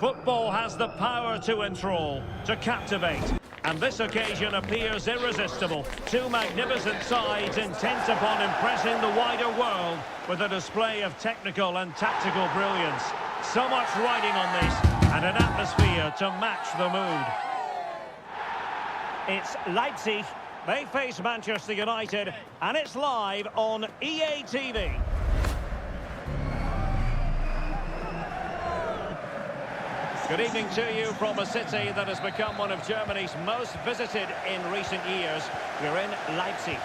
Football has the power to enthrall, to captivate. And this occasion appears irresistible. Two magnificent sides intent upon impressing the wider world with a display of technical and tactical brilliance. So much riding on this, and an atmosphere to match the mood. It's Leipzig. They face Manchester United, and it's live on EA TV. Good evening to you from a city that has become one of Germany's most visited in recent years. We're in Leipzig.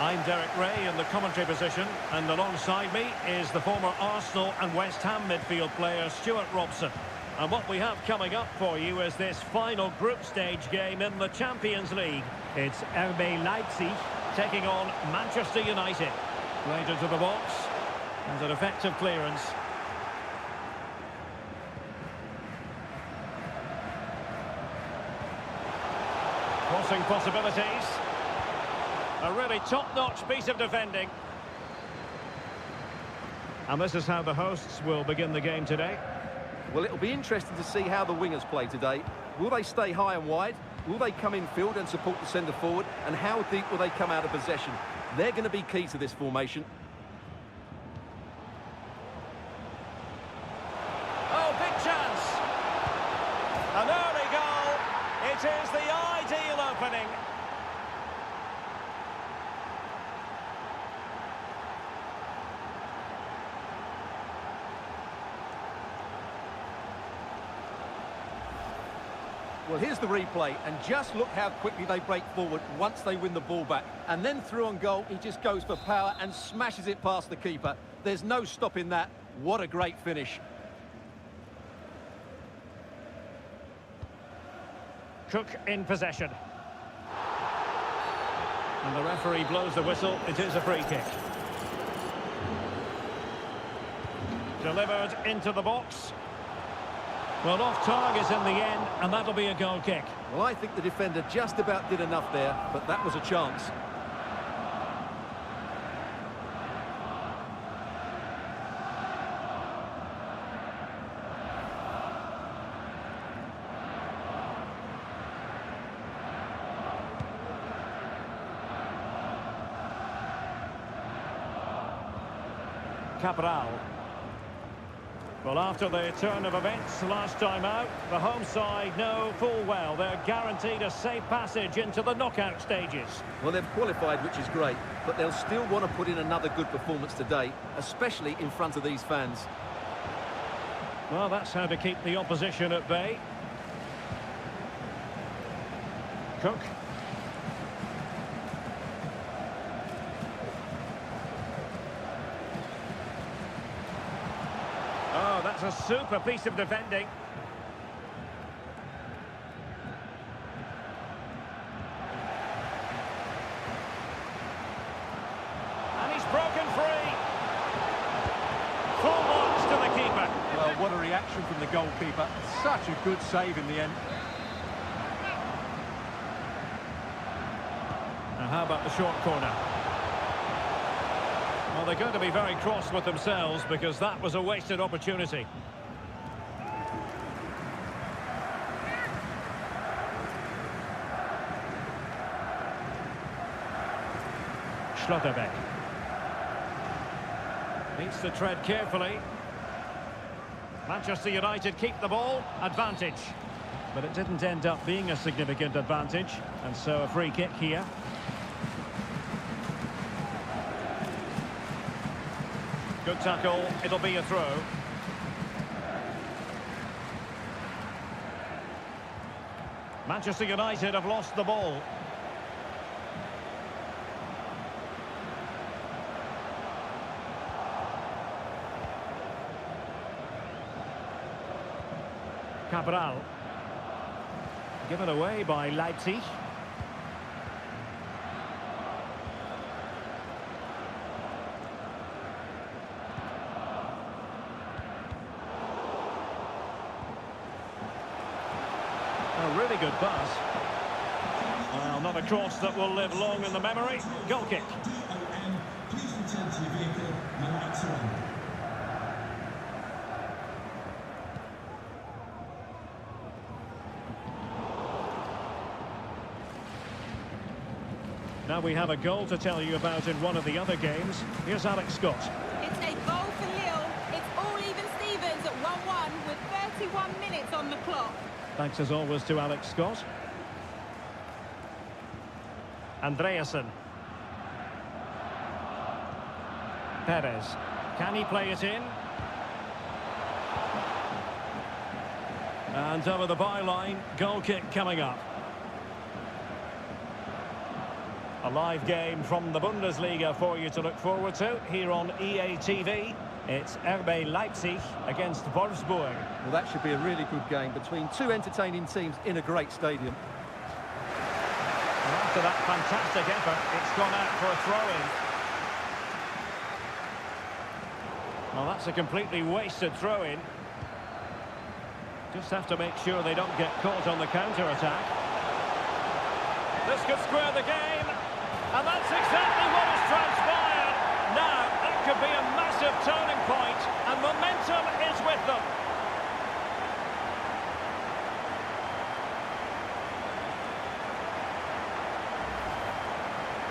I'm Derek Ray in the commentary position, and alongside me is the former Arsenal and West Ham midfield player Stuart Robson. And what we have coming up for you is this final group stage game in the Champions League. It's RB Leipzig taking on Manchester United. Played into the box, and an effective clearance. Crossing possibilities. A really top-notch piece of defending. And this is how the hosts will begin the game today. Well, it'll be interesting to see how the wingers play today. Will they stay high and wide? Will they come in field and support the centre forward? And how deep will they come out of possession? They're going to be key to this formation. Oh, big chance. An early goal. It is the ideal opening. Well, here's the replay, and just look how quickly they break forward once they win the ball back. And then through on goal, he just goes for power and smashes it past the keeper. There's no stopping that. What a great finish. Cook in possession. And the referee blows the whistle. It is a free kick. Delivered into the box. Well, off target in the end, and that'll be a goal kick. Well, I think the defender just about did enough there, but that was a chance. Cabral. Well, after the turn of events last time out, the home side know full well they're guaranteed a safe passage into the knockout stages. Well, they've qualified, which is great, but they'll still want to put in another good performance today, especially in front of these fans. Well, that's how to keep the opposition at bay. Cook. Oh, that's a super piece of defending. And he's broken free. Full marks to the keeper. Well, what a reaction from the goalkeeper. Such a good save in the end. Now, how about the short corner? Well, they're going to be very cross with themselves because that was a wasted opportunity. Schlotterbeck. Needs to tread carefully. Manchester United keep the ball. Advantage. But it didn't end up being a significant advantage. And so a free kick here. Good tackle, it'll be a throw. Manchester United have lost the ball. Cabral. Given away by Leipzig. A really good pass. Well, not a cross that will live long in the memory. Goal kick. Now we have a goal to tell you about in one of the other games. Here's Alex Scott. It's a goal for Lille. It's all even Stevens at 1-1 with 31 minutes on the clock. Thanks as always to Alex Scott. Andreasen. Perez. Can he play it in? And over the byline, goal kick coming up. A live game from the Bundesliga for you to look forward to here on EA TV. It's RB Leipzig against Wolfsburg. Well, that should be a really good game between two entertaining teams in a great stadium. And after that fantastic effort, it's gone out for a throw-in. Well, that's a completely wasted throw-in. Just have to make sure they don't get caught on the counter-attack. This could square the game. And that's exactly what has transpired. Now, it could be a massive turning point, and momentum is with them.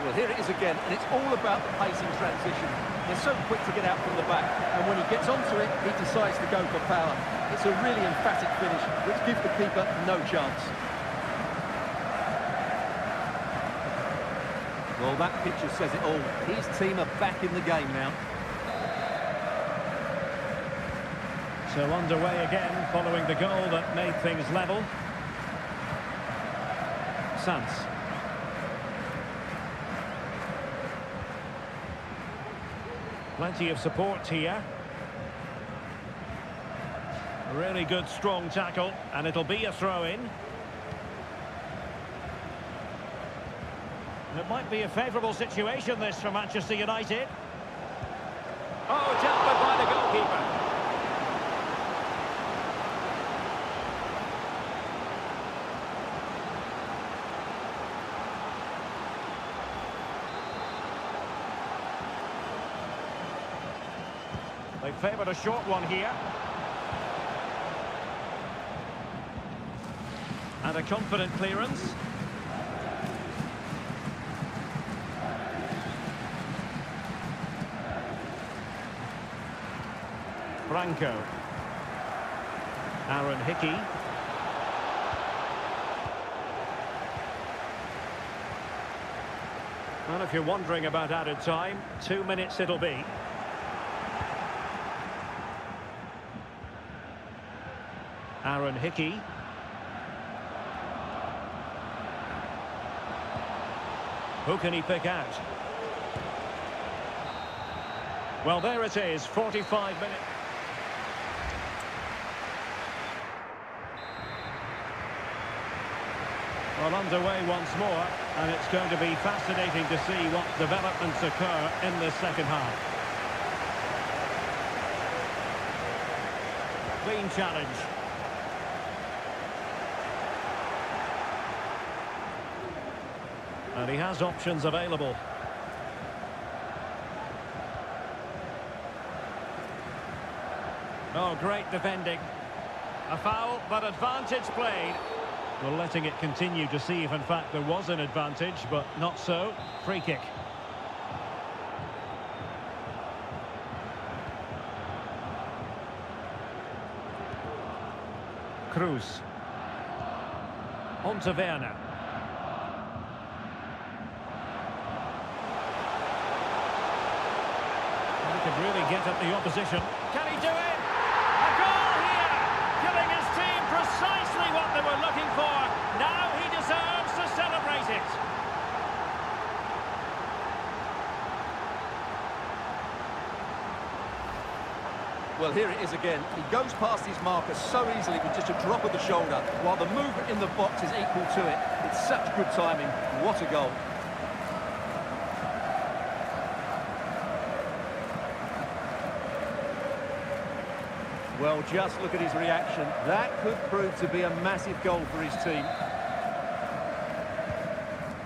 Well, here it is again, and it's all about the pacing transition. They're so quick to get out from the back, and when he gets onto it, he decides to go for power. It's a really emphatic finish, which gives the keeper no chance. Well, that picture says it all. His team are back in the game now. So underway again, following the goal that made things level. Sanz. Plenty of support here. A really good, strong tackle, and it'll be a throw-in. It might be a favourable situation, this, for Manchester United. Oh, dealt with by the goalkeeper. They favoured a short one here. And a confident clearance. Franco. Aaron Hickey. And if you're wondering about added time, 2 minutes it'll be. Aaron Hickey. Who can he pick out? Well, there it is, 45 minutes. Well, underway once more, and it's going to be fascinating to see what developments occur in the second half. Clean challenge. And he has options available. Oh, great defending. A foul, but advantage played. Well, letting it continue to see if, in fact, there was an advantage, but not so. Free kick. Cruz. On to Werner. He could really get at the opposition. Can he do it? A goal here! Giving his team precisely what they were looking for. Now he deserves to celebrate it. Well, here it is again. He goes past his marker so easily with just a drop of the shoulder, while the movement in the box is equal to it. It's such good timing. What a goal. Well, just look at his reaction. That could prove to be a massive goal for his team.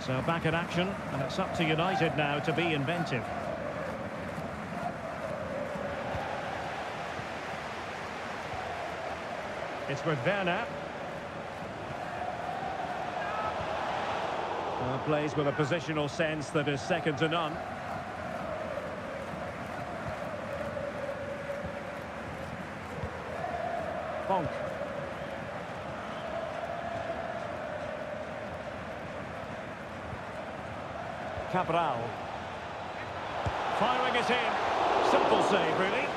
So back in action, and it's up to United now to be inventive. It's with Werner. Plays with a positional sense that is second to none. Bonk. Cabral. Firing it in. Simple save, really.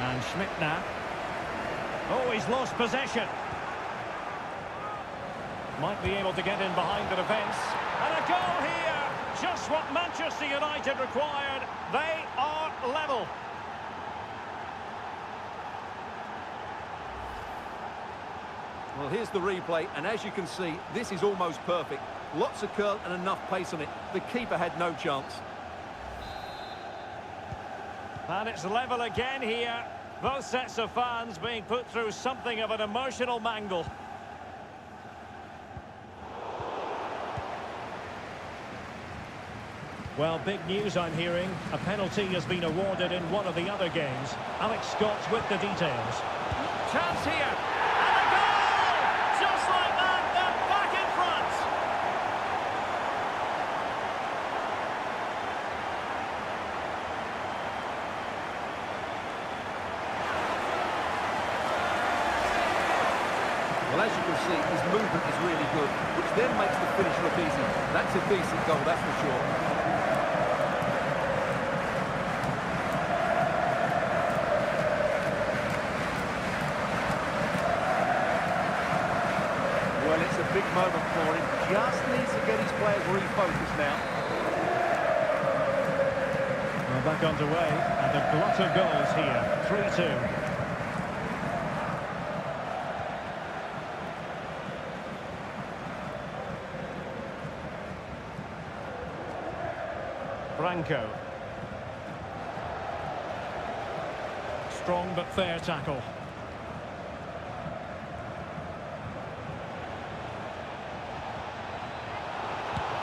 And Schmidt now. Oh, he's lost possession. Might be able to get in behind the defence. And a goal here! Just what Manchester United required. They are level. Well, here's the replay, and as you can see, this is almost perfect. Lots of curl and enough pace on it. The keeper had no chance. And it's level again here. Both sets of fans being put through something of an emotional mangle. Well, big news I'm hearing. A penalty has been awarded in one of the other games. Alex Scott with the details. Chance here. And a goal! Just like that, they're back in front. Well, as you can see, his movement is really good, which then makes the finish look easy. That's a decent goal, that's for sure. Well, it's a big moment for him. Just needs to get his players refocused now. Well, back underway, and a glut of goals here. 3-2. Branco. Strong but fair tackle.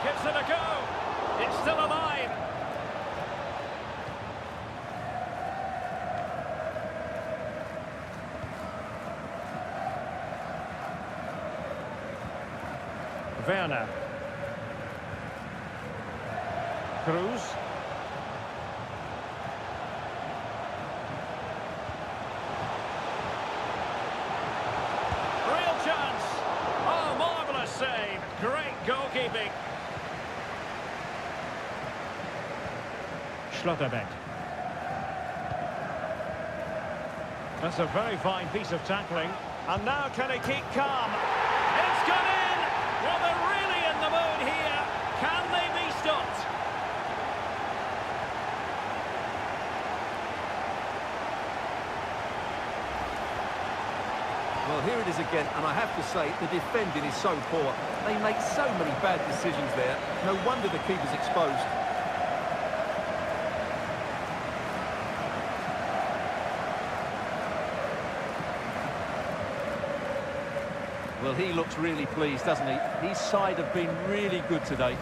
Gives it a go. It's still alive. Werner. Cruz. Real chance. Oh, marvellous save. Great goalkeeping. Schlotterbeck. That's a very fine piece of tackling. And now can he keep calm? It's gone in! Well, they're really in the mood here. Can they be stopped? Well, here it is again, and I have to say, the defending is so poor. They make so many bad decisions there. No wonder the keeper's exposed. Well, he looks really pleased, doesn't he? His side have been really good today.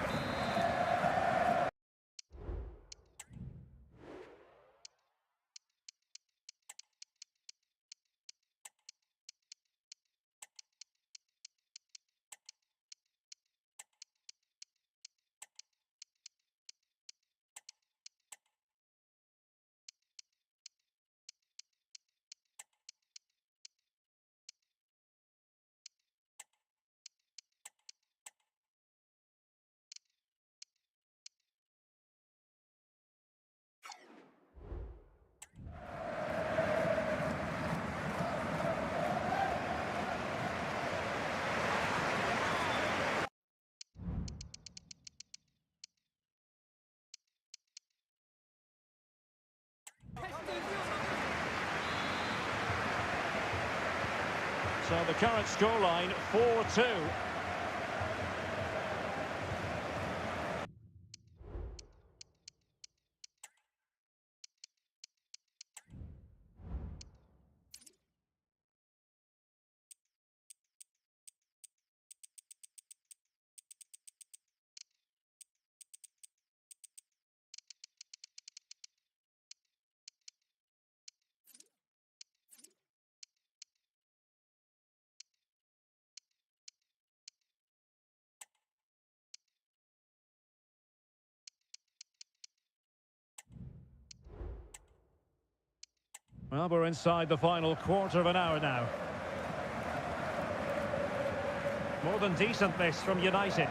So the current scoreline, 4-2. Well, we're inside the final quarter of an hour now. More than decent this from United.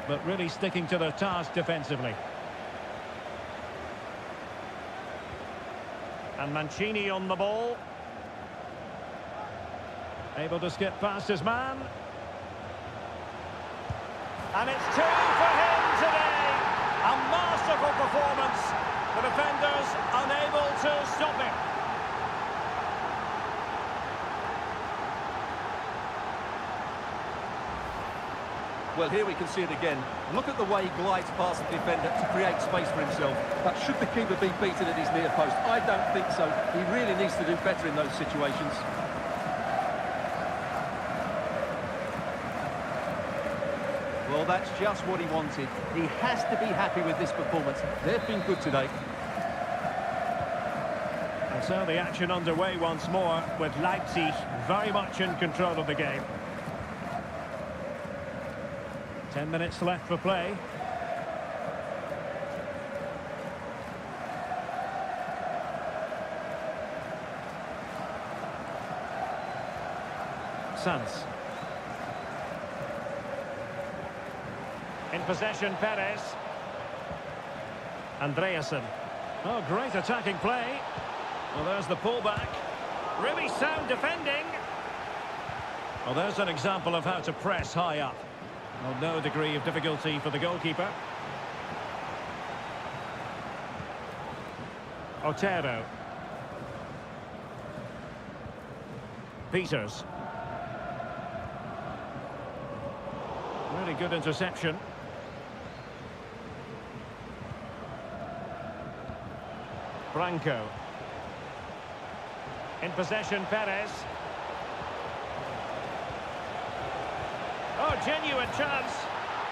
But really sticking to their task defensively. And Mancini on the ball. Able to skip past his man. And it's two for him today. A masterful performance. The defenders unable to stop him. Well, here we can see it again. Look at the way he glides past the defender to create space for himself. But should the keeper be beaten at his near post? I don't think so. He really needs to do better in those situations. Well, that's just what he wanted. He has to be happy with this performance. They've been good today. And so the action underway once more with Leipzig very much in control of the game. 10 minutes left for play. Sanz. In possession, Perez. Andreasen. Oh, great attacking play. Well, there's the pullback. Really sound defending. Well, there's an example of how to press high up. Well, no degree of difficulty for the goalkeeper. Otero. Peters. Really good interception. Branco. In possession, Perez. Oh, genuine chance.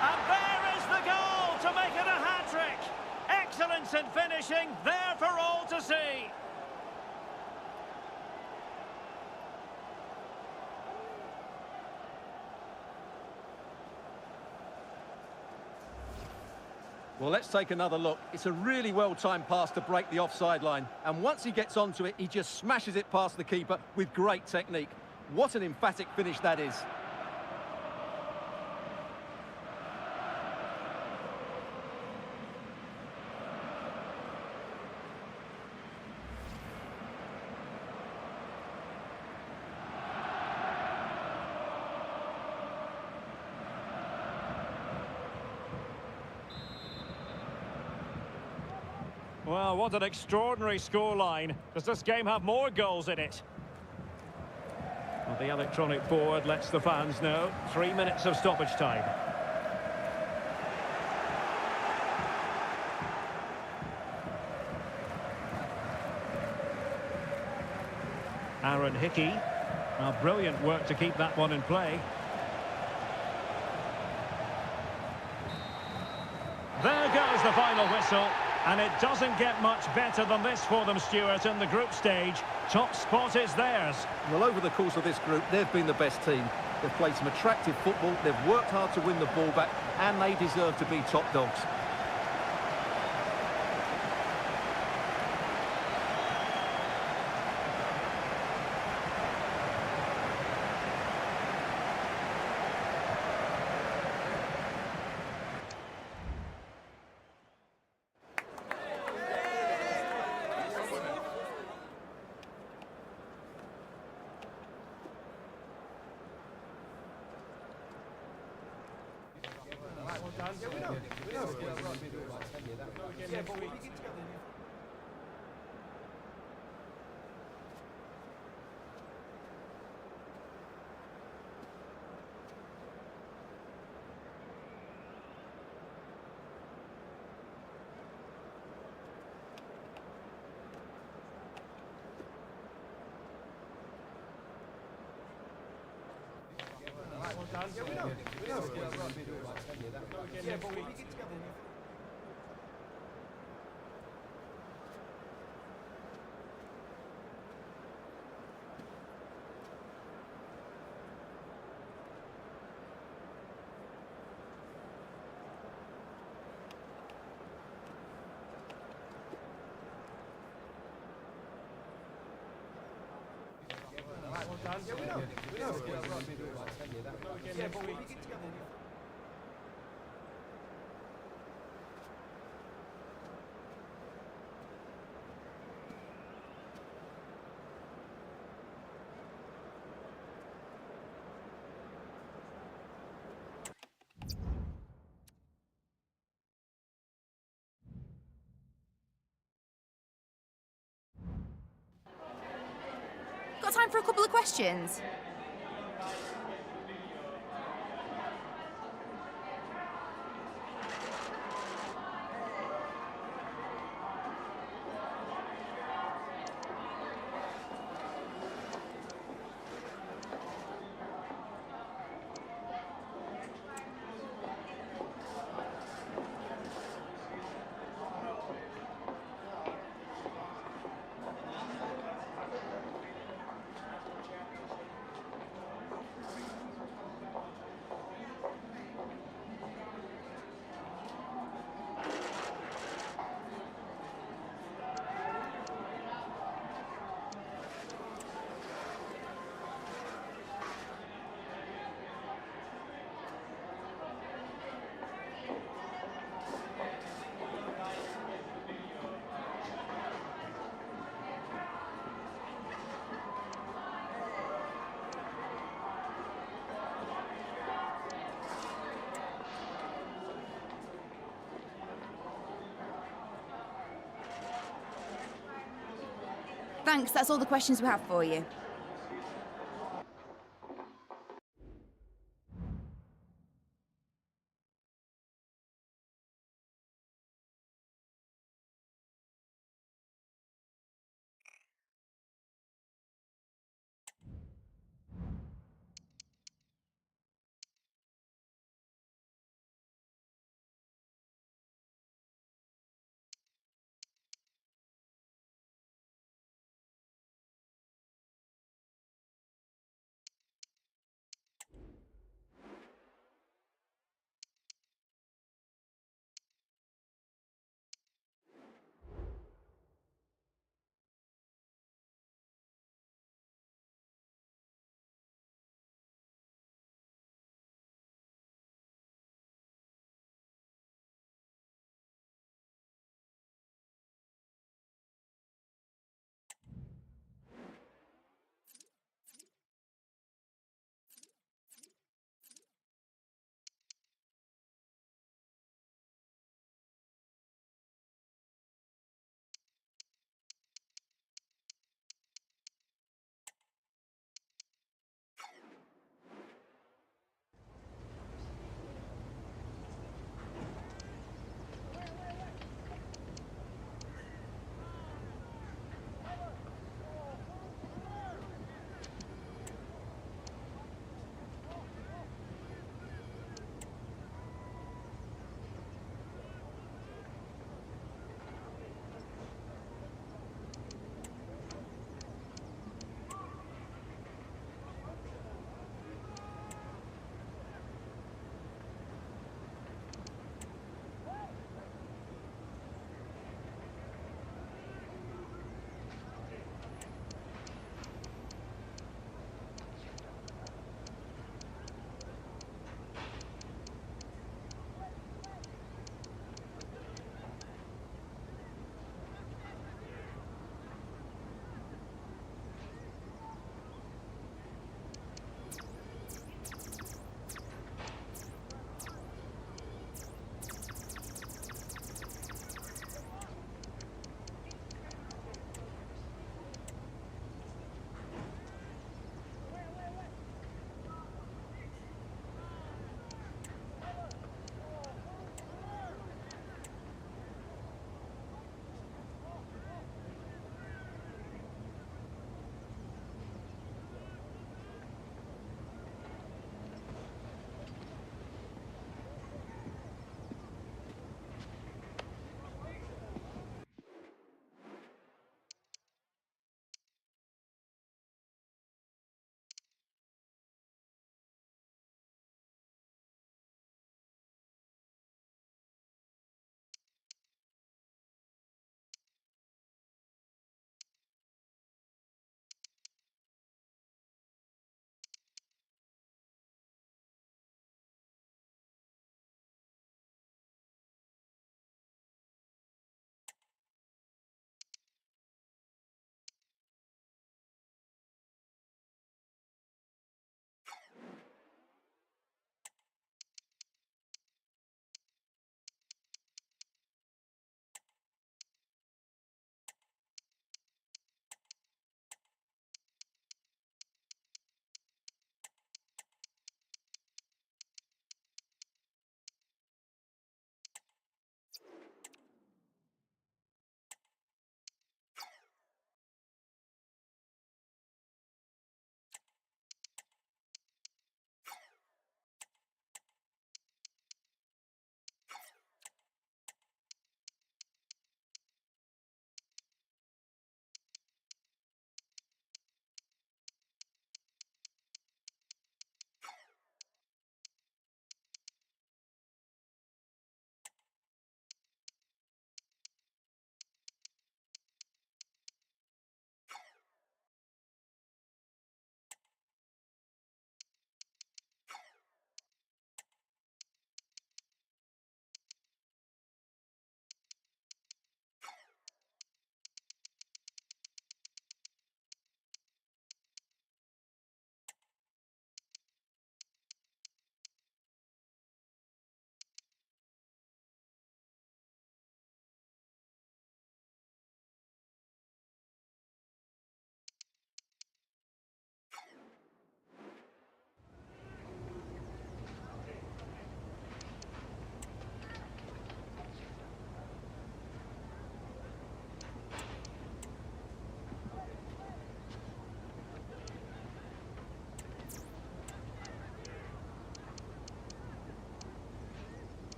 And there is the goal to make it a hat-trick. Excellence in finishing, there for all to see. Well, let's take another look. It's a really well-timed pass to break the offside line. And once he gets onto it, he just smashes it past the keeper with great technique. What an emphatic finish that is. Well, what an extraordinary scoreline. Does this game have more goals in it? Well, the electronic board lets the fans know. 3 minutes of stoppage time. Aaron Hickey. Well, brilliant work to keep that one in play. There goes the final whistle. And it doesn't get much better than this for them, Stuart, in the group stage. Top spot is theirs. Well, over the course of this group, they've been the best team. They've played some attractive football, they've worked hard to win the ball back, and they deserve to be top dogs. Got time for a couple of questions? Thanks, that's all the questions we have for you.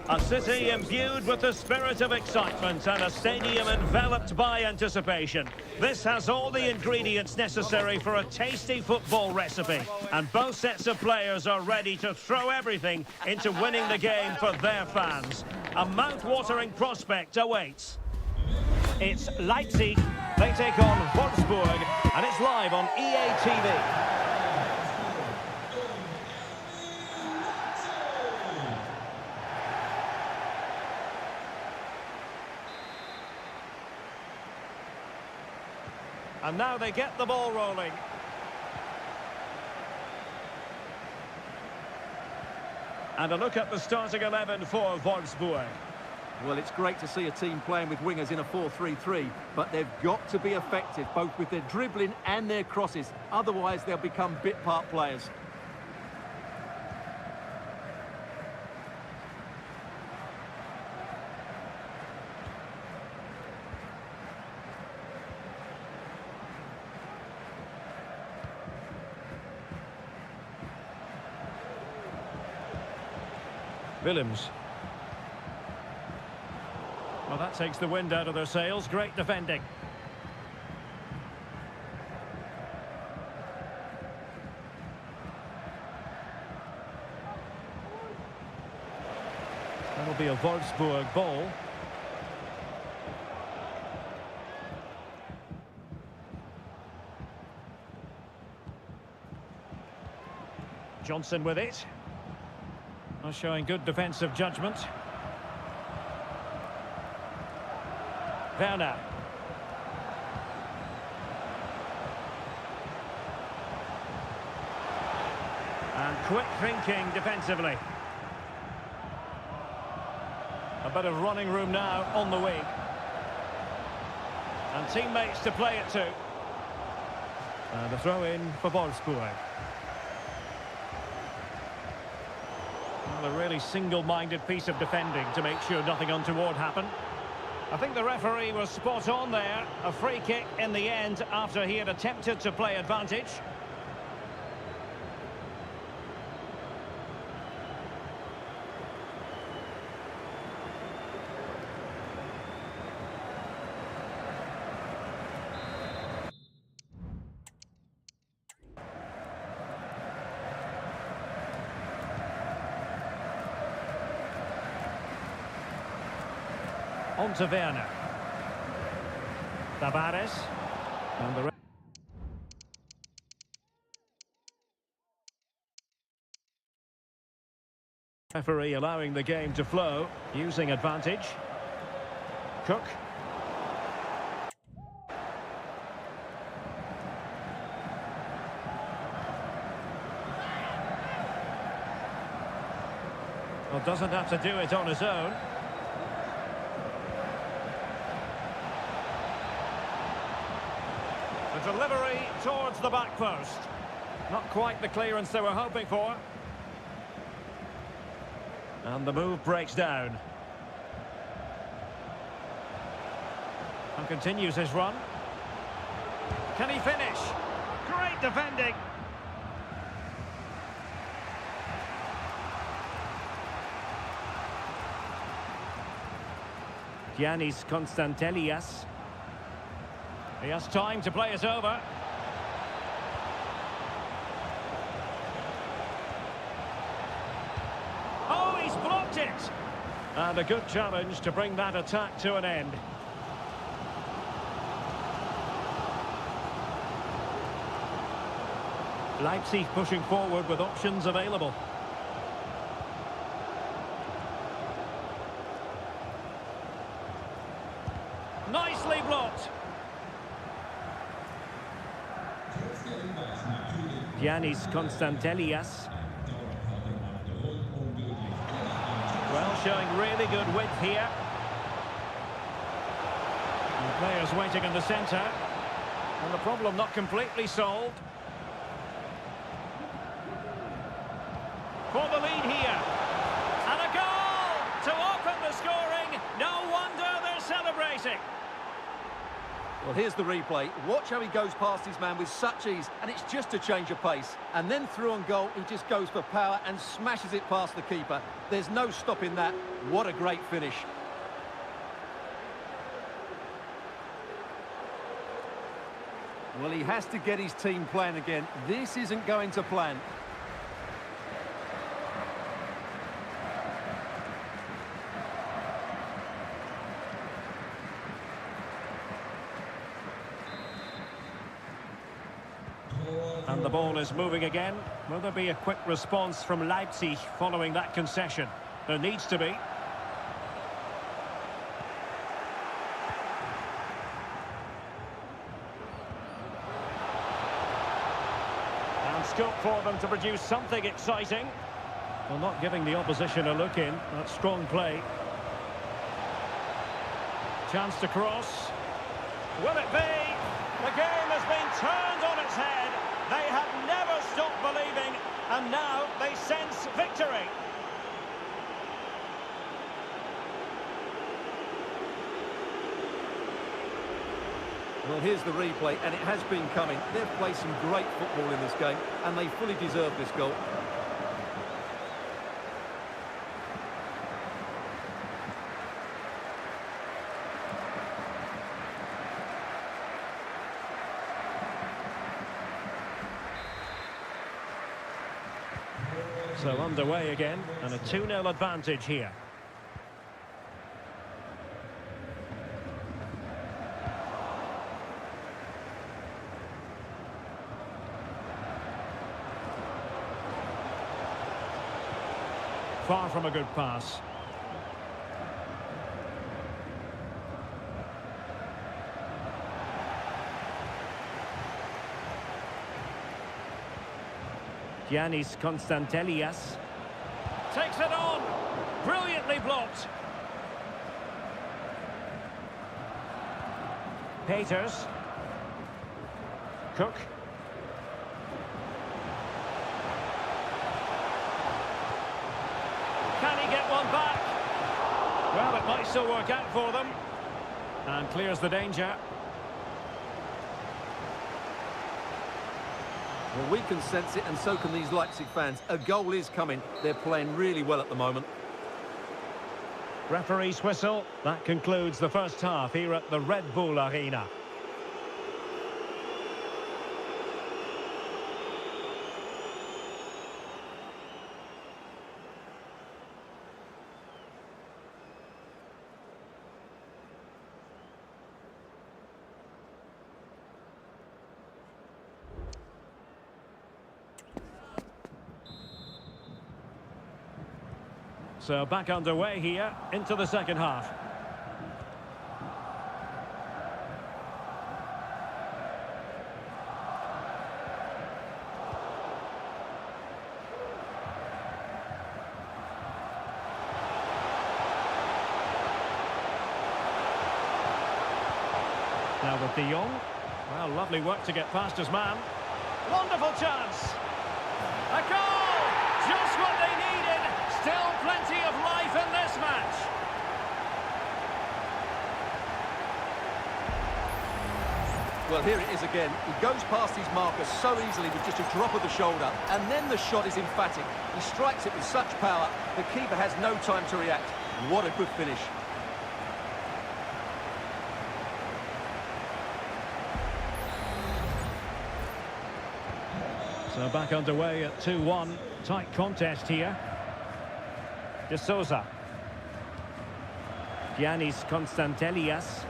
A city imbued with the spirit of excitement and a stadium enveloped by anticipation. This has all the ingredients necessary for a tasty football recipe. And both sets of players are ready to throw everything into winning the game for their fans. A mouth-watering prospect awaits. It's Leipzig. They take on Wolfsburg, and it's live on EA TV. And now they get the ball rolling. And a look at the starting 11 for Wolfsburg. Well, it's great to see a team playing with wingers in a 4-3-3, but they've got to be effective, both with their dribbling and their crosses. Otherwise, they'll become bit-part players. Willems. Well, that takes the wind out of their sails. Great defending. That'll be a Wolfsburg ball. Johnson with it. Showing good defensive judgment. Werner. And quick thinking defensively. A bit of running room now on the wing. And teammates to play it to. And a throw in for Wolfsburg. Well, a really single-minded piece of defending to make sure nothing untoward happened. I think the referee was spot on there. A free kick in the end after he had attempted to play advantage. On to Werner. Tavares. And the referee allowing the game to flow, using advantage. Cook. Well, doesn't have to do it on his own. The delivery towards the back post. Not quite the clearance they were hoping for. And the move breaks down. And continues his run. Can he finish? Great defending. Giannis Konstantelias. He has time to play it over. Oh, he's blocked it! And a good challenge to bring that attack to an end. Leipzig pushing forward with options available. Nicely blocked. Giannis Konstantelias. Well, showing really good width here. And players waiting in the centre. And the problem not completely solved. For the lead here. And a goal to open the scoring. No wonder they're celebrating. Well, here's the replay. Watch how he goes past his man with such ease, and it's just a change of pace. And then through on goal, he just goes for power and smashes it past the keeper. There's no stopping that. What a great finish. Well, he has to get his team playing again. This isn't going to plan. And the ball is moving again. Will there be a quick response from Leipzig following that concession? There needs to be. And scope for them to produce something exciting. Well, not giving the opposition a look in. That's strong play. Chance to cross. Will it be? The game has been turned on its head. They have never stopped believing, and now they sense victory. Well, here's the replay, and it has been coming. They've played some great football in this game, and they fully deserve this goal. So underway again, and a 2-0 advantage here. Far from a good pass. Giannis Constantelias takes it on, brilliantly blocked. Peters, Cook, can he get one back? Well, it might still work out for them, and clears the danger. Well, we can sense it, and so can these Leipzig fans. A goal is coming. They're playing really well at the moment. Referee's whistle. That concludes the first half here at the Red Bull Arena. So back underway here into the second half. Now with De Jong. Well, lovely work to get past his man. Wonderful chance. A goal! Just what they needed. Still plenty of life in this match. Well, here it is again. He goes past his marker so easily with just a drop of the shoulder. And then the shot is emphatic. He strikes it with such power, the keeper has no time to react. What a good finish. So back underway at 2-1. Tight contest here. De Souza. Giannis Constantelias.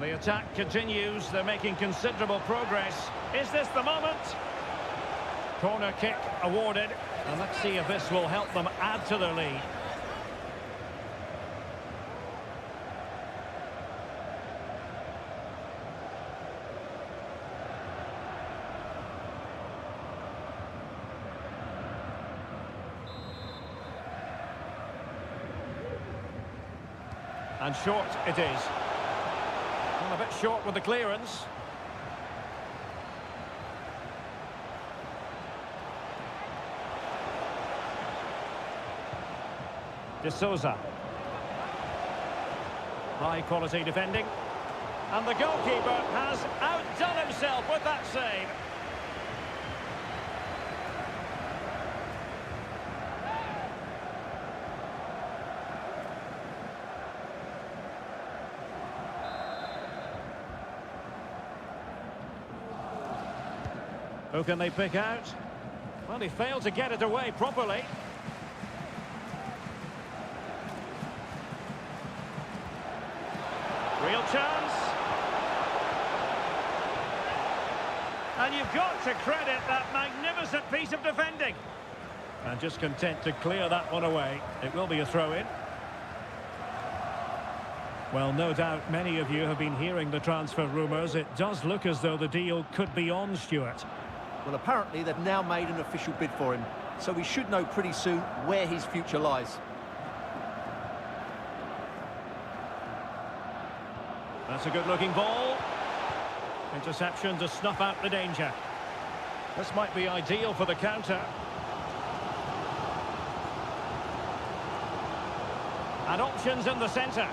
The attack continues. They're making considerable progress. Is this the moment? Corner kick awarded. And let's see if this will help them add to their lead. And short it is. Well, a bit short with the clearance. De Souza. High quality defending. And the goalkeeper has outdone himself with that save. Who can they pick out? Well, he failed to get it away properly. Real chance. And you've got to credit that magnificent piece of defending. And just content to clear that one away. It will be a throw-in. Well, no doubt many of you have been hearing the transfer rumours. It does look as though the deal could be on, Stuart. Well, apparently they've now made an official bid for him, so we should know pretty soon where his future lies. That's a good-looking ball. Interception to snuff out the danger. This might be ideal for the counter. And options in the centre.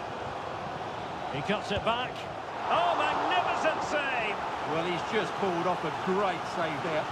He cuts it back. Oh, magnificent save! Well, he's just pulled off a great save there.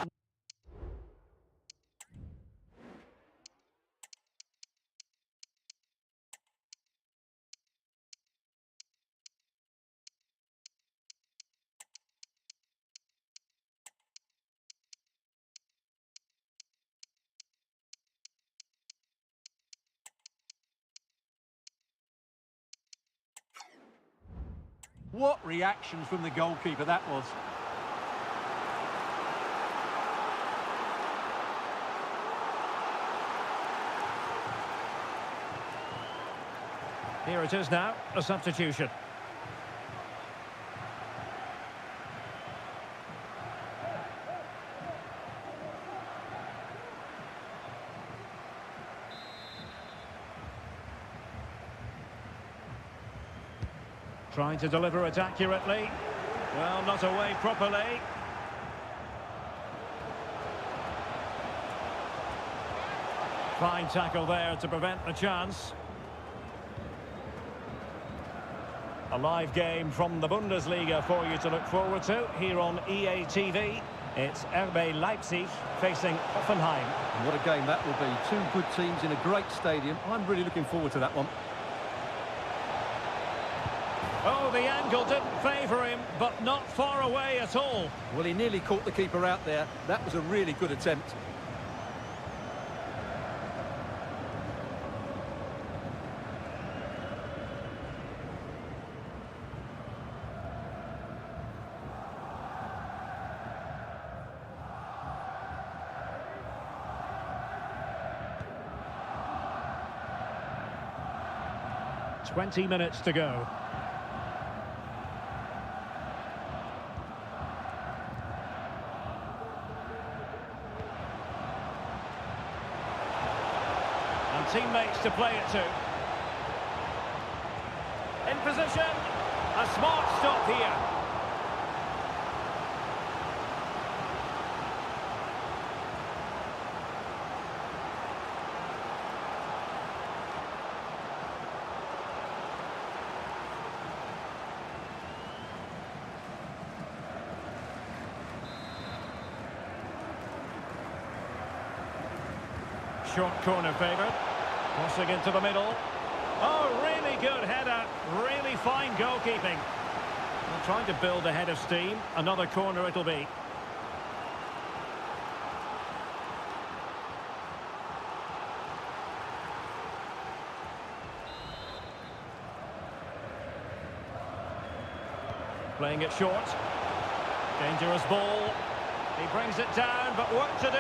What reaction from the goalkeeper that was. Here it is now, a substitution. Trying to deliver it accurately. Well, not away properly. Fine tackle there to prevent the chance. A live game from the Bundesliga for you to look forward to here on EA TV. It's RB Leipzig facing Hoffenheim. And what a game that will be. Two good teams in a great stadium. I'm really looking forward to that one. Oh, the angle didn't favour him, but not far away at all. Well, he nearly caught the keeper out there. That was a really good attempt. "20 minutes to go. And teammates to play it to. In position. A smart stop here. Short corner favoured. Crossing into the middle. Oh, really good header. Really fine goalkeeping. Well, trying to build a head of steam. Another corner it'll be. Playing it short. Dangerous ball. He brings it down, but work to do.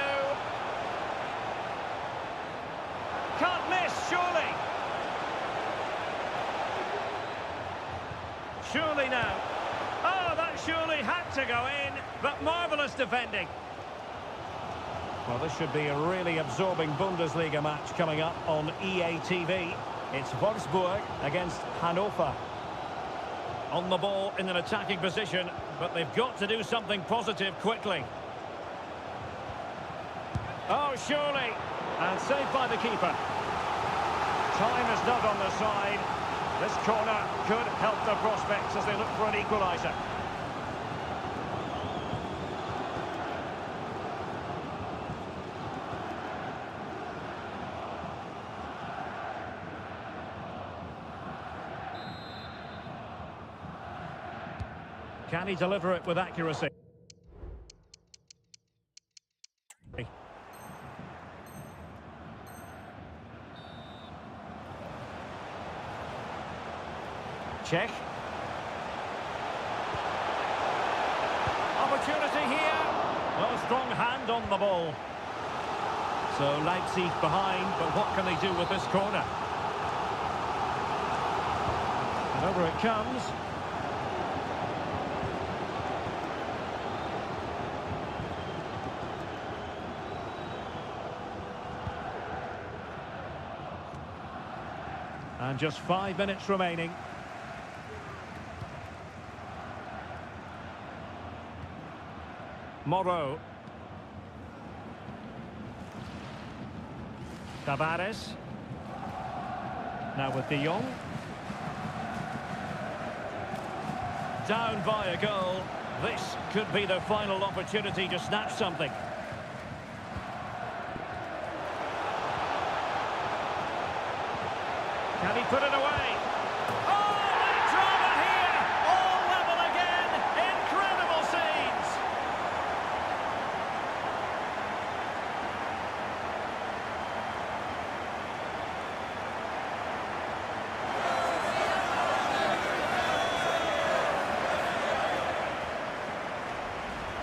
Can't miss, surely. Surely now. Oh, that surely had to go in, but marvellous defending. Well, this should be a really absorbing Bundesliga match coming up on EA TV. It's Wolfsburg against Hannover. On the ball in an attacking position, but they've got to do something positive quickly. Oh, surely. And saved by the keeper. Time is not on their side. This corner could help their prospects as they look for an equaliser. Can he deliver it with accuracy? Check. Opportunity here. Well, strong hand on the ball. So Leipzig behind, but what can they do with this corner? And over it comes. And just 5 minutes remaining. Morrow. Tavares. Now with De Jong. Down by a goal. This could be the final opportunity to snatch something. Can he put it away? Oh, big drama here! All level again! Incredible scenes!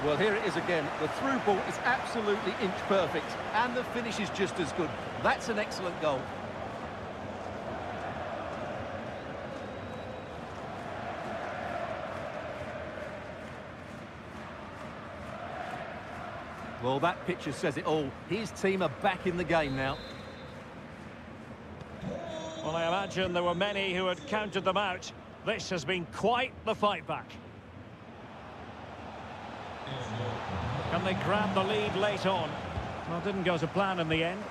Well, here it is again. The through ball is absolutely inch perfect, and the finish is just as good. That's an excellent goal. Well, that picture says it all. His team are back in the game now. Well, I imagine there were many who had counted them out. This has been quite the fight back. Can they grab the lead late on? Well, didn't go to plan in the end.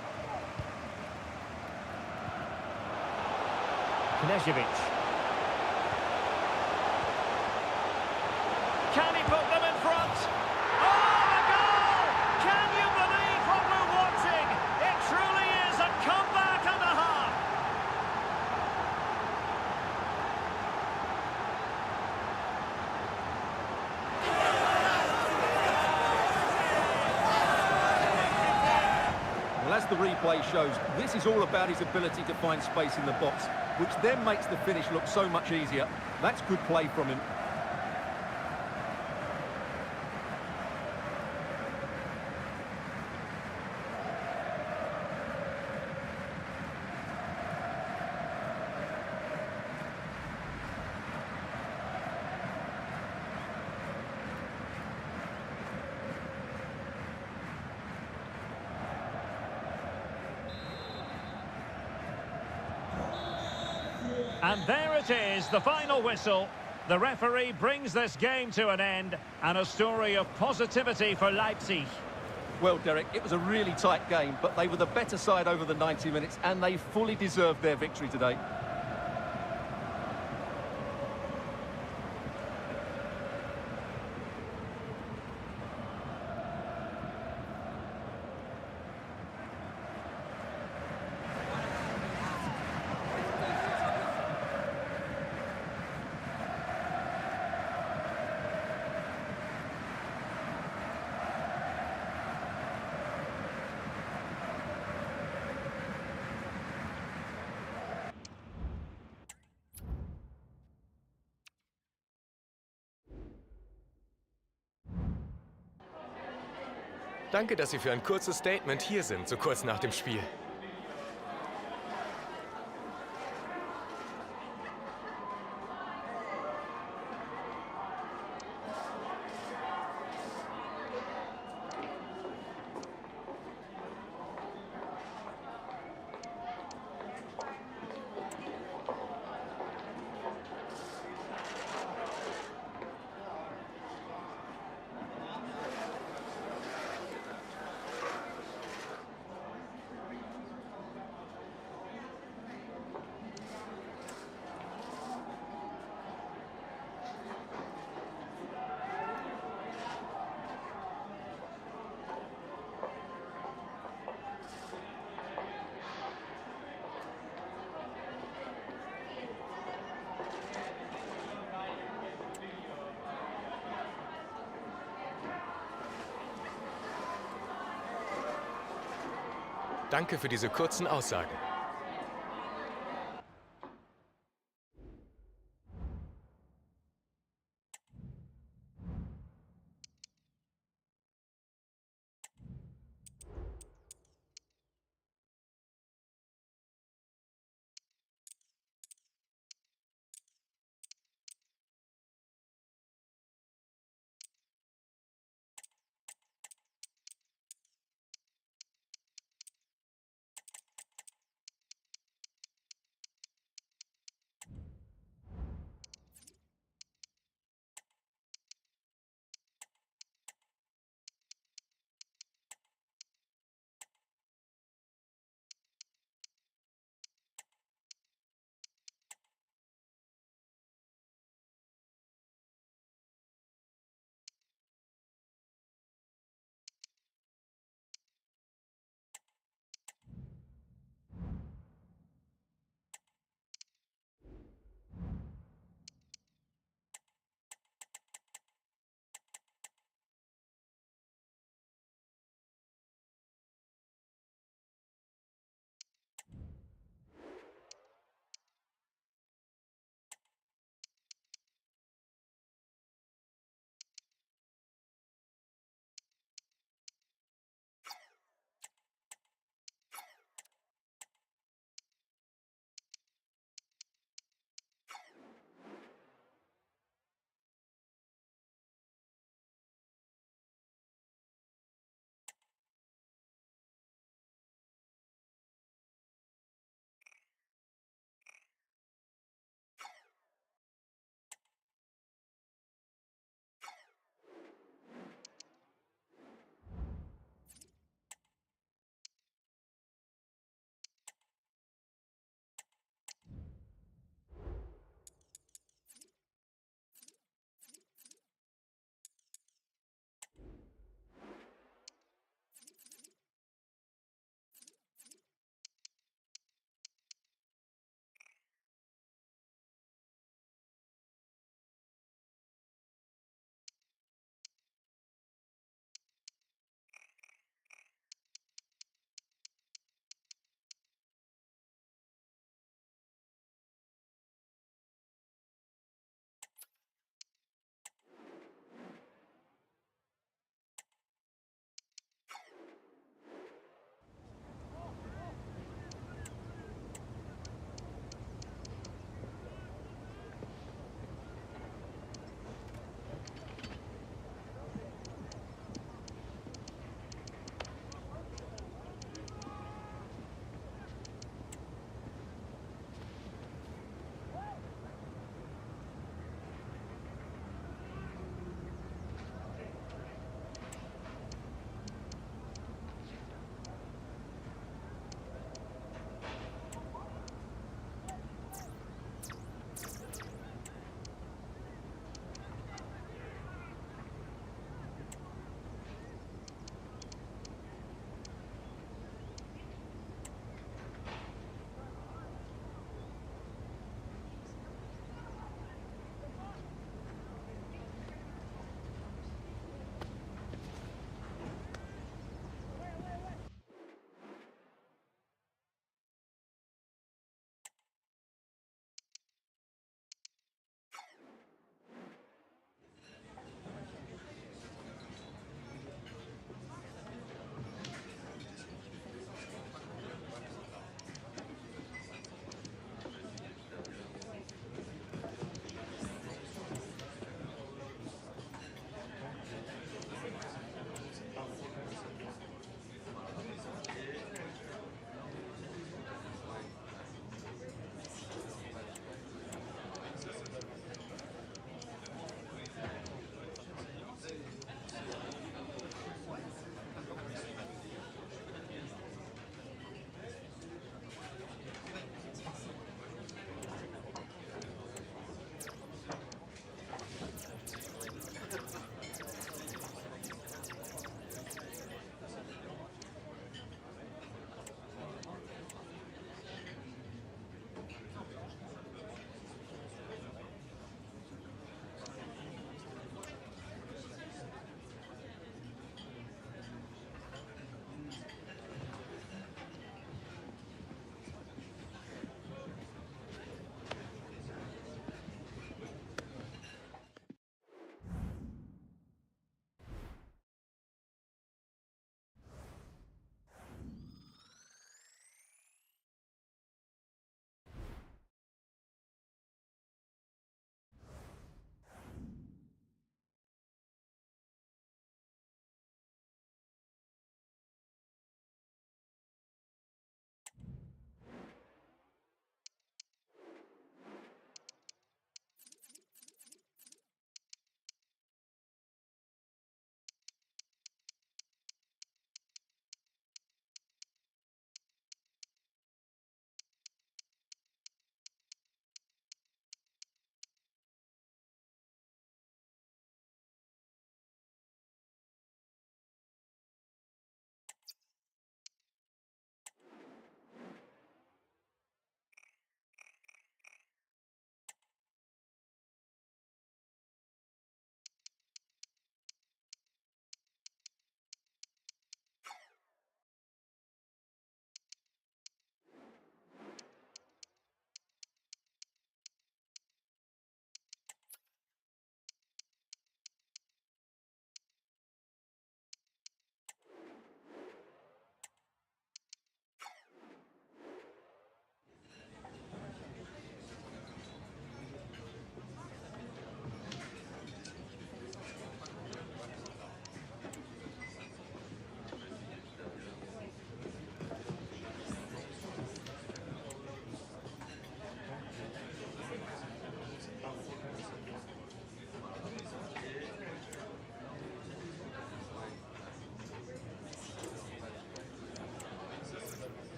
Knežević. Can he put them in front? Oh, a goal! Can you believe what we're watching? It truly is a comeback and a half. Well, as the replay shows, this is all about his ability to find space in the box, which then makes the finish look so much easier. That's good play from him. And there it is, the final whistle. The referee brings this game to an end, and a story of positivity for Leipzig. Well, Derek, it was a really tight game, but they were the better side over the 90 minutes, and they fully deserved their victory today. Danke, dass Sie für ein kurzes Statement hier sind, so kurz nach dem Spiel. Danke für diese kurzen Aussagen.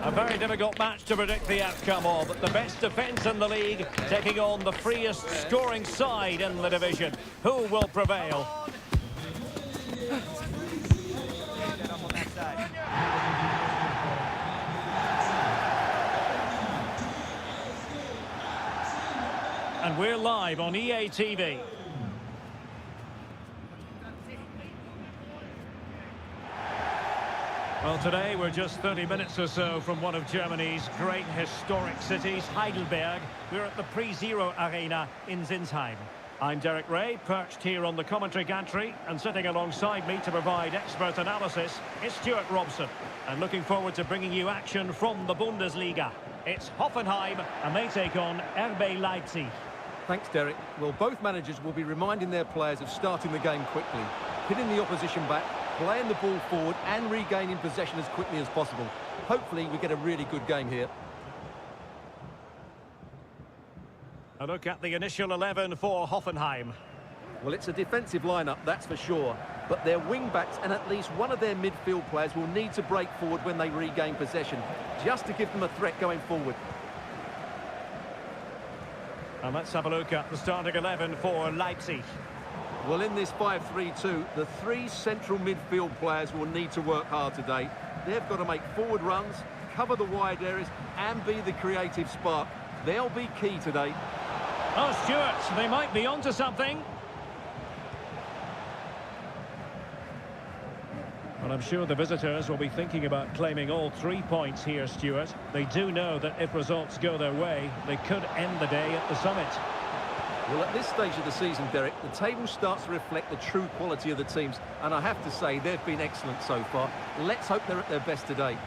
A very difficult match to predict the outcome of. The best defence in the league taking on the freest scoring side in the division. Who will prevail? And we're live on EA TV. Well, today we're just 30 minutes or so from one of Germany's great historic cities, Heidelberg. We're at the Pre-Zero Arena in Sinsheim. I'm Derek Ray, perched here on the commentary gantry, and sitting alongside me to provide expert analysis is Stuart Robson. And looking forward to bringing you action from the Bundesliga. It's Hoffenheim, and they take on RB Leipzig. Thanks, Derek. Well, both managers will be reminding their players of starting the game quickly, hitting the opposition back, playing the ball forward and regaining possession as quickly as possible. Hopefully we get a really good game here. A look at the initial 11 for Hoffenheim. Well, it's a defensive lineup, that's for sure. But their wing-backs and at least one of their midfield players will need to break forward when they regain possession, just to give them a threat going forward. And let's have a look at the starting 11 for Leipzig. Well, in this 5-3-2, the three central midfield players will need to work hard today. They've got to make forward runs, cover the wide areas, and be the creative spark. They'll be key today. Oh, Stuart, they might be onto something. Well, I'm sure the visitors will be thinking about claiming all 3 points here, Stuart. They do know that if results go their way, they could end the day at the summit. Well, at this stage of the season, Derek, the table starts to reflect the true quality of the teams, and I have to say, they've been excellent so far. Let's hope they're at their best today.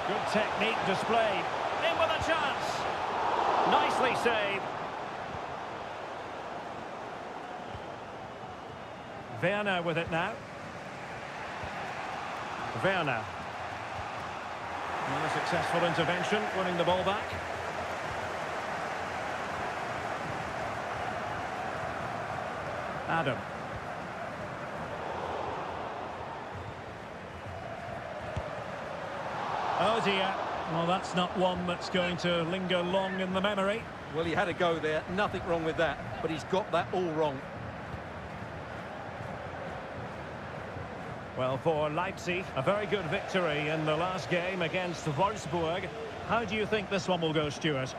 Good technique displayed. In with a chance. Nicely saved. Werner with it now. Werner. And a successful intervention, winning the ball back. Adam. Oh dear. Well, that's not one that's going to linger long in the memory. Well, he had a go there. Nothing wrong with that, but he's got that all wrong. Well, for Leipzig, a very good victory in the last game against Wolfsburg. How do you think this one will go, Stuart?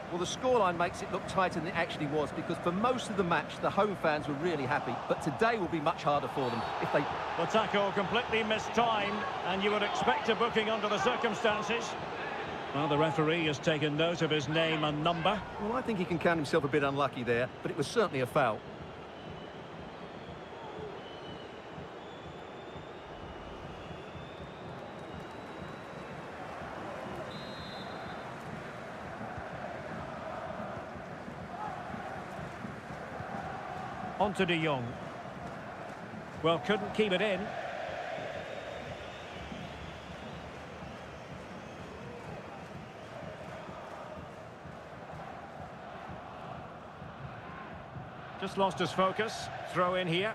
Well, the scoreline makes it look tighter than it actually was, because for most of the match, the home fans were really happy. But today will be much harder for them if they... The tackle completely mistimed, and you would expect a booking under the circumstances. Well, the referee has taken note of his name and number. Well, I think he can count himself a bit unlucky there, but it was certainly a foul. On to De Jong. Well, couldn't keep it in. Just lost his focus. Throw in here.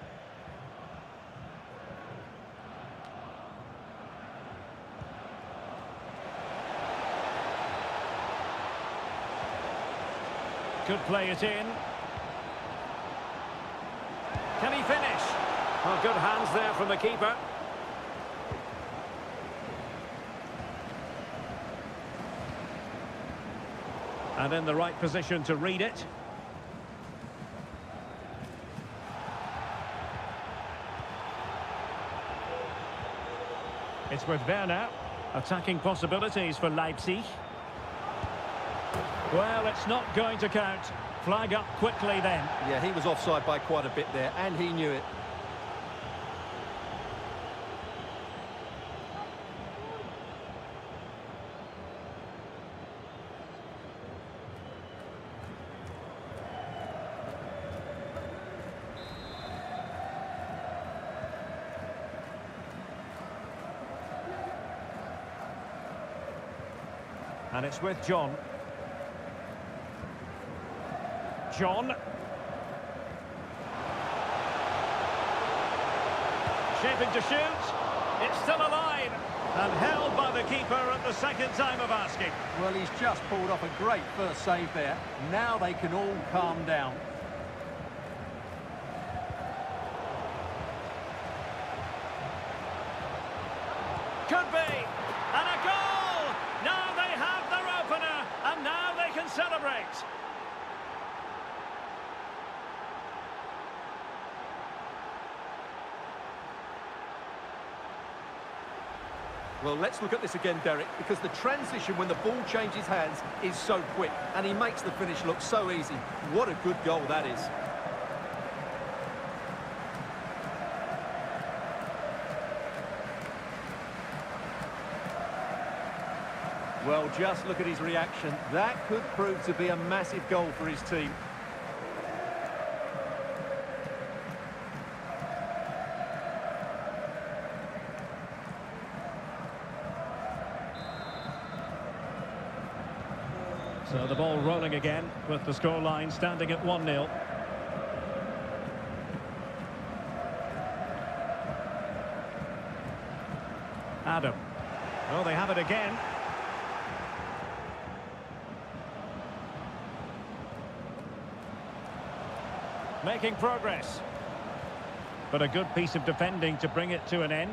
Could play it in. Can he finish? Well, good hands there from the keeper. And in the right position to read it. It's with Werner. Attacking possibilities for Leipzig. Well, it's not going to count. Flag up quickly then. Yeah, he was offside by quite a bit there, and he knew it. And it's with John. John. Shaping to shoot. It's still alive. And held by the keeper at the second time of asking. Well, he's just pulled off a great first save there. Now they can all calm down. Could be. And a goal! Now they have their opener. And now they can celebrate. Well, let's look at this again, Derek, because the transition when the ball changes hands is so quick, and he makes the finish look so easy. What a good goal that is. Well, just look at his reaction. That could prove to be a massive goal for his team. So the ball rolling again with the scoreline standing at 1-0. Adam. Oh, they have it again. Making progress. But a good piece of defending to bring it to an end.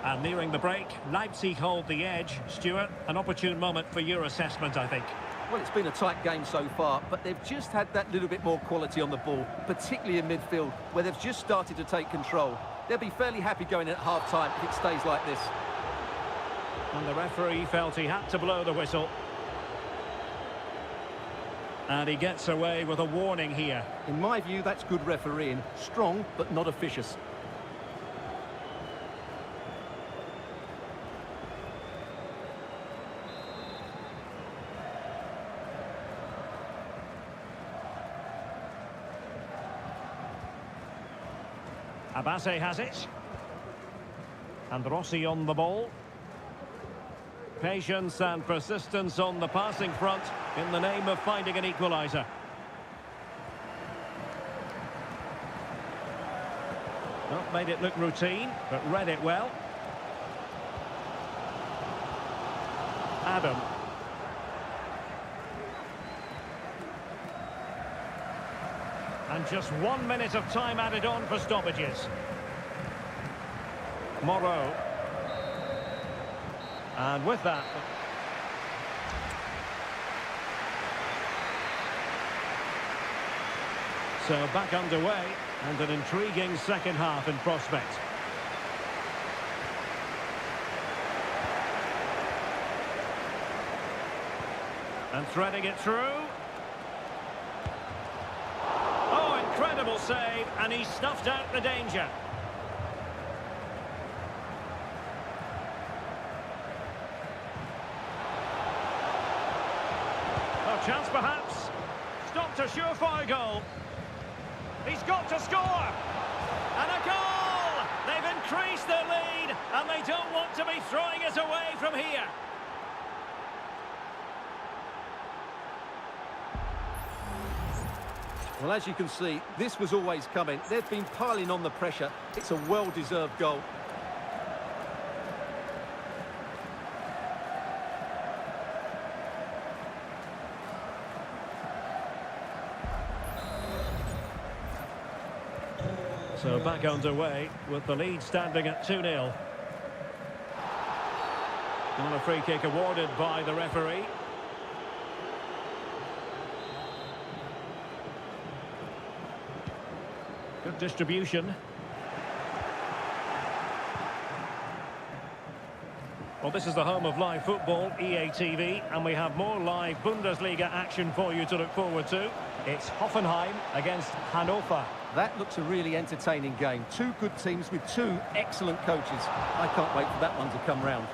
And nearing the break, Leipzig hold the edge. Stuart, an opportune moment for your assessment, I think. Well, it's been a tight game so far, but they've just had that little bit more quality on the ball, particularly in midfield, where they've just started to take control. They'll be fairly happy going in at half-time if it stays like this. And the referee felt he had to blow the whistle. And he gets away with a warning here. In my view, that's good refereeing. Strong, but not officious. Abase has it. And Rossi on the ball. Patience and persistence on the passing front in the name of finding an equaliser. Not made it look routine, but read it well. Adam. And just 1 minute of time added on for stoppages. Moreau. And with that... So back underway, and an intriguing second half in prospect. And threading it through. Incredible save, and he snuffed out the danger. Oh, chance perhaps. a surefire goal. He's got to score. And a goal! They've increased their lead, and they don't want to be throwing it away from here. Well, as you can see, this was always coming. They've been piling on the pressure. It's a well-deserved goal. So back underway with the lead standing at 2-0. And a free kick awarded by the referee. Good distribution. Well, this is the home of live football, EA TV, and we have more live Bundesliga action for you to look forward to. It's Hoffenheim against Hannover. That looks a really entertaining game. Two good teams with two excellent coaches. I can't wait for that one to come round.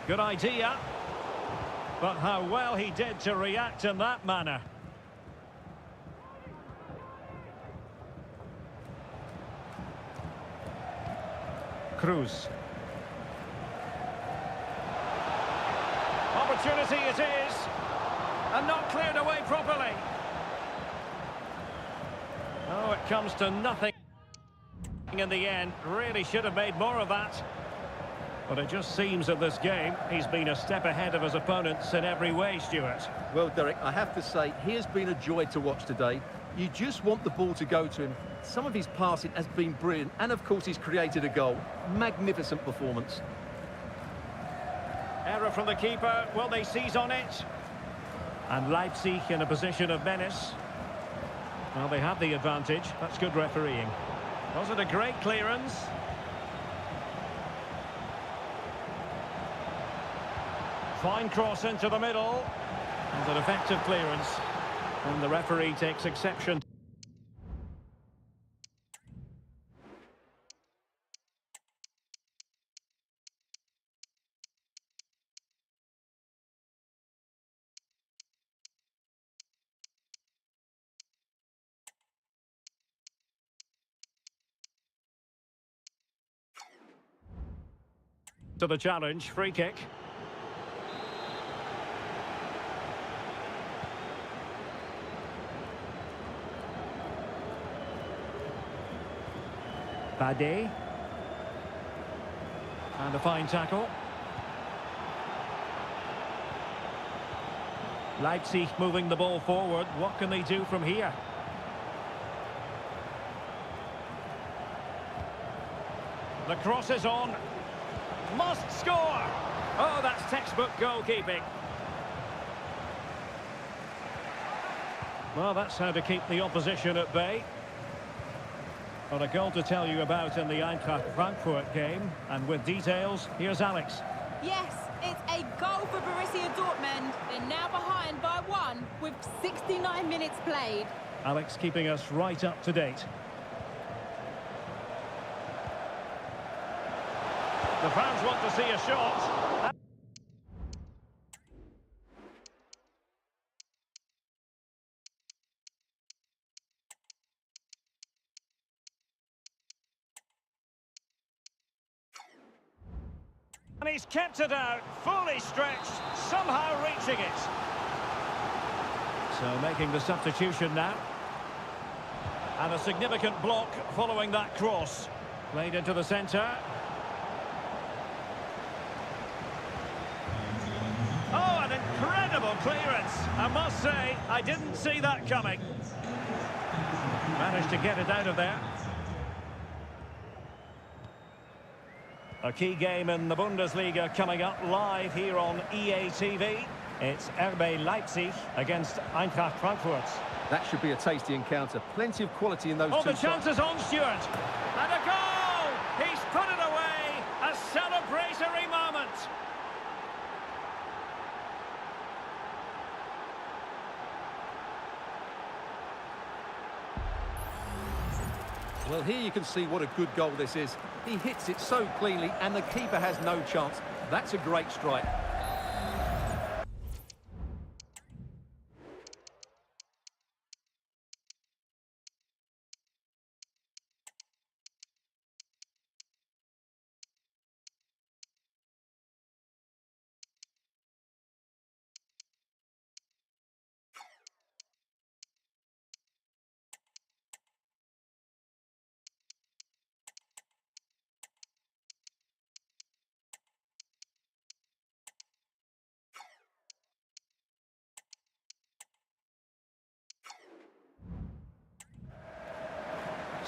Good idea. But how well he did to react in that manner. Cruz. Opportunity it is. And not cleared away properly. Oh, it comes to nothing in the end. Really should have made more of that. But it just seems in this game, he's been a step ahead of his opponents in every way, Stuart. Well, Derek, I have to say, he has been a joy to watch today. You just want the ball to go to him. Some of his passing has been brilliant. And, of course, he's created a goal. Magnificent performance. Error from the keeper. Will they seize on it? And Leipzig in a position of menace. Well, they have the advantage. That's good refereeing. Was it a great clearance? Fine cross into the middle. And an effective clearance. And the referee takes exception. To the challenge, free kick. Bade. And a fine tackle. Leipzig moving the ball forward. What can they do from here? The cross is on. Must score! Oh, that's textbook goalkeeping. Well, that's how to keep the opposition at bay. But a goal to tell you about in the Eintracht Frankfurt game. And with details, here's Alex. Yes, it's a goal for Borussia Dortmund. They're now behind by 1 with 69 minutes played. Alex keeping us right up to date. The fans want to see a shot. And he's kept it out, fully stretched, somehow reaching it. So making the substitution now. And a significant block following that cross. Played into the centre. Oh, an incredible clearance. I must say, I didn't see that coming. Managed to get it out of there. A key game in the Bundesliga coming up live here on EA TV. It's RB Leipzig against Eintracht Frankfurt. That should be a tasty encounter. Plenty of quality in those two the chance is on, Stuart. And a goal! He's put it away. A celebratory moment. Well, here you can see what a good goal this is. He hits it so cleanly and the keeper has no chance. That's a great strike.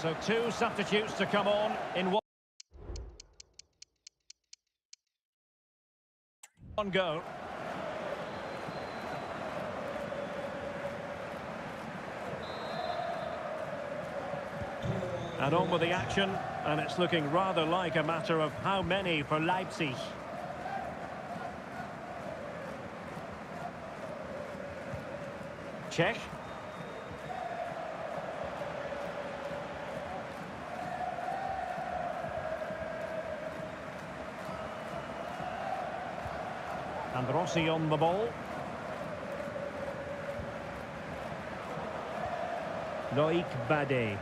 So two substitutes to come on in one go. And on with the action, and it's looking rather like a matter of how many for Leipzig. Czech. And Rossi on the ball. Loic Bade.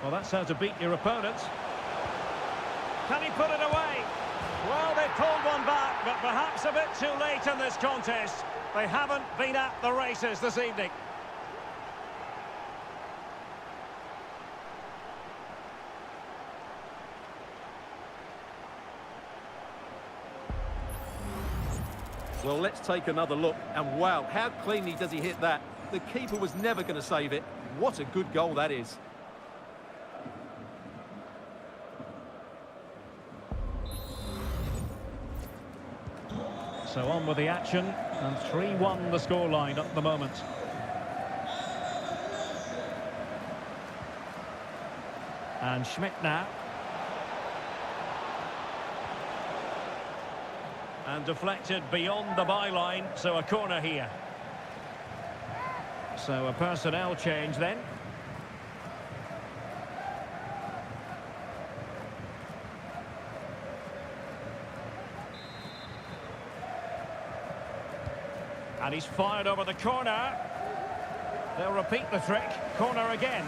Well, that's how to beat your opponent. Can he put it away? Well, they pulled one back, but perhaps a bit too late in this contest. They haven't been at the races this evening. Well, let's take another look. And wow, how cleanly does he hit that? The keeper was never going to save it. What a good goal that is. So on with the action, and 3-1 the scoreline at the moment. And Schmidt now. And deflected beyond the byline, so a corner here. So a personnel change then. And he's fired over the corner. They'll repeat the trick. Corner again.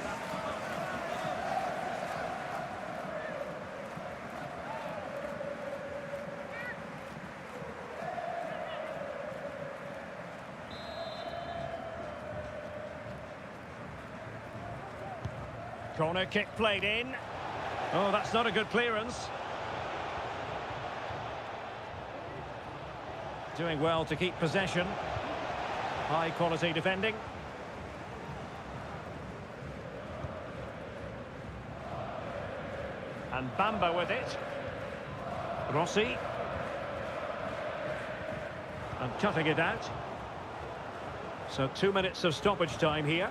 Corner kick played in. Oh, that's not a good clearance. Doing well to keep possession. High quality defending. And Bamba with it. Rossi. And cutting it out. So 2 minutes of stoppage time here.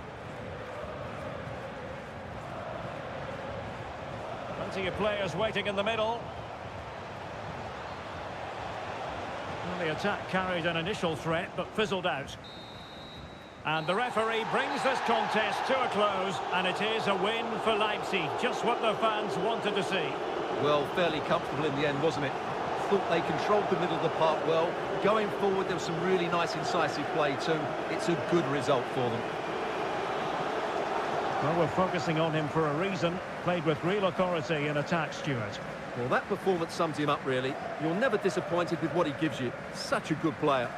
Plenty of players waiting in the middle. Well, the attack carried an initial threat but fizzled out. And the referee brings this contest to a close, and it is a win for Leipzig. Just what the fans wanted to see. Well, fairly comfortable in the end, wasn't it? Thought they controlled the middle of the park well. Going forward, there was some really nice incisive play too. It's a good result for them. Well, we're focusing on him for a reason. Played with real authority in attack, Stuart. Well, that performance sums him up, really. You're never disappointed with what he gives you. Such a good player.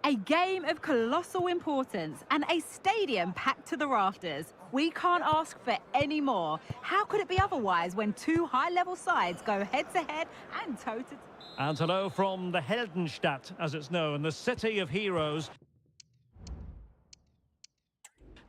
A game of colossal importance and a stadium packed to the rafters. We can't ask for any more. How could it be otherwise when two high-level sides go head-to-head and toe-to-toe? And hello from the Heldenstadt, as it's known, the city of heroes.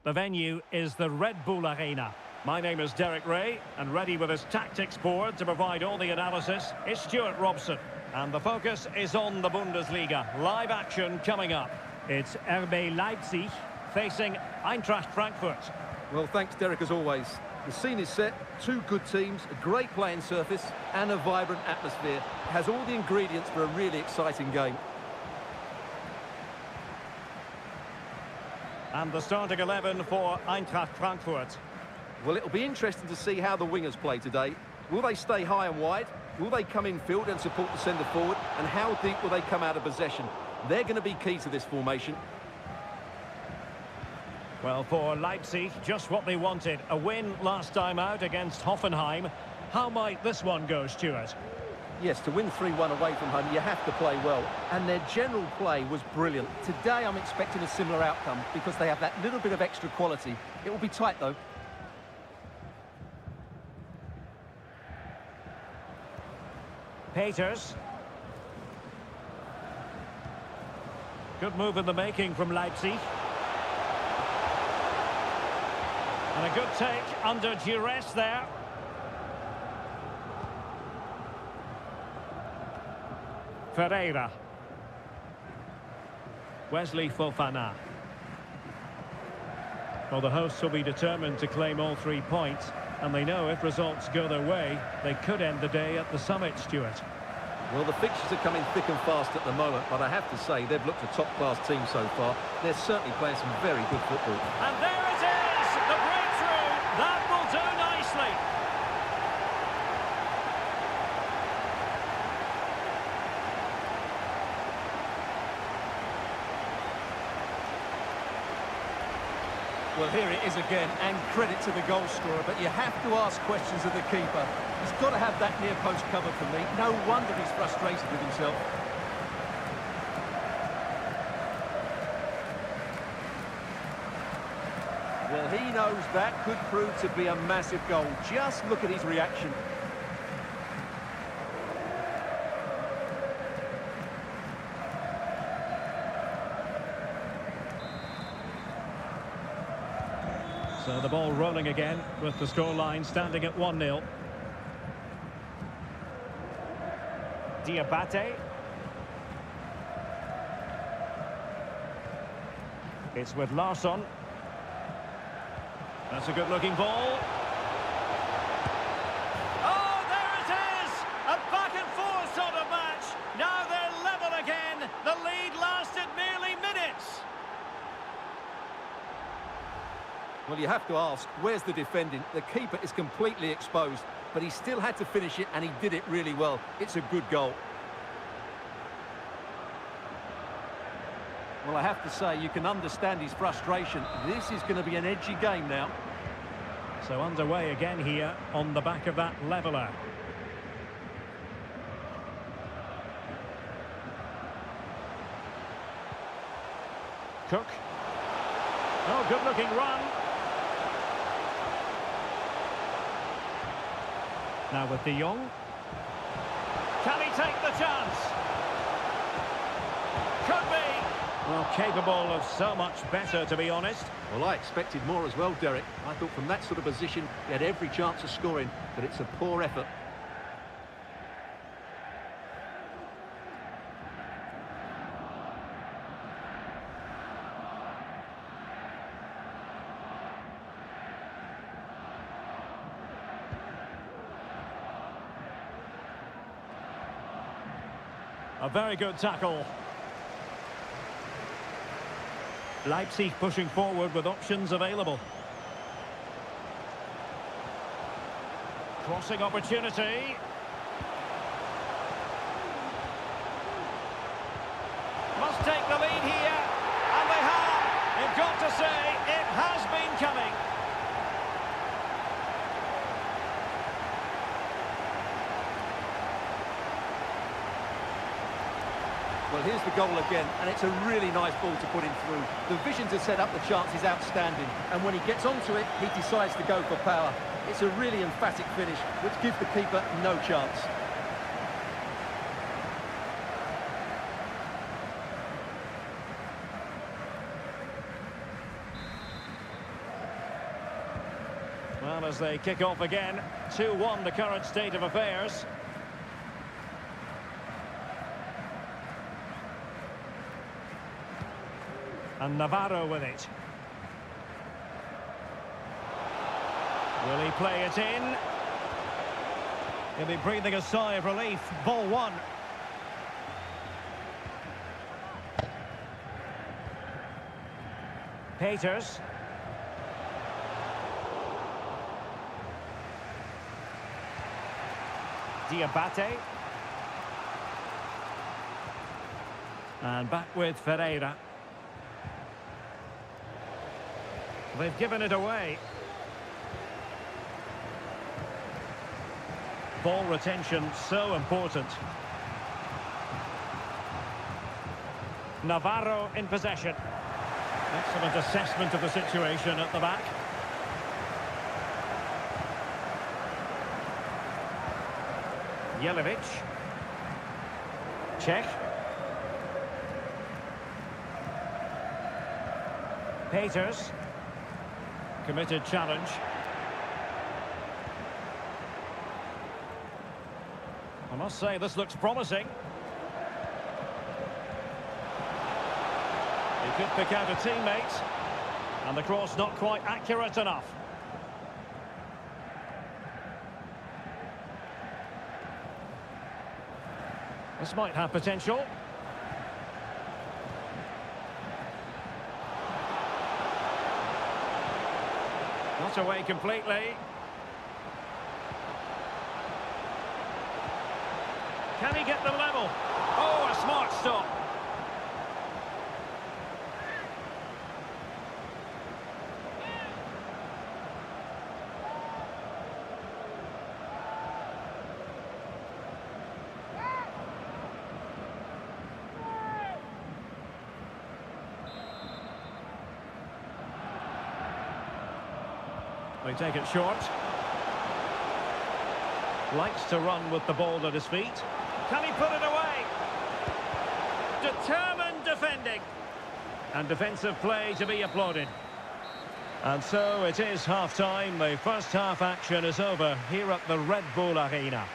The venue is the Red Bull Arena. My name is Derek Ray, and ready with his tactics board to provide all the analysis is Stuart Robson. And the focus is on the Bundesliga. Live action coming up. It's RB Leipzig facing Eintracht Frankfurt. Well, thanks, Derek, as always. The scene is set, two good teams, a great playing surface and a vibrant atmosphere. It has all the ingredients for a really exciting game. And the starting 11 for Eintracht Frankfurt. Well, it'll be interesting to see how the wingers play today. Will they stay high and wide? Will they come in field and support the centre forward? And how deep will they come out of possession? They're going to be key to this formation. Well, for Leipzig, just what they wanted. A win last time out against Hoffenheim. How might this one go, Stuart? Yes, to win 3-1 away from home, you have to play well. And their general play was brilliant. Today, I'm expecting a similar outcome because they have that little bit of extra quality. It will be tight, though. Peters. Good move in the making from Leipzig. And a good take under duress there. Ferreira. Wesley Fofana. Well, the hosts will be determined to claim all 3 points, and they know if results go their way, they could end the day at the summit, Stuart. Well, the fixtures are coming thick and fast at the moment, but I have to say they've looked a top-class team so far. They're certainly playing some very good football. And there it is, the breakthrough. That will do nicely. Well, here it is again, and credit to the goal scorer, but you have to ask questions of the keeper. He's got to have that near post covered for me. No wonder he's frustrated with himself. Well, he knows that could prove to be a massive goal. Just look at his reaction. So the ball rolling again with the scoreline standing at 1-0. Diabate. It's with Larsson. That's a good-looking ball. Oh, there it is! A back-and-forth sort of match. Now they're level again. The lead lasted merely minutes. Well, you have to ask, where's the defending? The keeper is completely exposed, but he still had to finish it, and he did it really well. It's a good goal. Well, I have to say, you can understand his frustration. This is going to be an edgy game now. So underway again here on the back of that leveller. Cook. Oh, good-looking run. Now with De Jong. Can he take the chance? Could be. Well, capable of so much better, to be honest. Well, I expected more as well, Derek. I thought from that sort of position, he had every chance of scoring, but it's a poor effort. A very good tackle. Leipzig pushing forward with options available. Crossing opportunity. Must take the lead here. And they have. You've got to say, it has been coming. Well, here's the goal again, and it's a really nice ball to put him through. The vision to set up the chance is outstanding, and when he gets onto it, he decides to go for power. It's a really emphatic finish, which gives the keeper no chance. Well, as they kick off again, 2-1 the current state of affairs. And Navarro with it. Will he play it in? He'll be breathing a sigh of relief. Ball one. Peters. Diabate. And back with Ferreira. They've given it away. Ball retention so important. Navarro in possession. Excellent assessment of the situation at the back. Jelic. Check. Peters. Committed challenge. I must say, this looks promising. He could pick out a teammate. And the cross not quite accurate enough. This might have potential. Not away completely. Can he get them level? Oh, a smart stop. They take it short. Likes to run with the ball at his feet. Can he put it away? Determined defending. And defensive play to be applauded. And so it is half-time. The first half action is over here at the Red Bull Arena.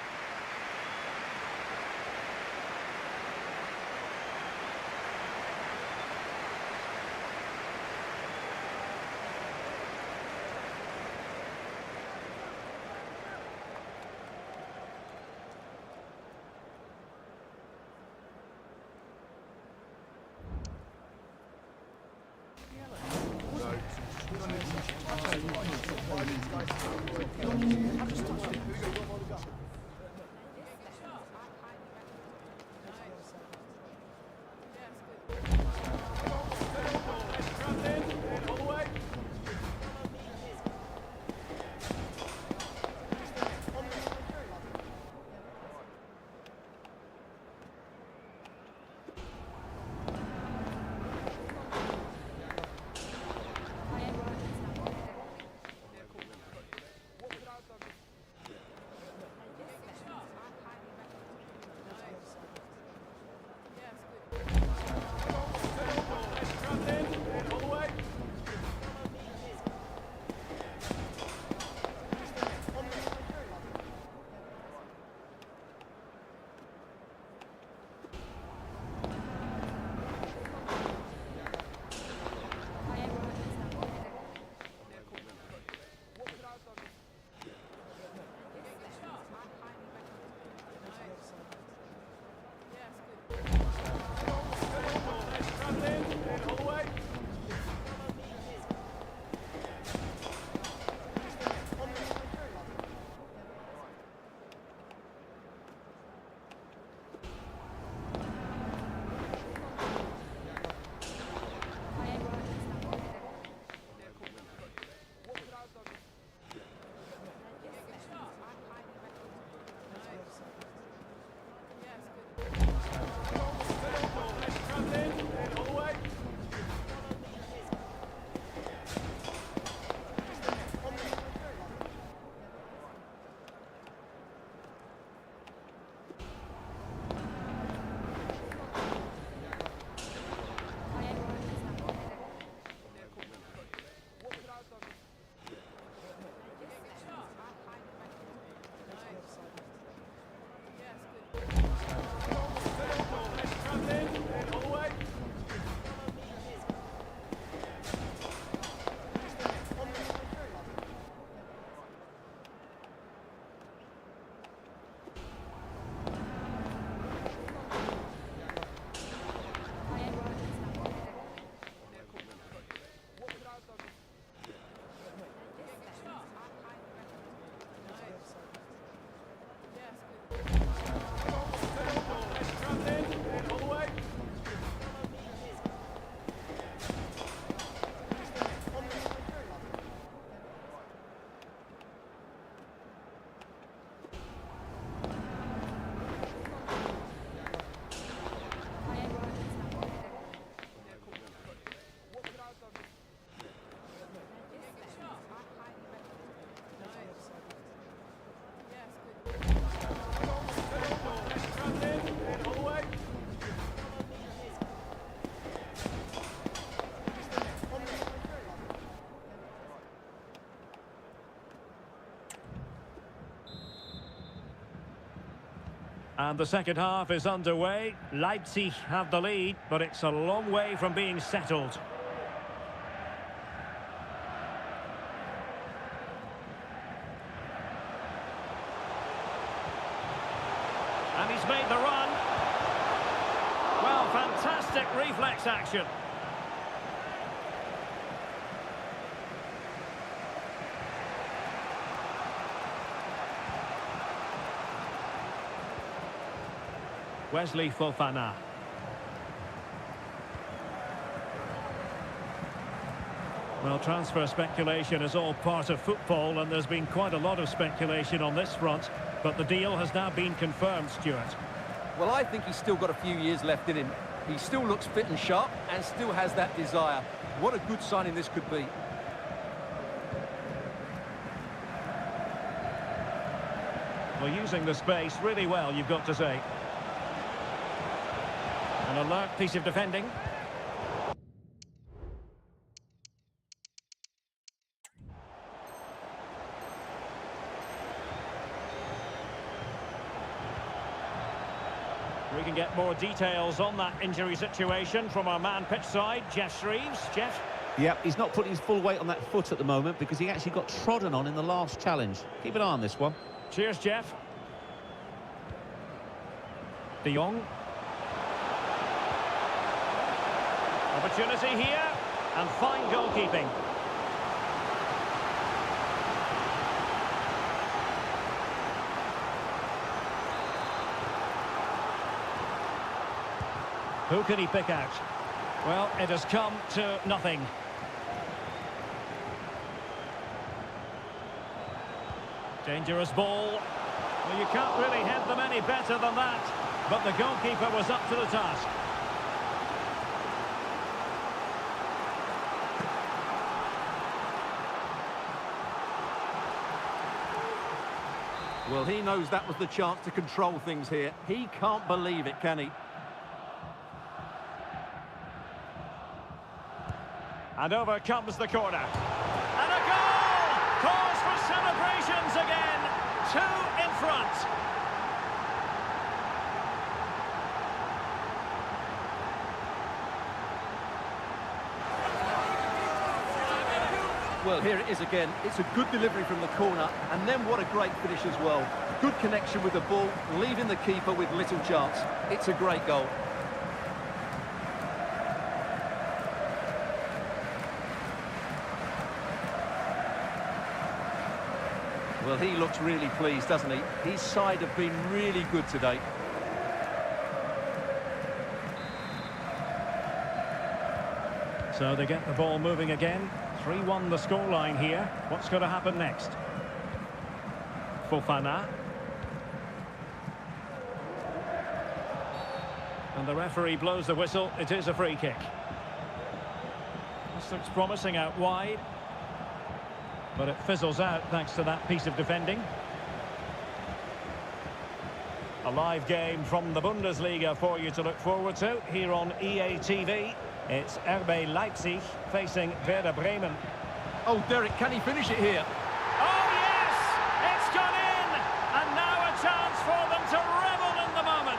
And the second half is underway. Leipzig have the lead, but it's a long way from being settled. And he's made the run. Well, fantastic reflex action. Wesley Fofana. Well, transfer speculation is all part of football, and there's been quite a lot of speculation on this front, but the deal has now been confirmed, Stuart. Well, I think he's still got a few years left in him. He still looks fit and sharp and still has that desire. What a good signing this could be. Well, using the space really well, you've got to say. An alert piece of defending. We can get more details on that injury situation from our man pitch side, Jeff Shreves. Jeff? Yep, he's not putting his full weight on that foot at the moment because he actually got trodden on in the last challenge. Keep an eye on this one. Cheers, Jeff. De Jong. Opportunity here, and fine goalkeeping. Who can he pick out? Well, it has come to nothing. Dangerous ball. Well, you can't really head them any better than that, but the goalkeeper was up to the task. Well, he knows that was the chance to control things here. He can't believe it, can he? And over comes the corner. And a goal! Cause for celebrations again. 2 in front. Well, here it is again. It's a good delivery from the corner, and then what a great finish as well. Good connection with the ball, leaving the keeper with little chance. It's a great goal. Well, he looks really pleased, doesn't he? His side have been really good today. So they get the ball moving again. 3-1 the scoreline here. What's going to happen next? Fofana. And the referee blows the whistle. It is a free kick. This looks promising out wide. But it fizzles out thanks to that piece of defending. A live game from the Bundesliga for you to look forward to here on EA TV. It's RB Leipzig facing Werder Bremen. Oh, Derek, can he finish it here? Oh, yes! It's gone in! And now a chance for them to revel in the moment.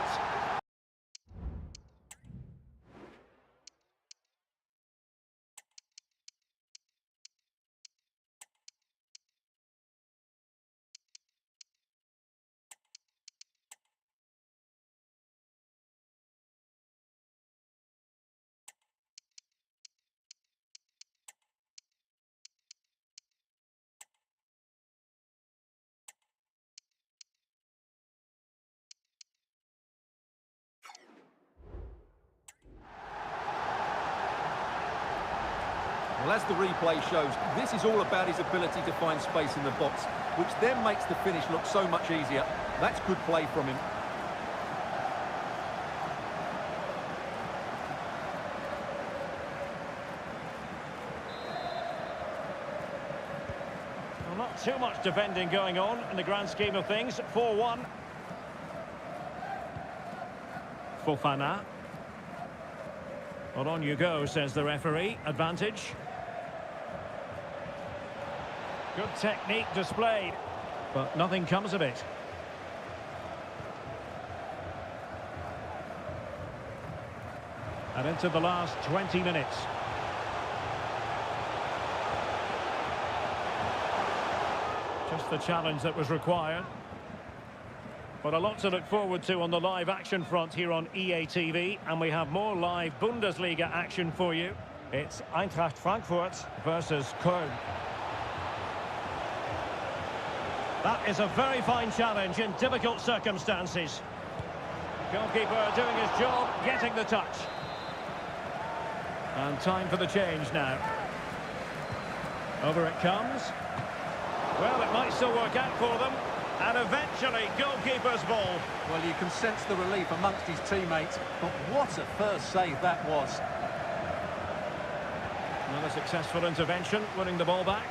Well, as the replay shows, this is all about his ability to find space in the box, which then makes the finish look so much easier. That's good play from him. Well, not too much defending going on in the grand scheme of things. 4-1. Fofana. Well, on you go, says the referee. Advantage. Good technique displayed, but nothing comes of it. And into the last 20 minutes. Just the challenge that was required. But a lot to look forward to on the live action front here on EA TV. And we have more live Bundesliga action for you. It's Eintracht Frankfurt versus Köln. That is a very fine challenge in difficult circumstances. Goalkeeper doing his job, getting the touch. And time for the change now. Over it comes. Well, it might still work out for them. And eventually, goalkeeper's ball. Well, you can sense the relief amongst his teammates, but what a first save that was. Another successful intervention, winning the ball back.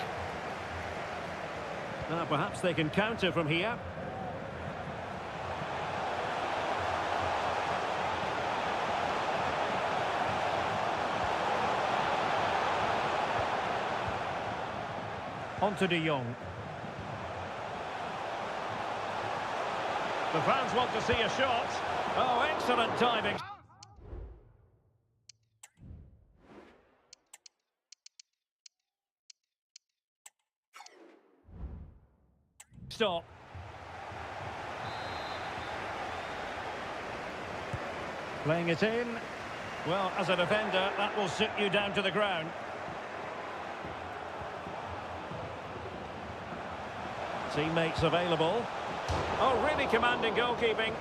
Now, perhaps they can counter from here. On to De Jong. The fans want to see a shot. Oh, excellent timing. Stop. Playing it in. Well, as a defender, that will sit you down to the ground. Teammates available. Oh, really commanding goalkeeping.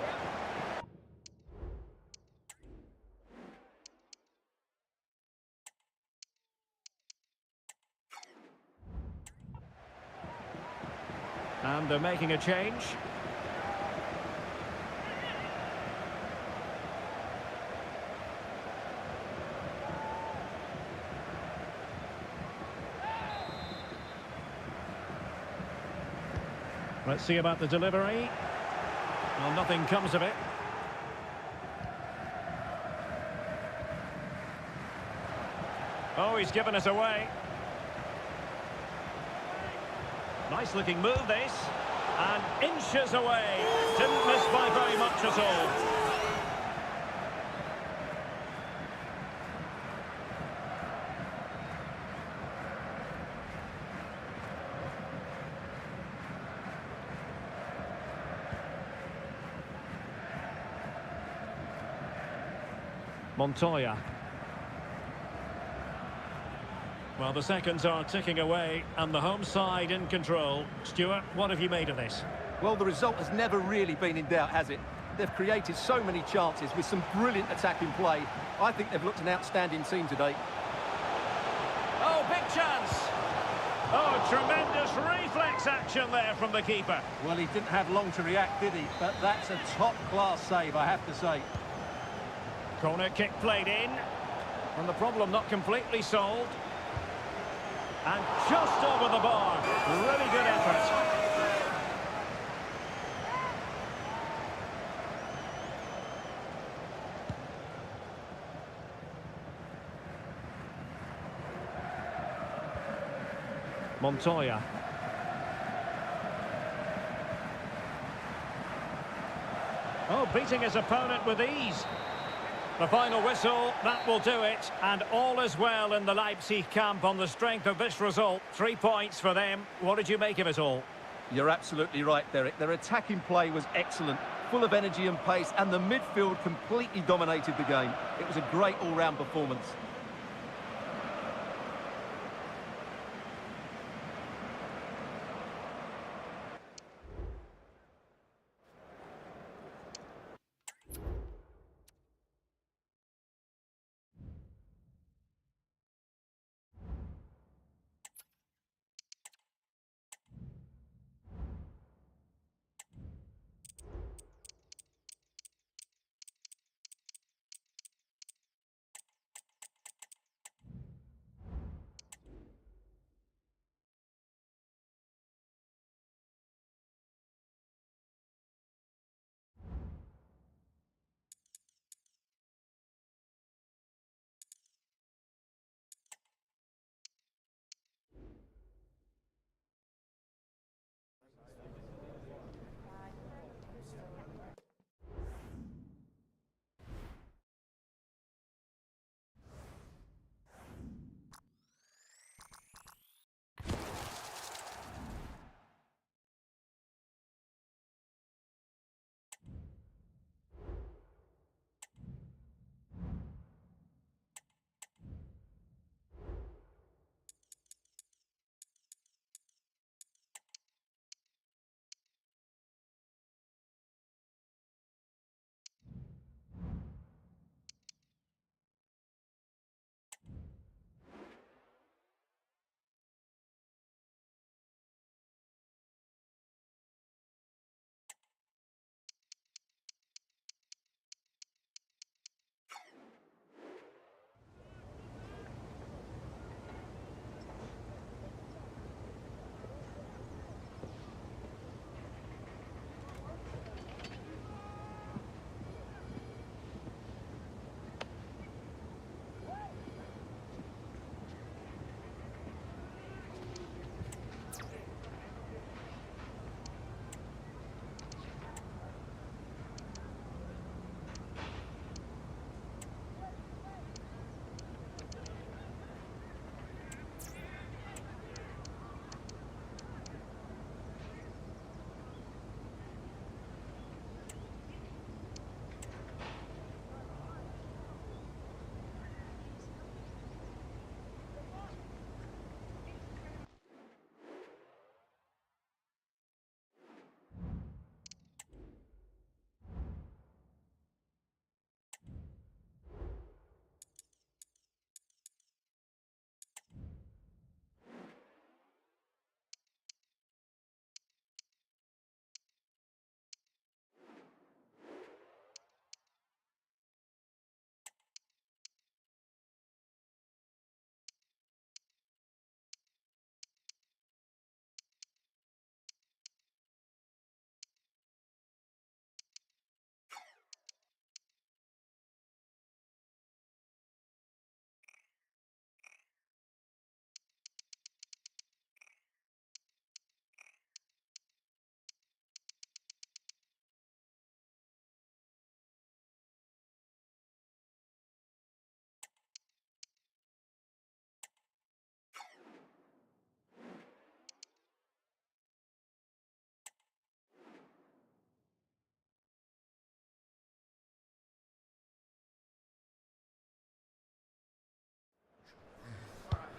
And they're making a change. Let's see about the delivery. Well, nothing comes of it. Oh, he's given us away. Nice looking move, this. And inches away. Didn't miss by very much at all. Montoya. Well, the seconds are ticking away and the home side in control. Stuart, what have you made of this? Well, the result has never really been in doubt, has it? They've created so many chances with some brilliant attacking play. I think they've looked an outstanding team today. Oh, big chance! Oh, tremendous reflex action there from the keeper. Well, he didn't have long to react, did he? But that's a top-class save, I have to say. Corner kick played in. And the problem not completely solved. And just over the bar. Really good effort. Montoya. Oh, beating his opponent with ease. The final whistle, that will do it. And all is well in the Leipzig camp on the strength of this result. 3 points for them. What did you make of it all? You're absolutely right, Derek. Their attacking play was excellent, full of energy and pace, and the midfield completely dominated the game. It was a great all-round performance.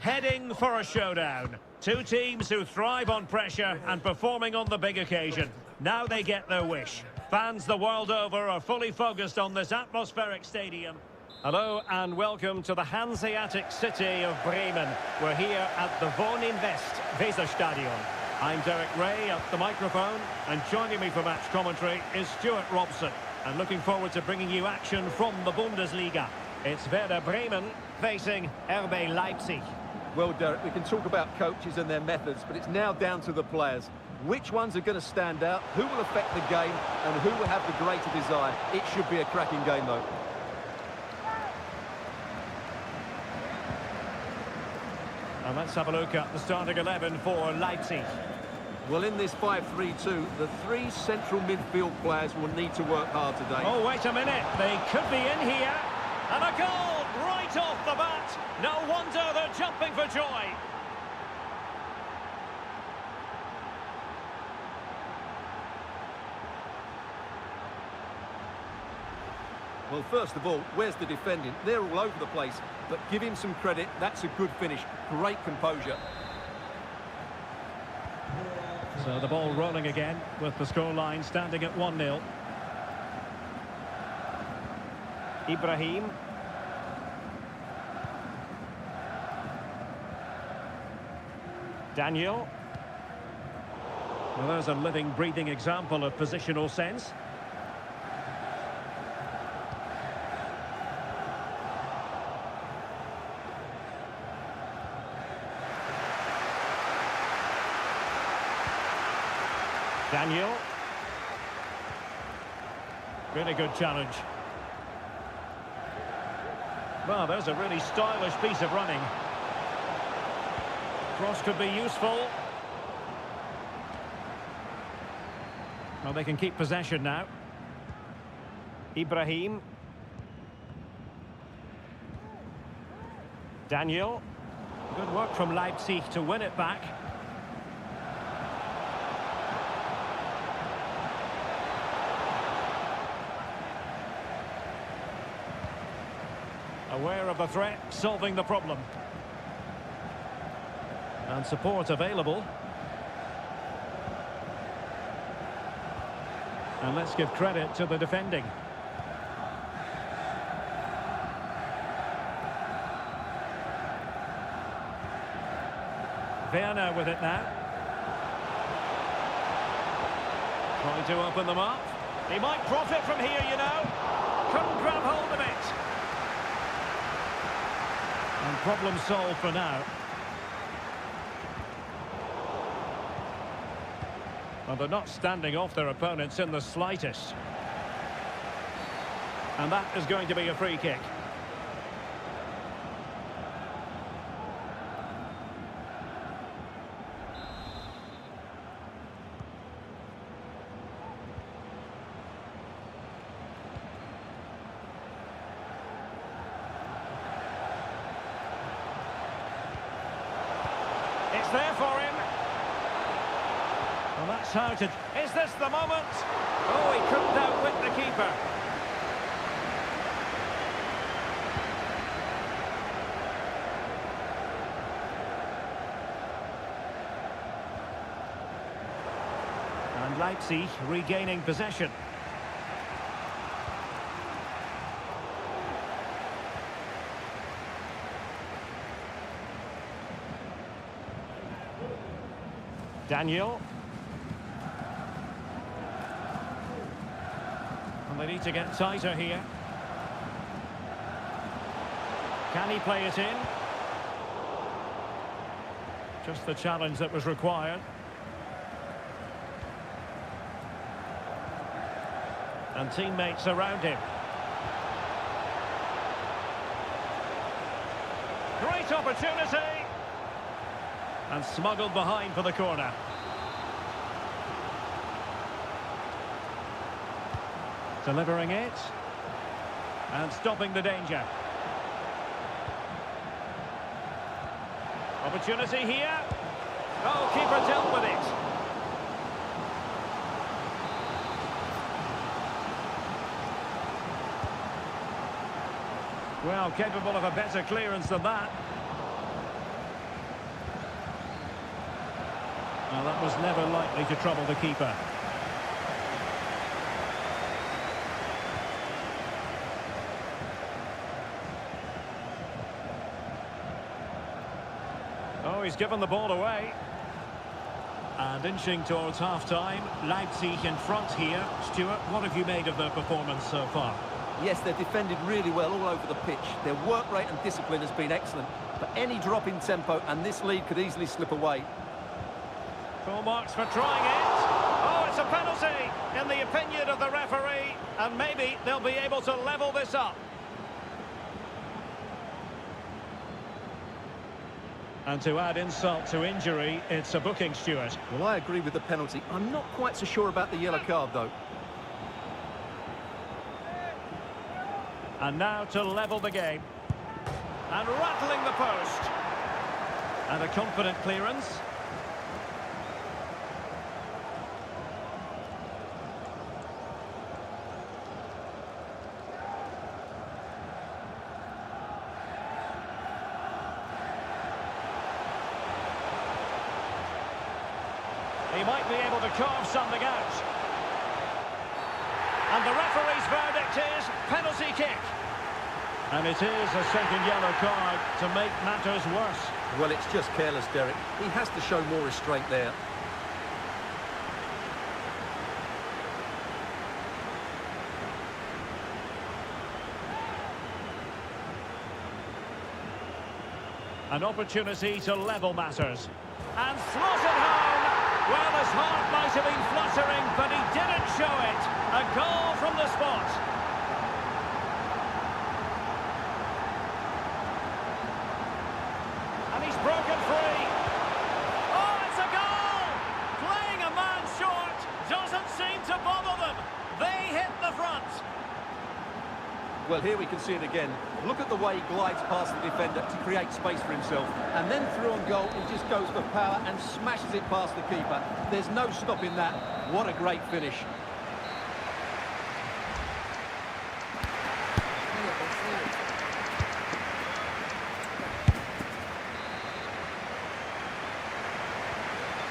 Heading for a showdown. Two teams who thrive on pressure and performing on the big occasion. Now they get their wish. Fans the world over are fully focused on this atmospheric stadium. Hello and welcome to the Hanseatic city of Bremen. We're here at the Wohninvest Weserstadion. I'm Derek Ray at the microphone, and joining me for match commentary is Stuart Robson. And looking forward to bringing you action from the Bundesliga. It's Werder Bremen facing RB Leipzig. Well, Derek, we can talk about coaches and their methods, but it's now down to the players. Which ones are going to stand out, who will affect the game, and who will have the greater desire? It should be a cracking game, though. And let's have a look at the starting 11 for Leipzig. Well, in this 5-3-2, the three central midfield players will need to work hard today. Oh, wait a minute. They could be in here. And a goal right off the bat. No wonder they're jumping for joy. Well, first of all, where's the defending? They're all over the place, but give him some credit. That's a good finish. Great composure. So the ball rolling again with the scoreline standing at 1-0. Ibrahim. Daniel. Well, there's a living, breathing example of positional sense. Daniel. Really good challenge. Well, there's a really stylish piece of running. Cross could be useful. Well, they can keep possession now. Ibrahim. Daniel. Good work from Leipzig to win it back. Aware of the threat, solving the problem. And support available. And let's give credit to the defending. Werner with it now. Trying to open them up. He might profit from here, you know. Couldn't grab hold of it. And problem solved for now. Well, they're not standing off their opponents in the slightest. And that is going to be a free kick. It's there for him. Well, that's how to... Is this the moment? Oh, he couldn't outwit the keeper. And Leipzig regaining possession. Daniel. And they need to get tighter here. Can he play it in? Just the challenge that was required. And teammates around him. Great opportunity! And smuggled behind for the corner. Delivering it. And stopping the danger. Opportunity here. Oh, keeper dealt with it. Well, capable of a better clearance than that. Well, that was never likely to trouble the keeper. Oh, he's given the ball away. And inching towards half-time, Leipzig in front here. Stuart, what have you made of their performance so far? Yes, they've defended really well all over the pitch. Their work rate and discipline has been excellent. But any drop in tempo and this lead could easily slip away. Full marks for trying it. Oh, it's a penalty in the opinion of the referee. And maybe they'll be able to level this up. And to add insult to injury, it's a booking, Stuart. Well, I agree with the penalty. I'm not quite so sure about the yellow card, though. And now to level the game. And rattling the post. And a confident clearance. He might be able to carve something out. And the referee's verdict is penalty kick. And it is a second yellow card to make matters worse. Well, it's just careless, Derek. He has to show more restraint there. An opportunity to level matters. And slotted home. Well, his heart might have been fluttering, but he didn't show it. A goal from the spot. And he's broken free. Oh, it's a goal! Playing a man short doesn't seem to bother them. They hit the front. Well, here we can see it again. Look at the way he glides past the defender to create space for himself. And then through on goal, he just goes for power and smashes it past the keeper. There's no stopping that. What a great finish.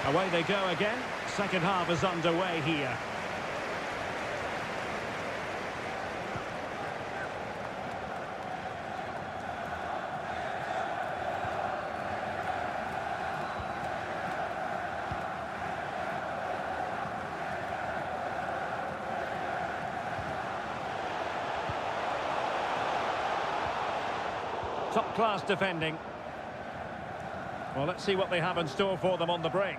Away they go again. Second half is underway here. Top-class defending. Well, let's see what they have in store for them on the break.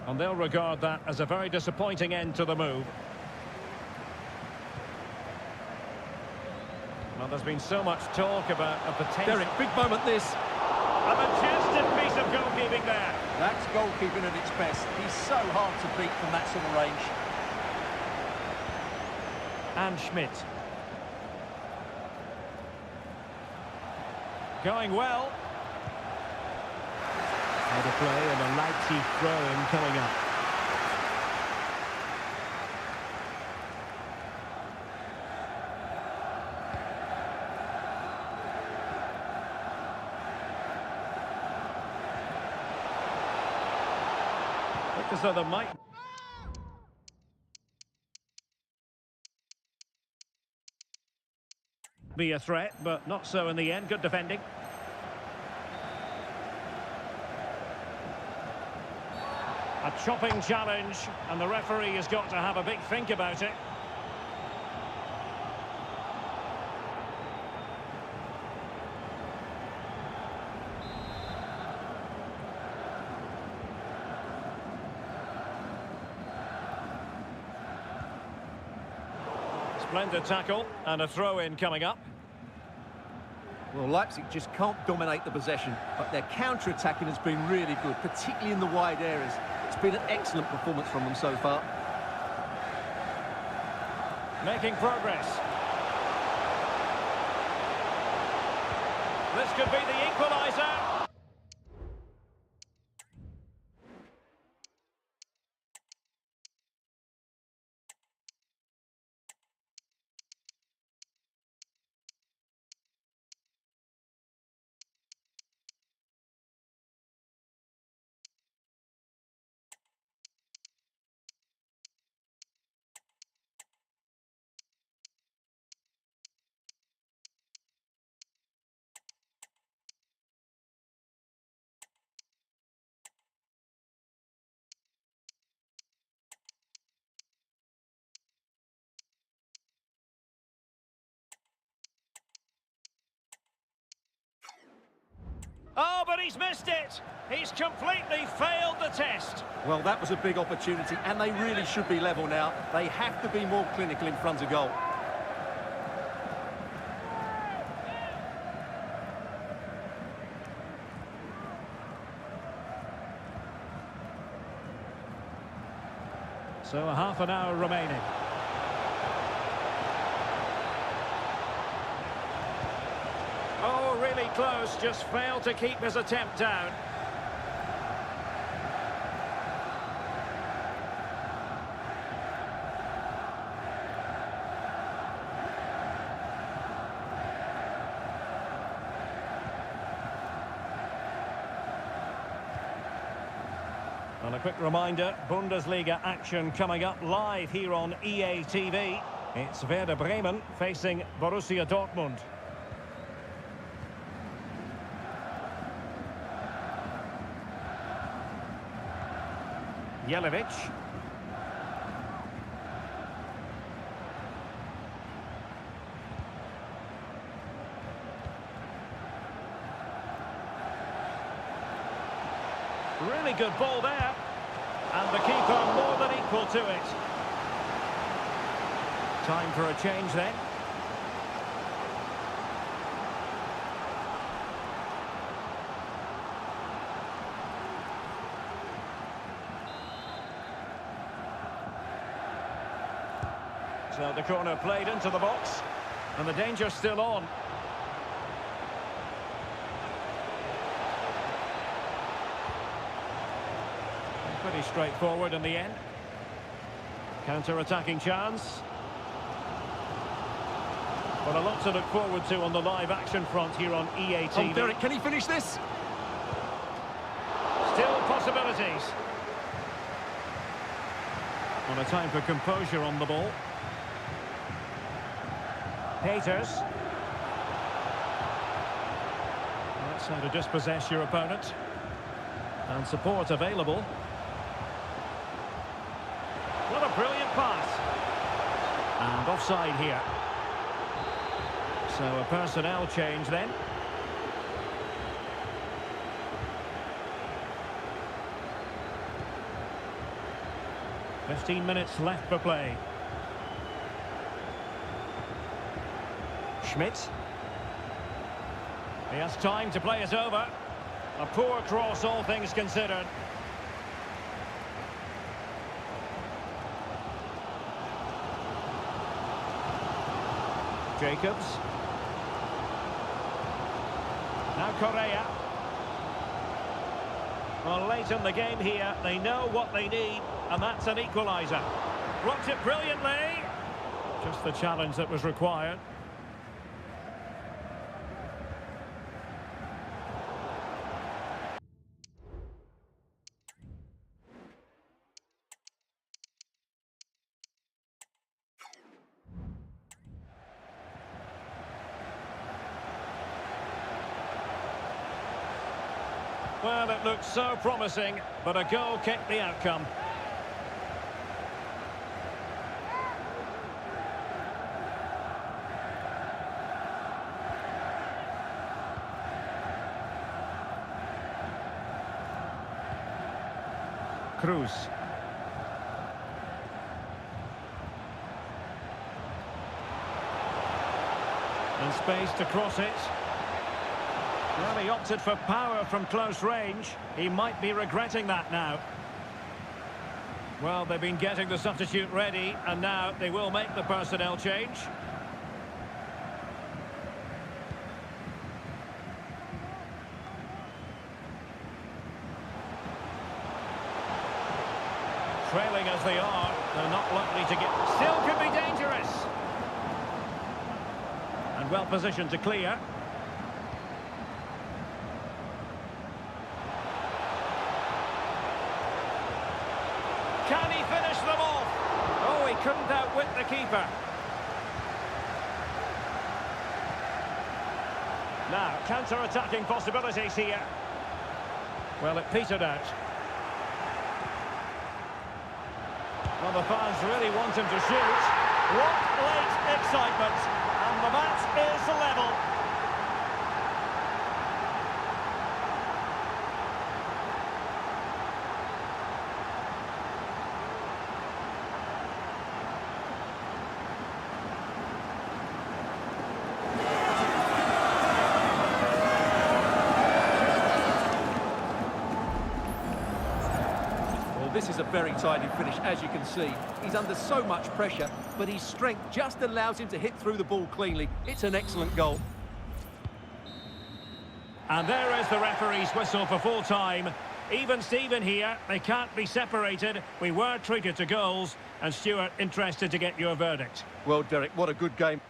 And they'll regard that as a very disappointing end to the move. Well, there's been so much talk about a potential... Derek, big moment this. A majestic piece of goalkeeping there. That's goalkeeping at its best. He's so hard to beat from that sort of range. And Schmidt. Going well. Header play and a Leipzig throw-in coming up. Look as though there might... be a threat, but not so in the end. Good defending. A chopping challenge, and the referee has got to have a big think about it. Splendid tackle, and a throw-in coming up. Well, Leipzig just can't dominate the possession, but their counter-attacking has been really good, particularly in the wide areas. It's been an excellent performance from them so far. Making progress. This could be the equaliser. Oh, but he's missed it. He's completely failed the test. Well, that was a big opportunity, and they really should be level now. They have to be more clinical in front of goal. So a half an hour remaining. Oh, really close, just failed to keep his attempt down. And a quick reminder, Bundesliga action coming up live here on EA TV. It's Werder Bremen facing Borussia Dortmund. Jelic. Really good ball there. And the keeper more than equal to it. Time for a change then. So the corner played into the box. And the danger's still on. Pretty straightforward in the end. Counter-attacking chance. But a lot to look forward to on the live action front here on EA TV. Oh, Derek, can he finish this? Still possibilities. On a time for composure on the ball. Haters. That's how to dispossess your opponent. And support available. What a brilliant pass. And offside here. So a personnel change then. "15 minutes left for play. Schmidt. He has time to play it over. A poor cross, all things considered. Jacobs. Now Correa. Well, late in the game here, they know what they need, and that's an equaliser. Blocked it brilliantly. Just the challenge that was required. Well, it looked so promising, but a goal kicked the outcome. Cruz. And space to cross it. Well, he opted for power from close range. He might be regretting that now. Well, they've been getting the substitute ready, and now they will make the personnel change. Trailing as they are, they're not likely to get... Still could be dangerous. And well positioned to clear. Can he finish them off? Oh, he couldn't outwit the keeper. Now, counter-attacking possibilities here. Well, it petered out. Well, the fans really want him to shoot. What late excitement. And the match is level. Well, this is a very tidy finish, as you can see. He's under so much pressure, but his strength just allows him to hit through the ball cleanly. It's an excellent goal. And there is the referee's whistle for full time. Even Steven here, they can't be separated. We were treated to goals. And Stuart, interested to get your verdict. Well, Derek, what a good game.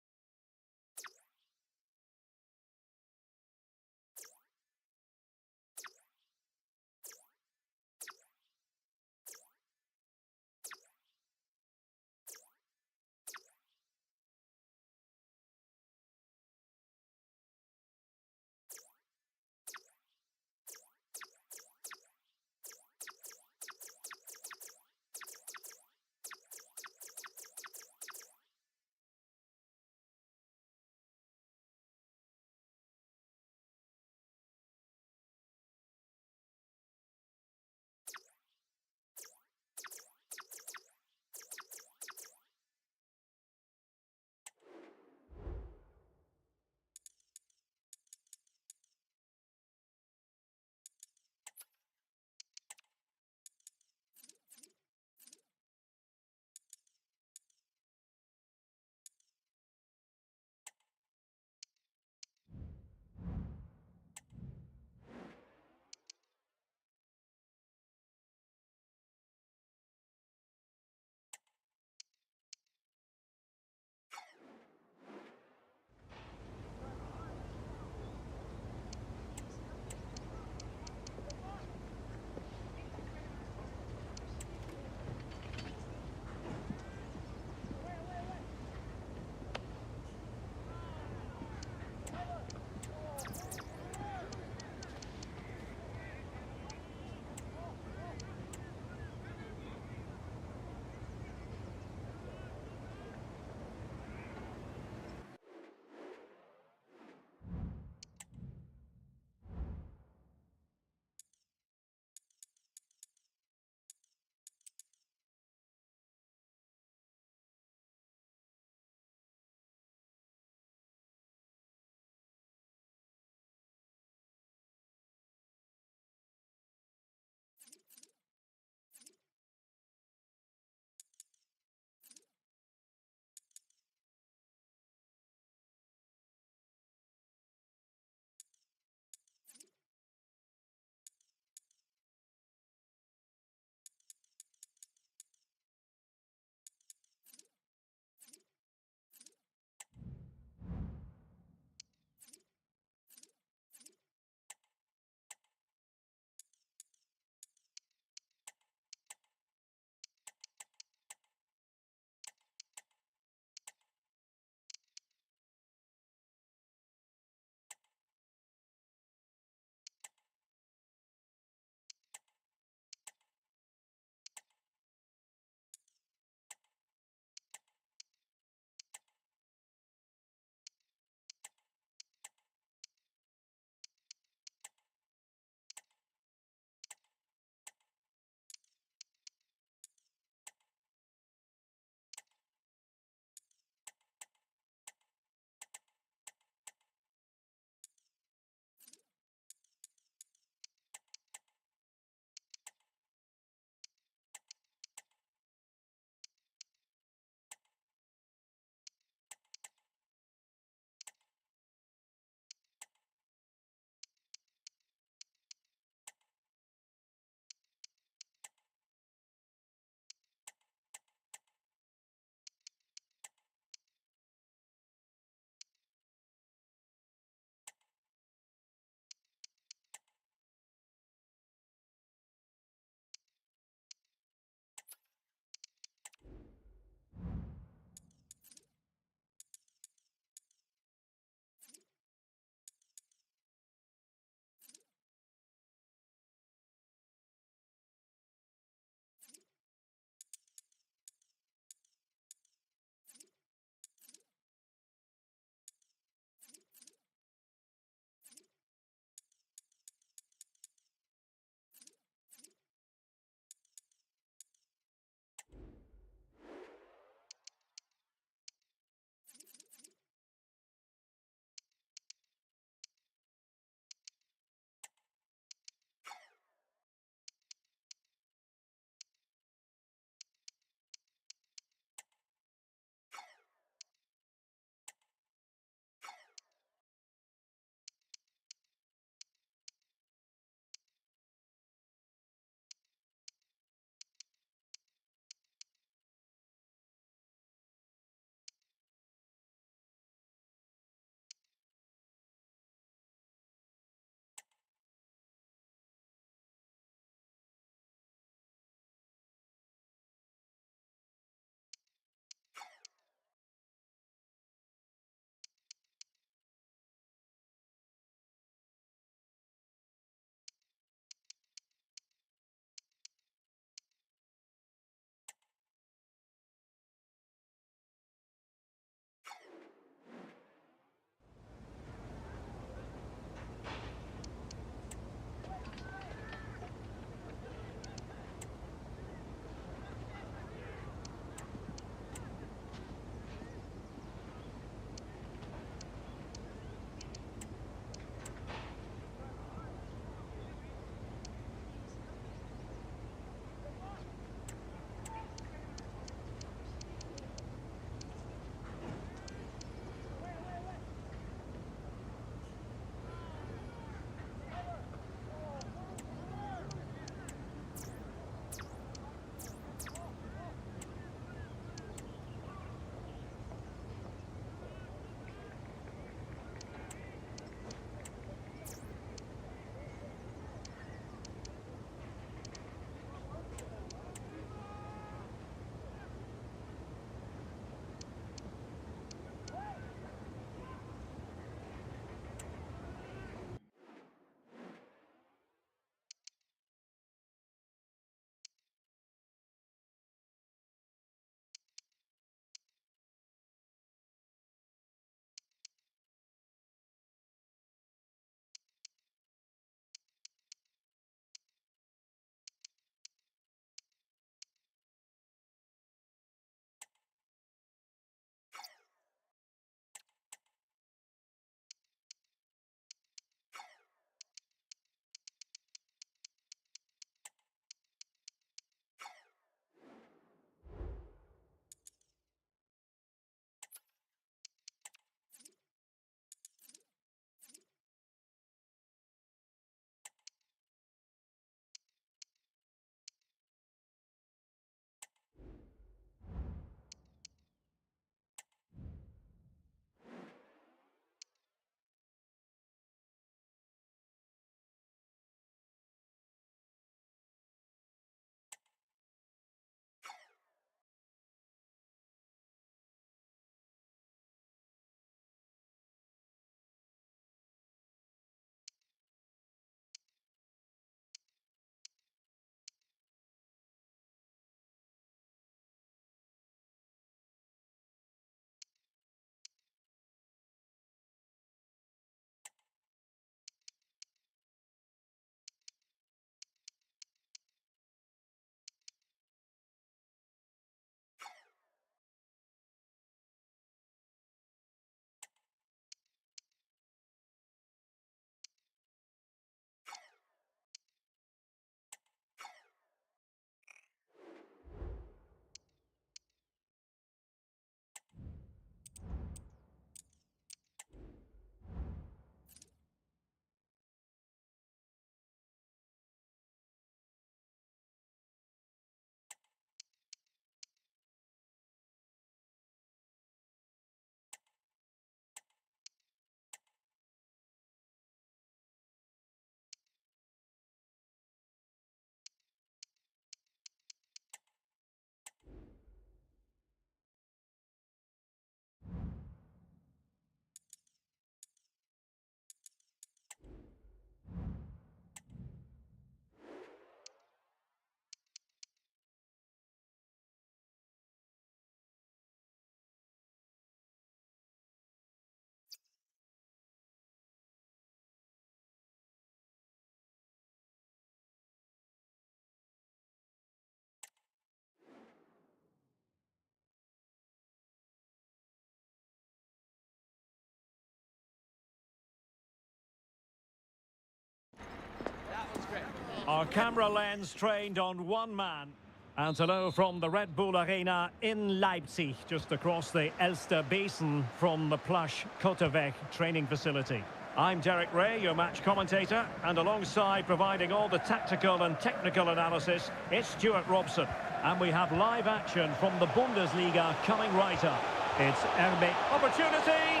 Our camera lens trained on one man. And hello from the Red Bull Arena in Leipzig, just across the Elster Basin from the plush Kotterweg training facility. I'm Derek Ray, your match commentator, and alongside providing all the tactical and technical analysis, it's Stuart Robson. And we have live action from the Bundesliga coming right up. It's RB opportunity.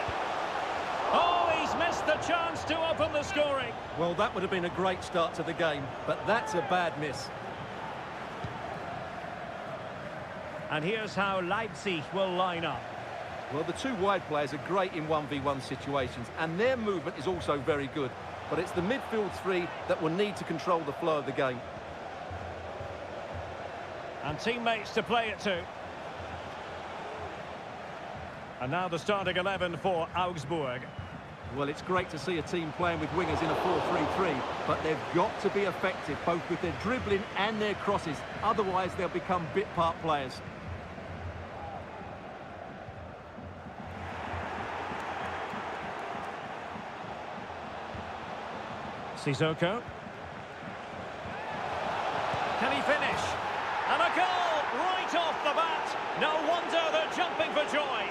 Oh, he's missed the chance to open the scoring. Well, that would have been a great start to the game, but that's a bad miss. And here's how Leipzig will line up. Well, the two wide players are great in 1v1 situations, and their movement is also very good. But it's the midfield three that will need to control the flow of the game. And teammates to play it to. And now the starting 11 for Augsburg. Well, it's great to see a team playing with wingers in a 4-3-3, but they've got to be effective, both with their dribbling and their crosses. Otherwise, they'll become bit-part players. Sissoko. Can he finish? And a goal right off the bat. No wonder they're jumping for joy.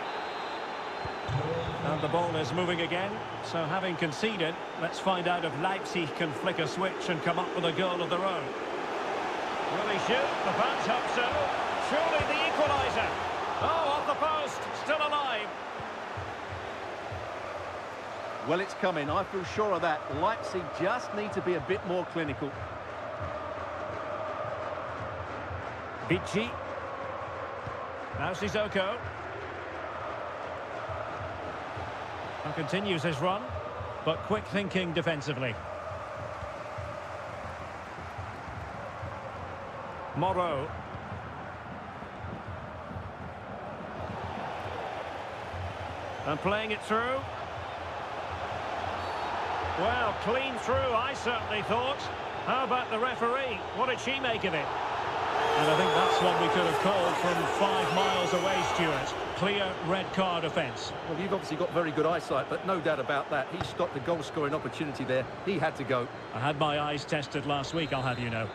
And the ball is moving again. So having conceded, let's find out if Leipzig can flick a switch and come up with a goal of their own. Will he shoot? The fans hope so. Surely the equaliser. Oh, off the post. Still alive. Well, it's coming. I feel sure of that. Leipzig just need to be a bit more clinical. Vici. Now Sissoko. And continues his run, but quick thinking defensively. Morrow. And playing it through. Well, clean through, I certainly thought. How about the referee? What did she make of it? And I think that's what we could have called from 5 miles away, Stuart. Clear red card offence. Well, you've obviously got very good eyesight, but no doubt about that. He stopped the goal-scoring opportunity there. He had to go. I had my eyes tested last week, I'll have you know.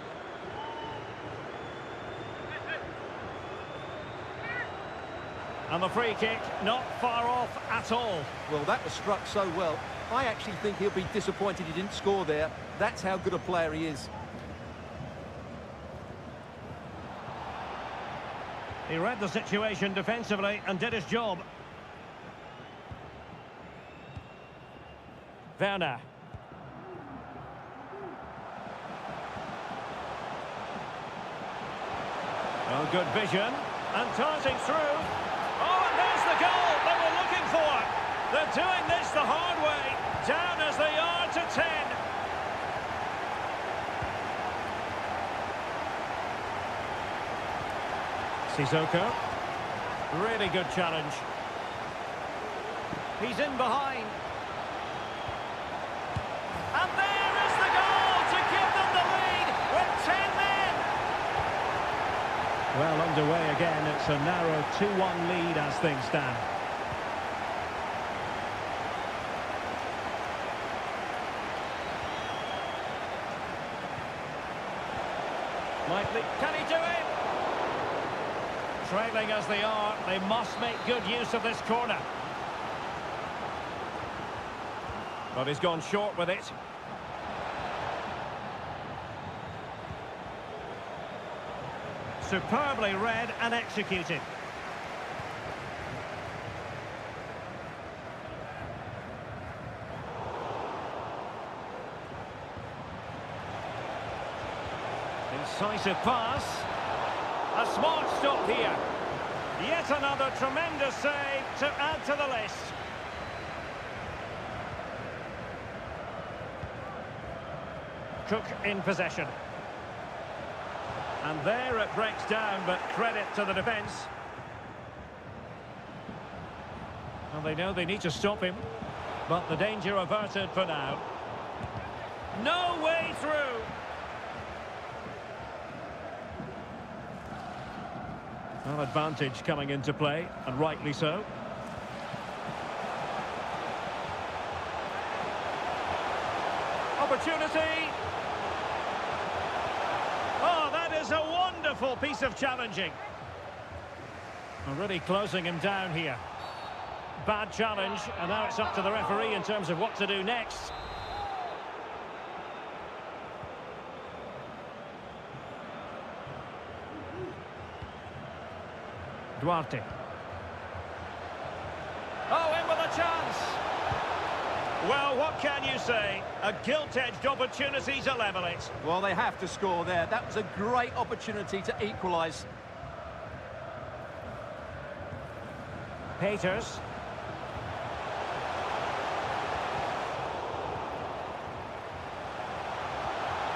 And the free kick, not far off at all. Well, that was struck so well. I actually think he'll be disappointed he didn't score there. That's how good a player he is. He read the situation defensively and did his job. Werner. Oh, good vision. And darting through. Oh, and there's the goal they were looking for. They're doing this the hard way. Down as they are to 10. Sissoko. Really good challenge. He's in behind. And there is the goal to give them the lead with 10 men. Well, underway again. It's a narrow 2-1 lead as things stand. Likely. Can he do it? Trailing as they are, they must make good use of this corner. But he's gone short with it. Superbly read and executed. Incisive pass. A smart stop here. Yet another tremendous save to add to the list. Cook in possession. And there it breaks down, but credit to the defence. Well, they know they need to stop him, but the danger averted for now. No way through. Well, advantage coming into play, and rightly so. Opportunity. Wonderful piece of challenging. Really closing him down here. Bad challenge, and now it's up to the referee in terms of what to do next. Duarte. Oh, in with a chance. Well, what can you say? A gilt-edged opportunity to level it. Well, they have to score there. That was a great opportunity to equalise. Peters.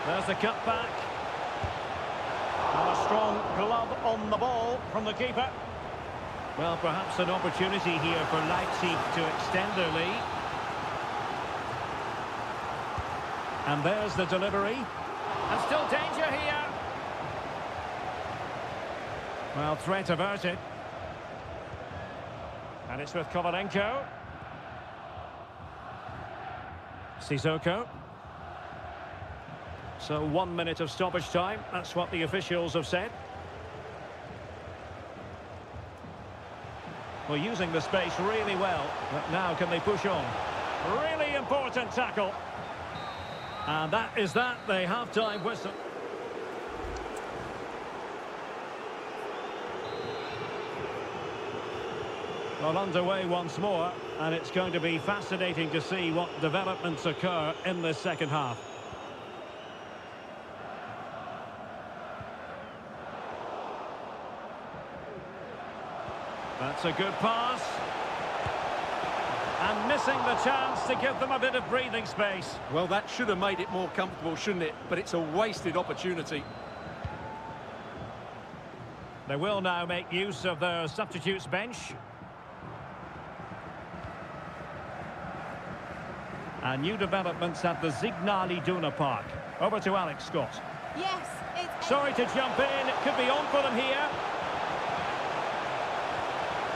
There's the cut back. And a strong glove on the ball from the keeper. Well, perhaps an opportunity here for Leipzig to extend their lead. And there's the delivery. And still danger here. Well, threat averted. And it's with Kovalenko. Sissoko. So 1 minute of stoppage time. That's what the officials have said. Well, using the space really well. But now can they push on? Really important tackle. And that is that. The half-time whistle. Well, underway once more, and it's going to be fascinating to see what developments occur in the second half. That's a good pass. And missing the chance to give them a bit of breathing space. Well, that should have made it more comfortable, shouldn't it? But it's a wasted opportunity. They will now make use of their substitutes bench. And new developments at the Signal Iduna Park. Over to Alex Scott. Yes, it's... Sorry to jump in. It could be on for them here.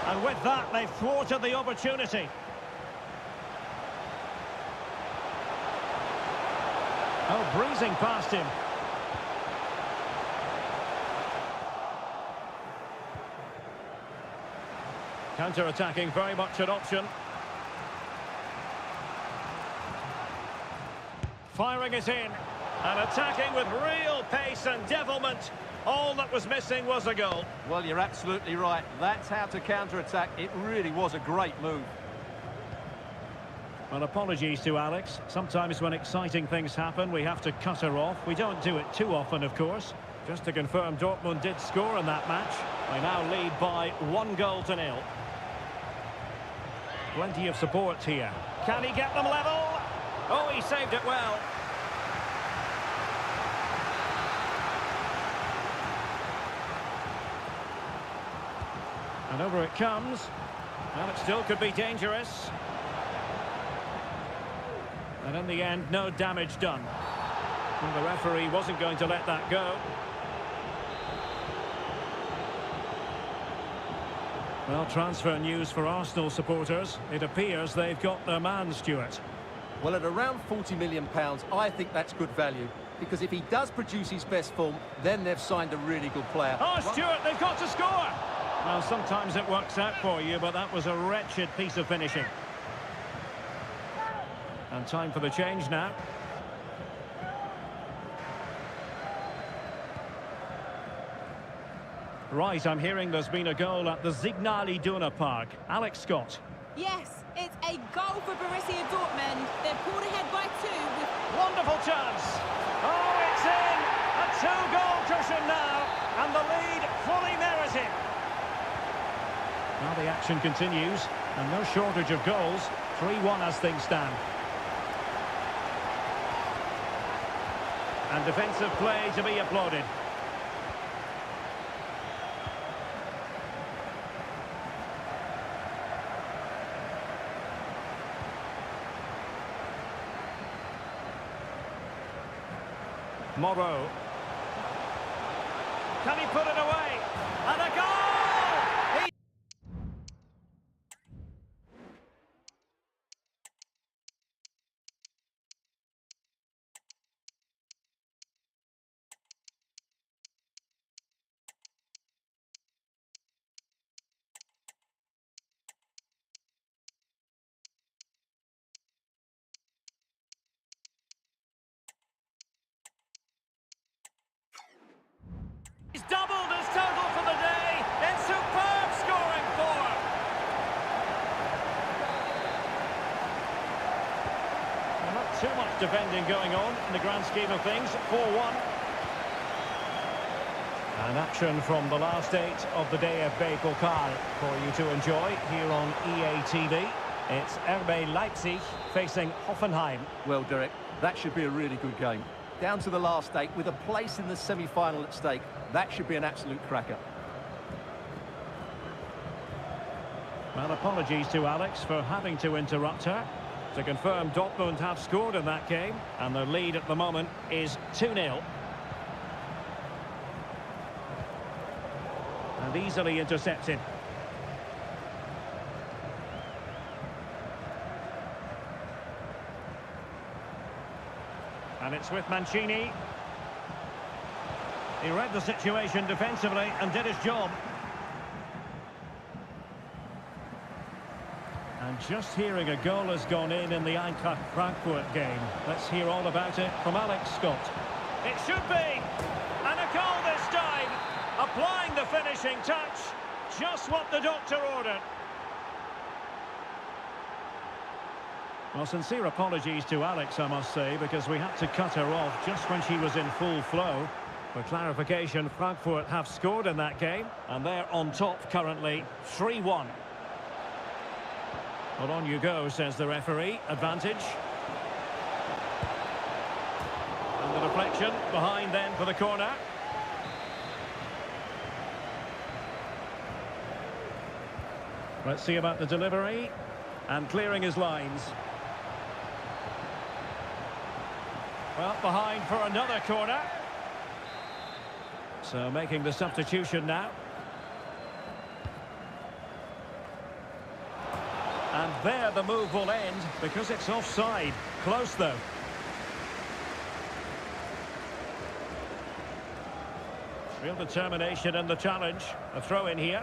And with that, they've thwarted the opportunity. Oh, breezing past him. Counter-attacking, very much an option. Firing it in. And attacking with real pace and devilment. All that was missing was a goal. Well, you're absolutely right. That's how to counter-attack. It really was a great move. Well, apologies to Alex. Sometimes when exciting things happen, we have to cut her off. We don't do it too often, of course. Just to confirm, Dortmund did score in that match. They now lead by 1-0. Plenty of support here. Can he get them level? Oh, he saved it well. And over it comes. Well, it still could be dangerous. And in the end, no damage done. And the referee wasn't going to let that go. Well, transfer news for Arsenal supporters. It appears they've got their man, Stuart. Well, at around £40 million, I think that's good value. Because if he does produce his best form, then they've signed a really good player. Oh, Stuart, they've got to score! Well, sometimes it works out for you, but that was a wretched piece of finishing. And time for the change now. Right, I'm hearing there's been a goal at the Signal Iduna Park. Alex Scott. Yes, it's a goal for Borussia Dortmund. They're pulled ahead by 2 with... Wonderful chance. Oh, it's in. A 2-goal cushion now. And the lead fully merited. Now the action continues. And no shortage of goals. 3-1 as things stand. And defensive play to be applauded. Morrow. Can he put it away? And a goal! defending going on in the grand scheme of things. 4-1. And action from the last 8 of the DFB Pokal for you to enjoy here on EA TV. It's RB Leipzig facing Hoffenheim. Well, Derek, that should be a really good game. Down to the last 8 with a place in the semi-final at stake. That should be an absolute cracker. Well, apologies to Alex for having to interrupt her. To confirm, Dortmund have scored in that game, and their lead at the moment is 2-0. And easily intercepted. And it's with Mancini. He read the situation defensively and did his job. And just hearing a goal has gone in the Eintracht Frankfurt game. Let's hear all about it from Alex Scott. It should be! And a goal this time! Applying the finishing touch. Just what the doctor ordered. Well, sincere apologies to Alex, I must say, because we had to cut her off just when she was in full flow. For clarification, Frankfurt have scored in that game, and they're on top currently, 3-1. Well, on you go, says the referee. Advantage. And the deflection behind then for the corner. Let's see about the delivery. And clearing his lines. Well, behind for another corner. So making the substitution now. And there the move will end because it's offside. Close though. Real determination in the challenge. A throw in here.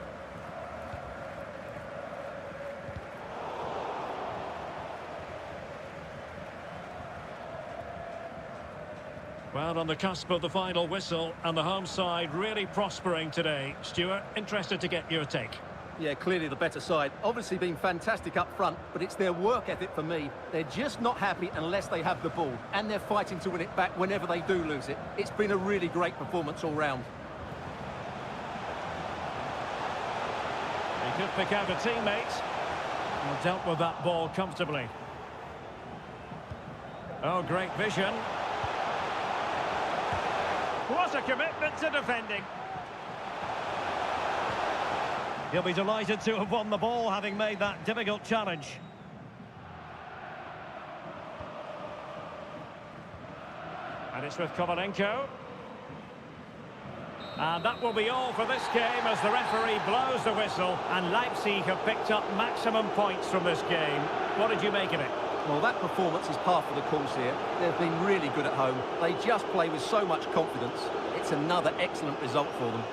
Well, on the cusp of the final whistle, and the home side really prospering today. Stuart, interested to get your take. Yeah, clearly the better side. Obviously been fantastic up front, but it's their work ethic for me. They're just not happy unless they have the ball, and they're fighting to win it back whenever they do lose it. It's been a really great performance all round. He could pick out a teammate. And dealt with that ball comfortably. Oh, great vision. What a commitment to defending. He'll be delighted to have won the ball, having made that difficult challenge. And it's with Kovalenko. And that will be all for this game as the referee blows the whistle. And Leipzig have picked up maximum points from this game. What did you make of it? Well, that performance is par for the course here. They've been really good at home. They just play with so much confidence. It's another excellent result for them.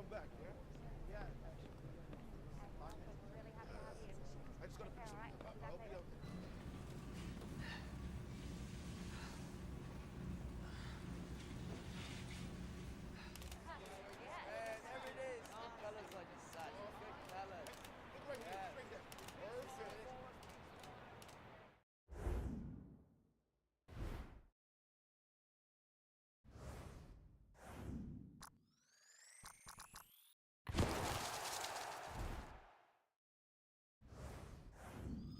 come back, yeah? Yeah. Really happy to have you. I just gotta pick something up. I'll be out there. Man, there it is. The fellas are just such big fellas. Look right here. Straight there. Perfect.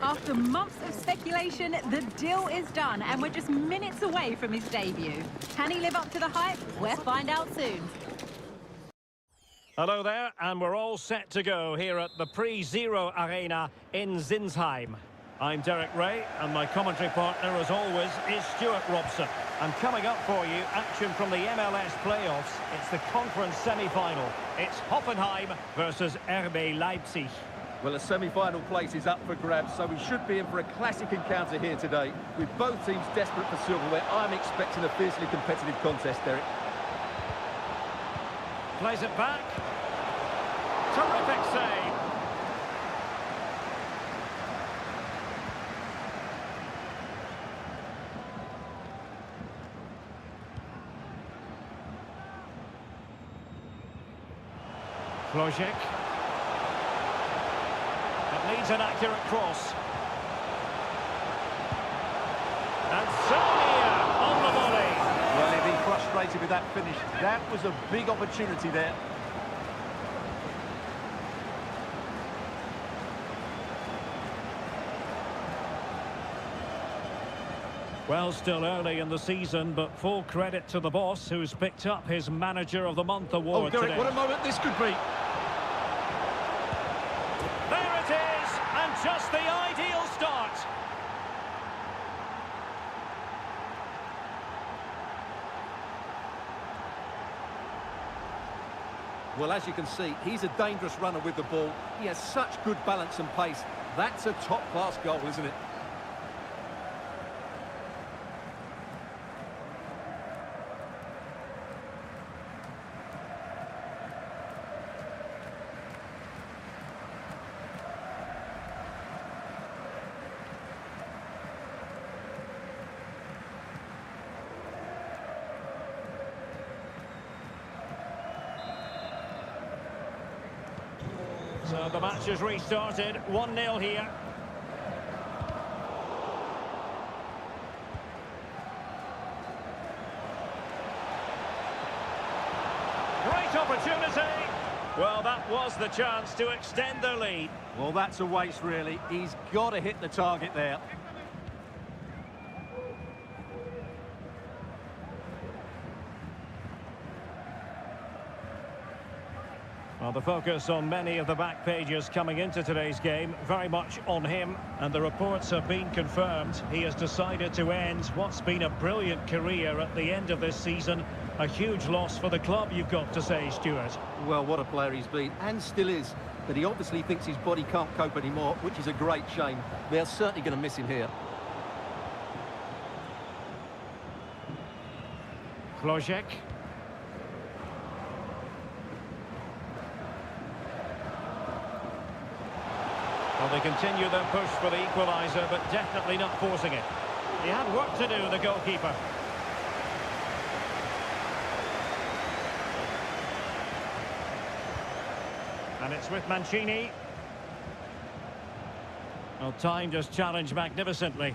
After months of speculation, the deal is done, and we're just minutes away from his debut. Can he live up to the hype? We'll find out soon. Hello there, and we're all set to go here at the Pre-Zero Arena in Zinsheim. I'm Derek Ray, and my commentary partner, as always, is Stuart Robson. And coming up for you, action from the MLS playoffs. It's the conference semi-final. It's Hoffenheim versus RB Leipzig. Well, a semi-final place is up for grabs, so we should be in for a classic encounter here today. With both teams desperate for silverware, I'm expecting a fiercely competitive contest, Derek. Plays it back. Terrific save. Flojek. It needs an accurate cross. And Sonia on the volley. Well, he'll be frustrated with that finish. That was a big opportunity there. Well, still early in the season, but full credit to the boss who's picked up his Manager of the Month award Derek, today. what a moment this could be. There it is, and just the ideal start. Well, as you can see, he's a dangerous runner with the ball. He has such good balance and pace. That's a top-class goal, isn't it? So the match has restarted, 1-0 here. Great opportunity. Well, that was the chance to extend their lead. Well, that's a waste, really. He's got to hit the target there. Well, the focus on many of the back pages coming into today's game, very much on him, and the reports have been confirmed. He has decided to end what's been a brilliant career at the end of this season. A huge loss for the club, you've got to say, Stuart. Well, what a player he's been, and still is. But he obviously thinks his body can't cope anymore, which is a great shame. They're certainly going to miss him here. Flojek. Well, they continue their push for the equaliser, but definitely not forcing it. He had work to do, the goalkeeper. And it's with Mancini. Well, timed his challenge magnificently.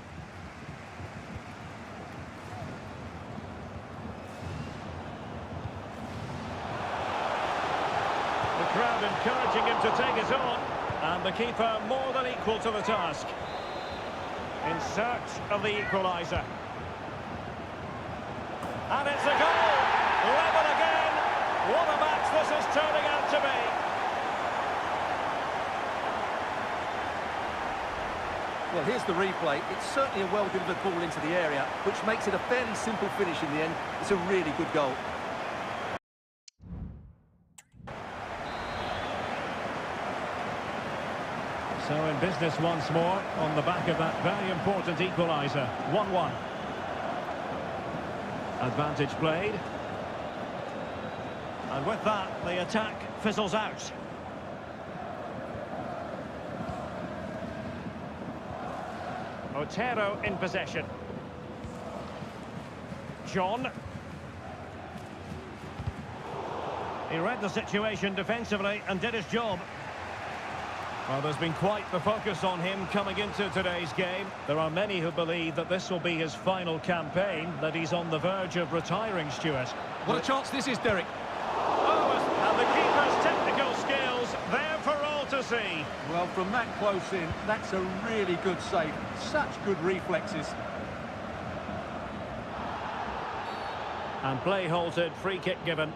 The crowd encouraging him to take it on. And the keeper more than equal to the task. In search of the equaliser. And it's a goal! Level again! What a match this is turning out to be! Well, here's the replay. It's certainly a well-delivered ball into the area, which makes it a fairly simple finish in the end. It's a really good goal. So in business once more, on the back of that very important equaliser. 1-1. Advantage played. And with that, the attack fizzles out. Otero in possession. John. He read the situation defensively and did his job. Well, there's been quite the focus on him coming into today's game. There are many who believe that this will be his final campaign, that he's on the verge of retiring, Stuart. What a chance this is, Derek. Oh, and the keeper's technical skills there for all to see. Well, from that close in, that's a really good save. Such good reflexes. And play halted, free kick given.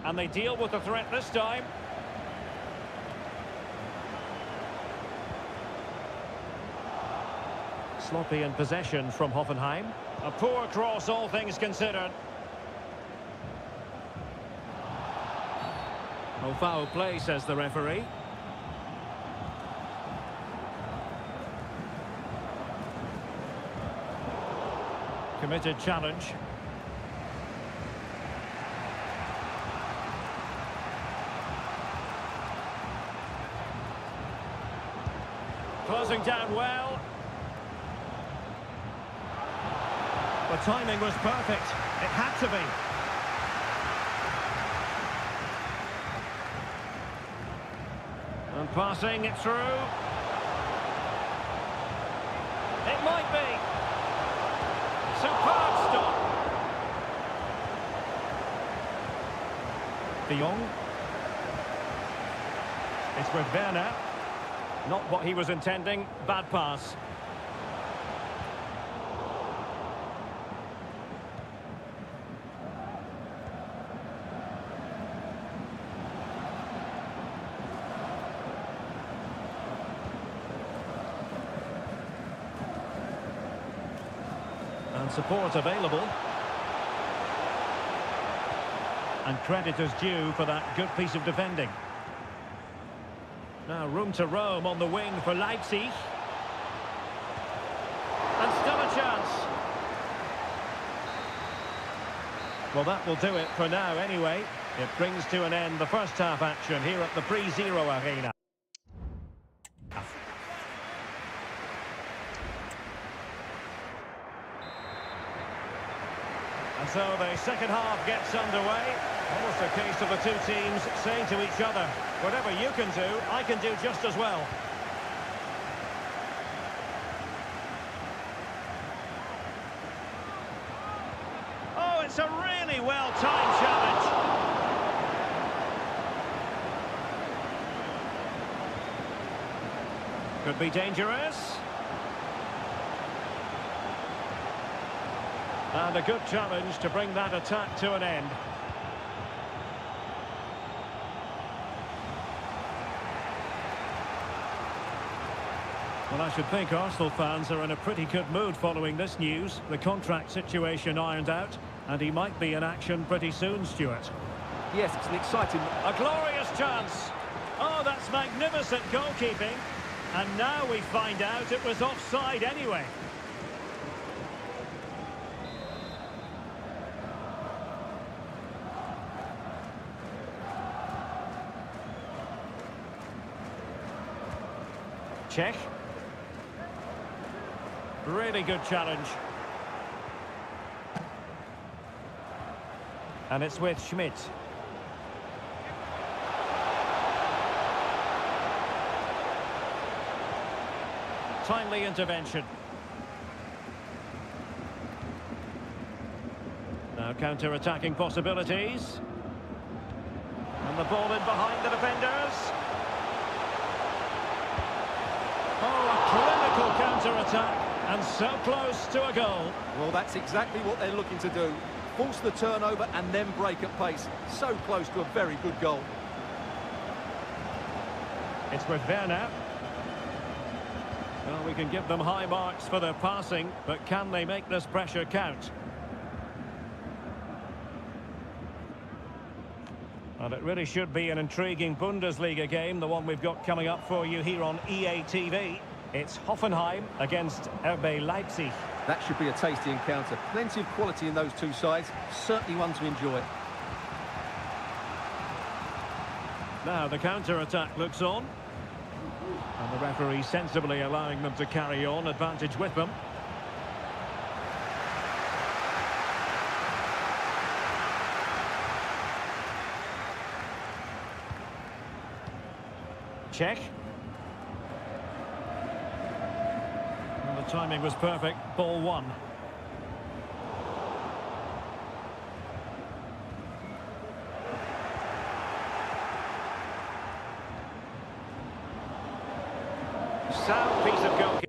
And they deal with the threat this time. Sloppy in possession from Hoffenheim. A poor cross, all things considered. Oh, foul play, says the referee. Committed challenge. Closing down well. The timing was perfect. It had to be. And passing it through. It might be. Superb stop. De Jong. It's with Werner. Not what he was intending. Bad pass. And support available. And credit is due for that good piece of defending. Now room to roam on the wing for Leipzig. And still a chance. Well, that will do it for now anyway. It brings to an end the first half action here at the Pre-Zero Arena. And so the second half gets underway. Almost a case of the two teams saying to each other, whatever you can do, I can do just as well. Oh, it's a really well-timed challenge. Could be dangerous. And a good challenge to bring that attack to an end. Well, I should think Arsenal fans are in a pretty good mood following this news. The contract situation ironed out, and he might be in action pretty soon, Stuart. Yes, it's an exciting... A glorious chance. Oh, that's magnificent goalkeeping. And now we find out it was offside anyway. Check. Really good challenge. And it's with Schmidt. Timely intervention. Now counter-attacking possibilities. And the ball in behind the defenders. Oh, a clinical counter-attack. And so close to a goal. Well, that's exactly what they're looking to do. Force the turnover and then break at pace. So close to a very good goal. It's with Werner. Well, we can give them high marks for their passing, but can they make this pressure count? Well, it really should be an intriguing Bundesliga game, the one we've got coming up for you here on EA TV. It's Hoffenheim against RB Leipzig. That should be a tasty encounter. Plenty of quality in those two sides. Certainly one to enjoy. Now the counter-attack looks on. And the referee sensibly allowing them to carry on, advantage with them. Check. And the timing was perfect. Ball one. Sound piece of goalkeeping.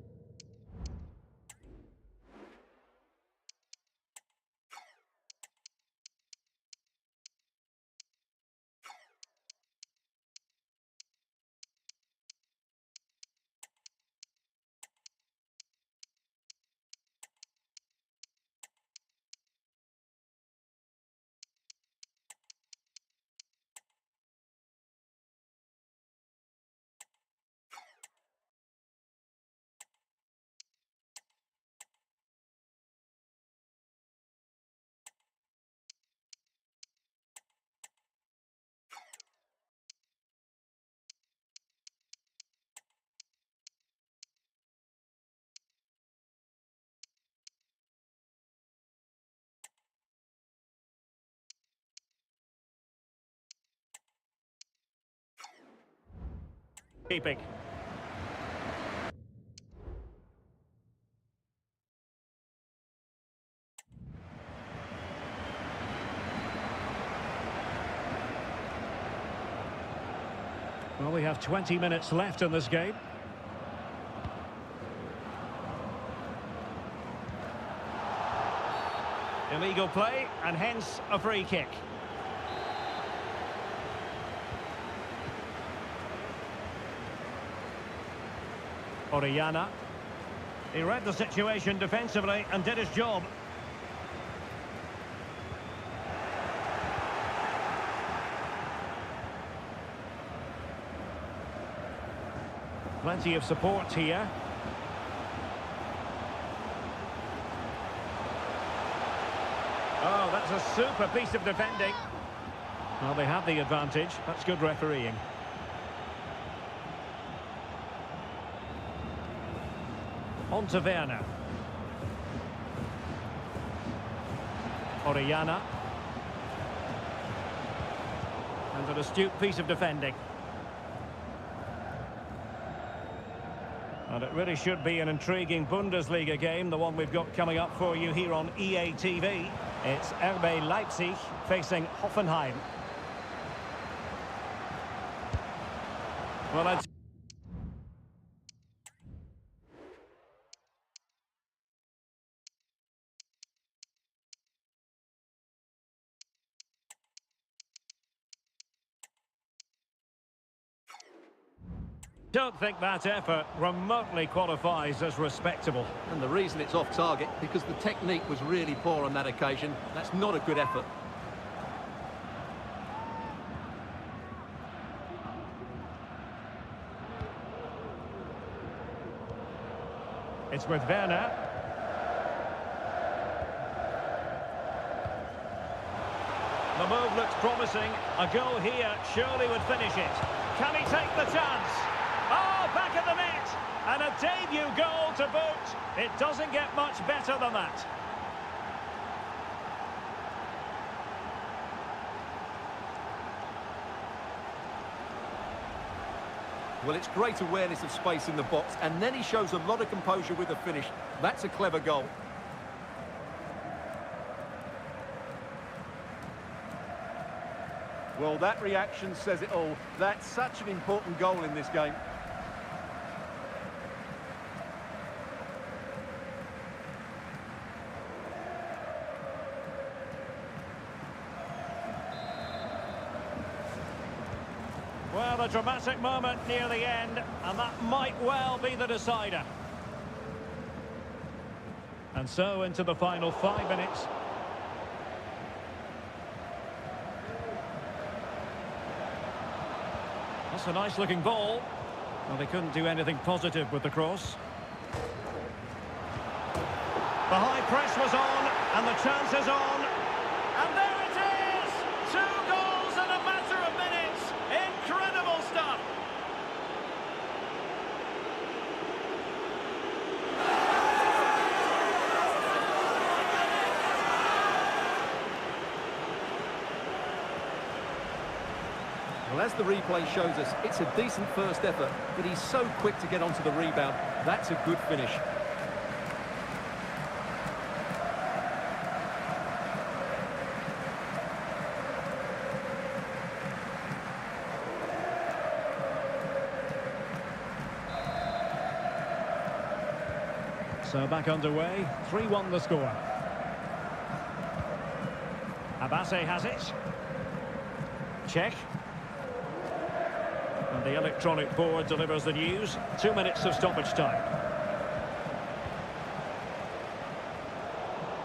Well, we have 20 minutes left in this game. Illegal play, and hence a free kick. Orellana. He read the situation defensively and did his job. Plenty of support here. Oh, that's a super piece of defending. Well, they have the advantage. That's good refereeing. On to Werner. Orellana. And an astute piece of defending. And it really should be an intriguing Bundesliga game, the one we've got coming up for you here on EA TV. It's RB Leipzig facing Hoffenheim. Well, I'd don't think that effort remotely qualifies as respectable. And the reason it's off target, because the technique was really poor on that occasion. That's not a good effort. It's with Werner. The move looks promising. A goal here surely would finish it. Can he take the chance? Oh, back of the net! And a debut goal to boot. It doesn't get much better than that. Well, it's great awareness of space in the box, and then he shows a lot of composure with the finish. That's a clever goal. Well, that reaction says it all. That's such an important goal in this game. Well, a dramatic moment near the end, and that might well be the decider. And so into the final 5 minutes. That's a nice-looking ball. Well, they couldn't do anything positive with the cross. The high press was on, and the chance is on. And there it is! 2 goals in a matter of minutes. Incredible stuff. Well, as the replay shows us, it's a decent first effort, but he's so quick to get onto the rebound. That's a good finish. So back underway, 3-1 the score. Abase has it. Check. And the electronic board delivers the news. 2 minutes of stoppage time.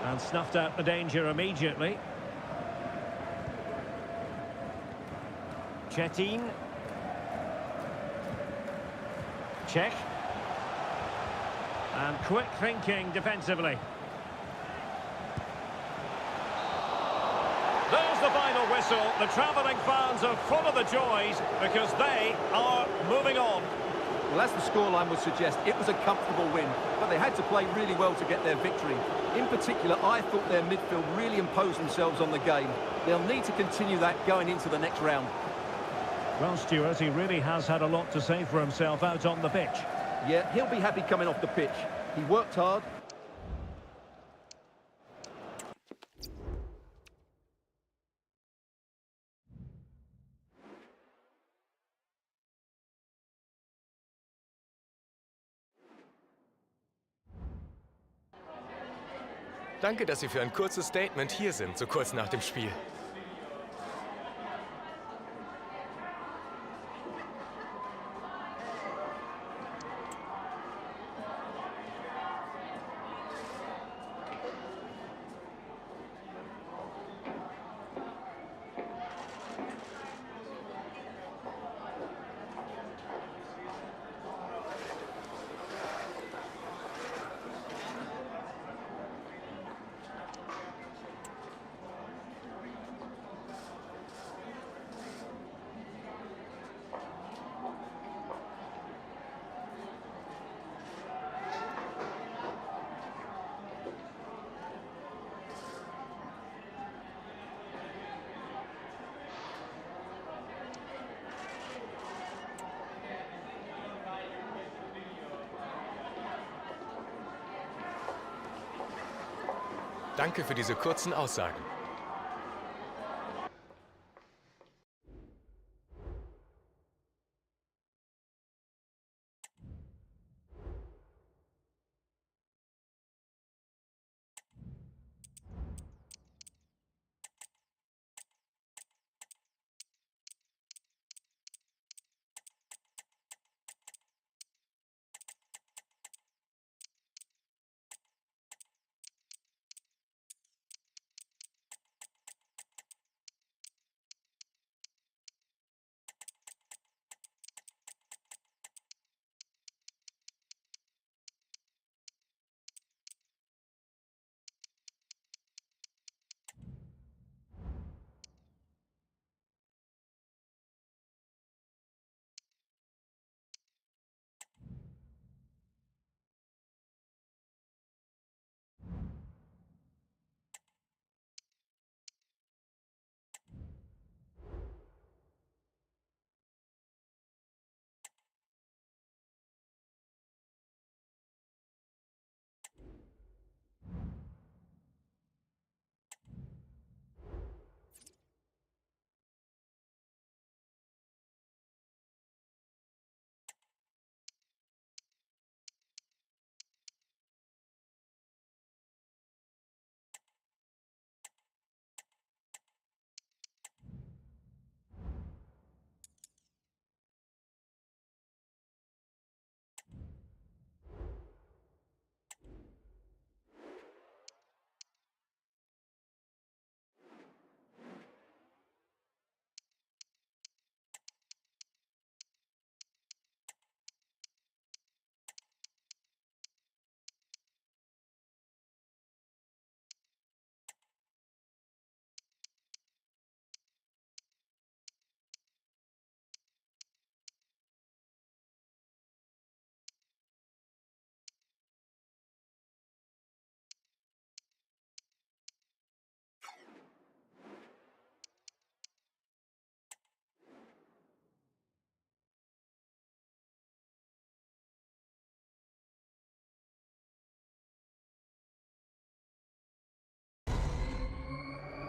And snuffed out the danger immediately. Chetin. Check. And quick thinking defensively. There's the final whistle. The travelling fans are full of the joys because they are moving on. Well, as the scoreline would suggest, it was a comfortable win, but they had to play really well to get their victory. In particular, I thought their midfield really imposed themselves on the game. They'll need to continue that going into the next round. Well, Stuart, he really has had a lot to say for himself out on the pitch. Yeah, he'll be happy coming off the pitch. He worked hard. Danke, dass Sie für ein kurzes Statement hier sind, so kurz nach dem Spiel. Danke für diese kurzen Aussagen.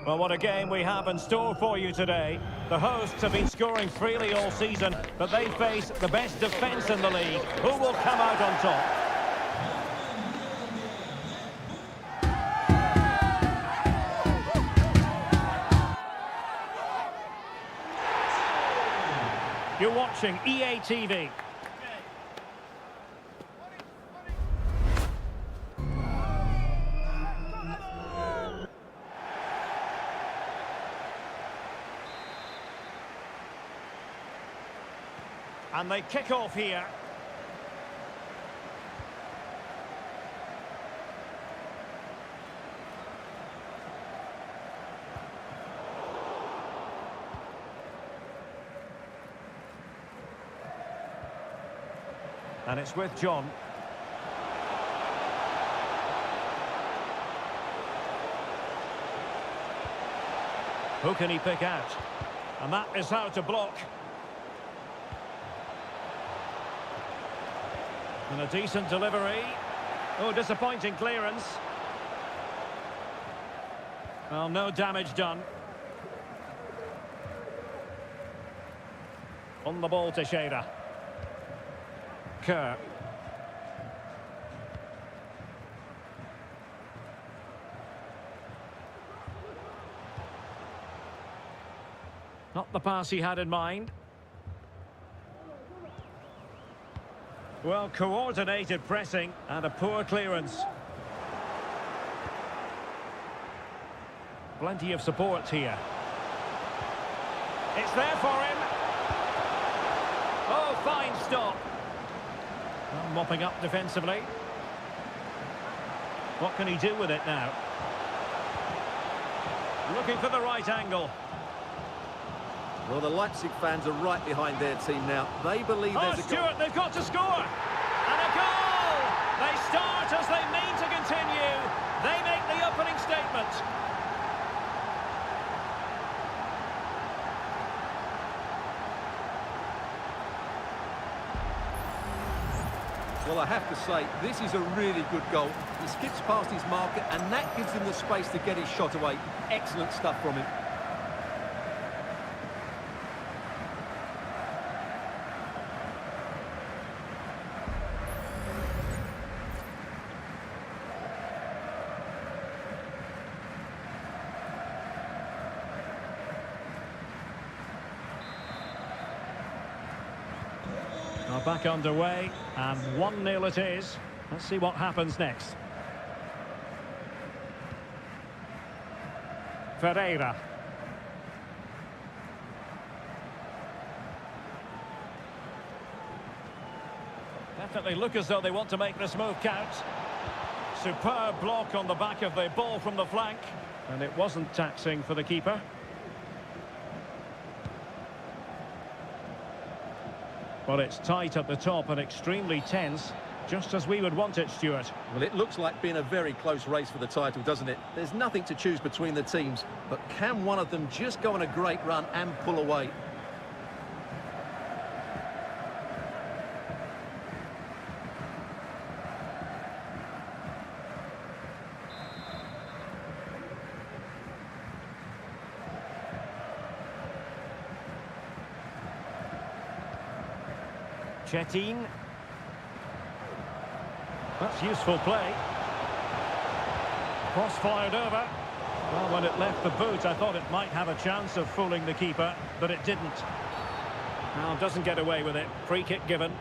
Well, what a game we have in store for you today. The hosts have been scoring freely all season, but they face the best defence in the league. Who will come out on top? You're watching EA TV. And they kick off here. And it's with John. Who can he pick out? And that is how to block. And a decent delivery. Oh, disappointing clearance. Well, no damage done. On the ball, Teixeira. Kerr. Not the pass he had in mind. Well, coordinated pressing and a poor clearance. Plenty of support here. It's there for him. Oh, fine stop. Well, mopping up defensively. What can he do with it now? Looking for the right angle. Well, the Leipzig fans are right behind their team now. They believe there's a goal. Stewart, they've got to score! And a goal! They start as they mean to continue. They make the opening statement. Well, I have to say, this is a really good goal. He skips past his marker, and that gives him the space to get his shot away. Excellent stuff from him. Now back underway, and 1-0 it is. Let's see what happens next. Ferreira. Definitely look as though they want to make this move count. Superb block on the back of the ball from the flank, and it wasn't taxing for the keeper. Well, it's tight at the top and extremely tense, just as we would want it, Stuart. Well, it looks like being a very close race for the title, doesn't it? There's nothing to choose between the teams, but can one of them just go on a great run and pull away? Chetin. That's useful play. Cross fired over. Well, when it left the boot, I thought it might have a chance of fooling the keeper, but it didn't. Now, doesn't get away with it. Free kick given.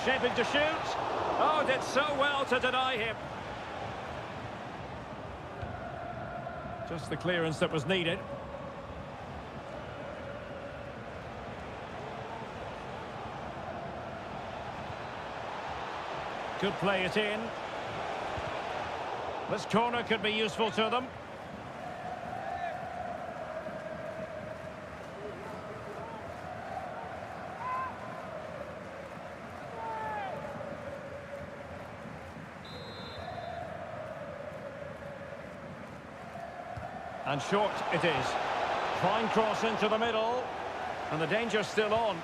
Shaping to shoot. Oh, did so well to deny him. Just the clearance that was needed. Could play it in. This corner could be useful to them. And short it is. Fine cross into the middle. And the danger's still on.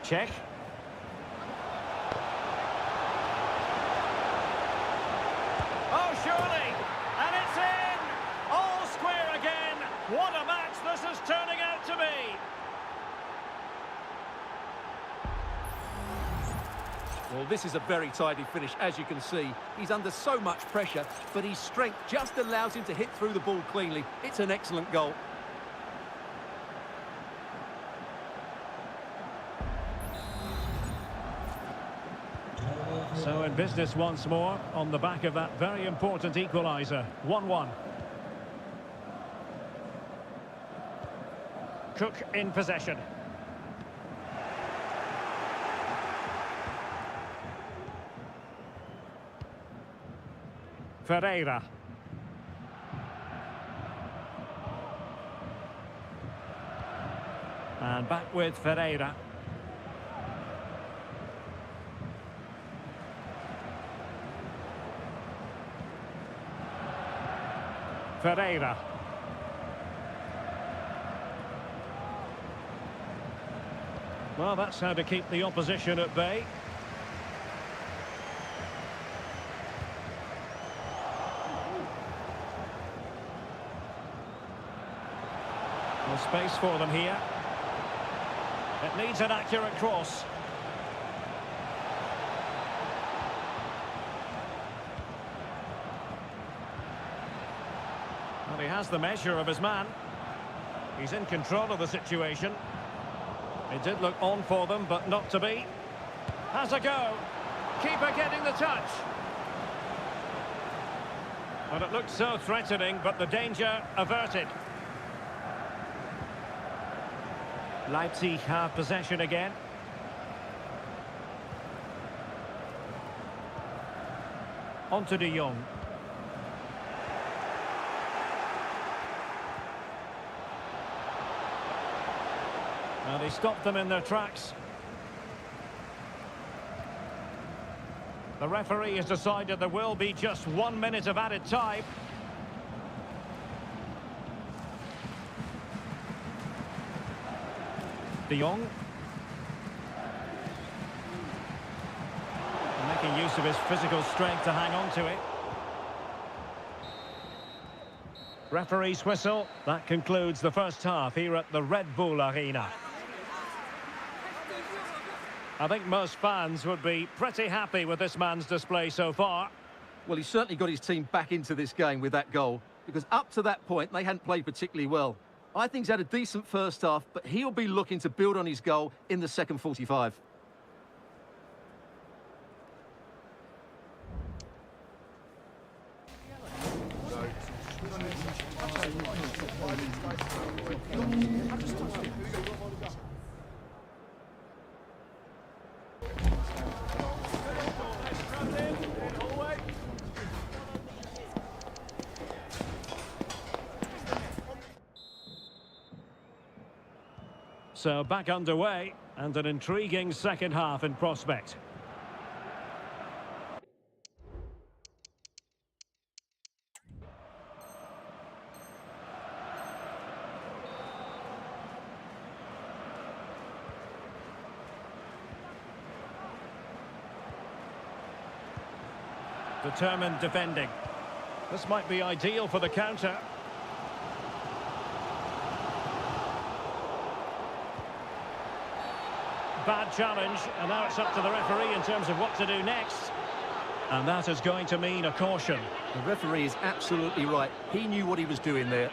Check. Oh, surely! And it's in! All square again! What a match this is turning out to be! Well, this is a very tidy finish, as you can see. He's under so much pressure, but his strength just allows him to hit through the ball cleanly. It's an excellent goal. So in business once more, on the back of that very important equaliser. 1-1. Cook in possession. Ferreira. And back with Ferreira. Ferreira. Well, that's how to keep the opposition at bay. There's space for them here. It needs an accurate cross. Well, he has the measure of his man. He's in control of the situation. It did look on for them, but not to be. Has a go. Keeper getting the touch. Well, it looked so threatening, but the danger averted. Leipzig have possession again. On to De Jong. And he stopped them in their tracks. The referee has decided there will be just 1 minute of added time. De Jong. Making use of his physical strength to hang on to it. Referee's whistle. That concludes the first half here at the Red Bull Arena. I think most fans would be pretty happy with this man's display so far. Well, he certainly got his team back into this game with that goal, because up to that point, they hadn't played particularly well. I think he's had a decent first half, but he'll be looking to build on his goal in the second 45. So back underway, and an intriguing second half in prospect. Determined defending. This might be ideal for the counter. Bad challenge, and now it's up to the referee in terms of what to do next. And that is going to mean a caution. The referee is absolutely right. He knew what he was doing there.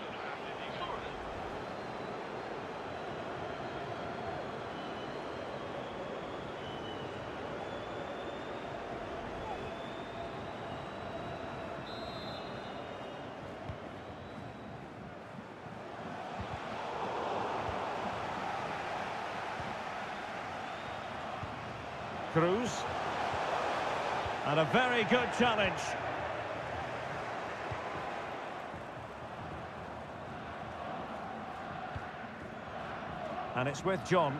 Cruz. And a very good challenge. And it's with John.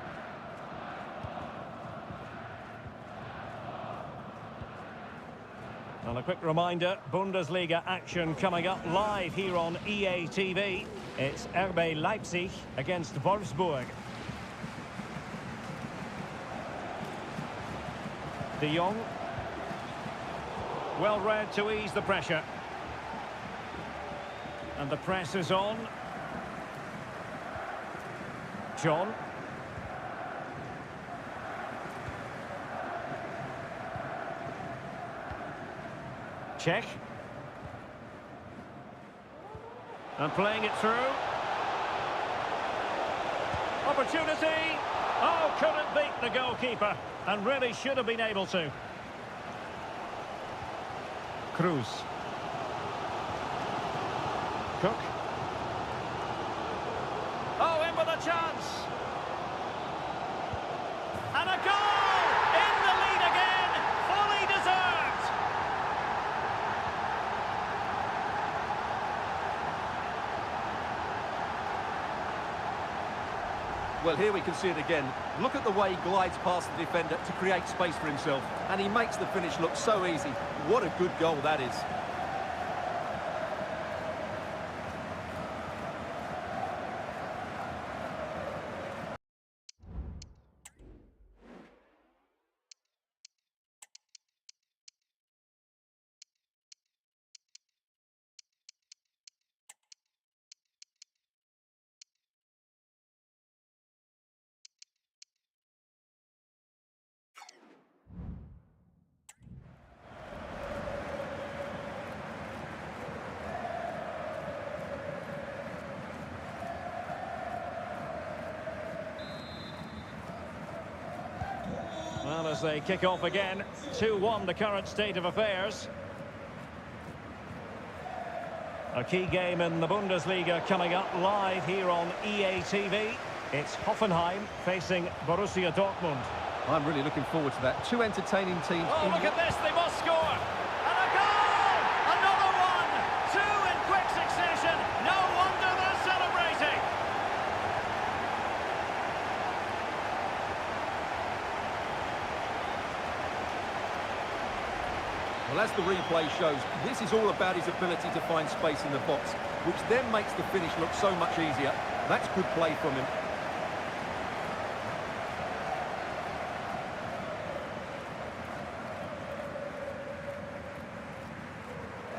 And a quick reminder, Bundesliga action coming up live here on EA TV. It's RB Leipzig against Wolfsburg. De Jong. Well read to ease the pressure. And the press is on. John. Check. And playing it through. Opportunity. Oh, couldn't beat the goalkeeper. And really should have been able to. Cruz. Cook. Oh, in with a chance. And a goal! In the lead again. Fully deserved. Well, here we can see it again. Look at the way he glides past the defender to create space for himself. And he makes the finish look so easy. What a good goal that is. Well, as they kick off again, 2-1 the current state of affairs. A key game in the Bundesliga coming up live here on EA TV. It's Hoffenheim facing Borussia Dortmund. I'm really looking forward to that. Two entertaining teams. Oh, look at this, they must score! And a goal! Another one! Two in quick succession. No wonder they're celebrating. Well, as the replay shows, this is all about his ability to find space in the box, which then makes the finish look so much easier. That's good play from him.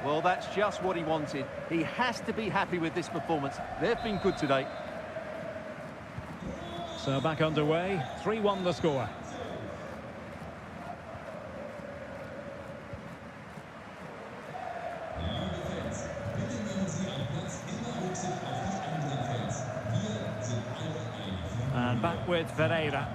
Well, that's just what he wanted. He has to be happy with this performance. They've been good today. So back underway, 3-1 the score. And back with Ferreira.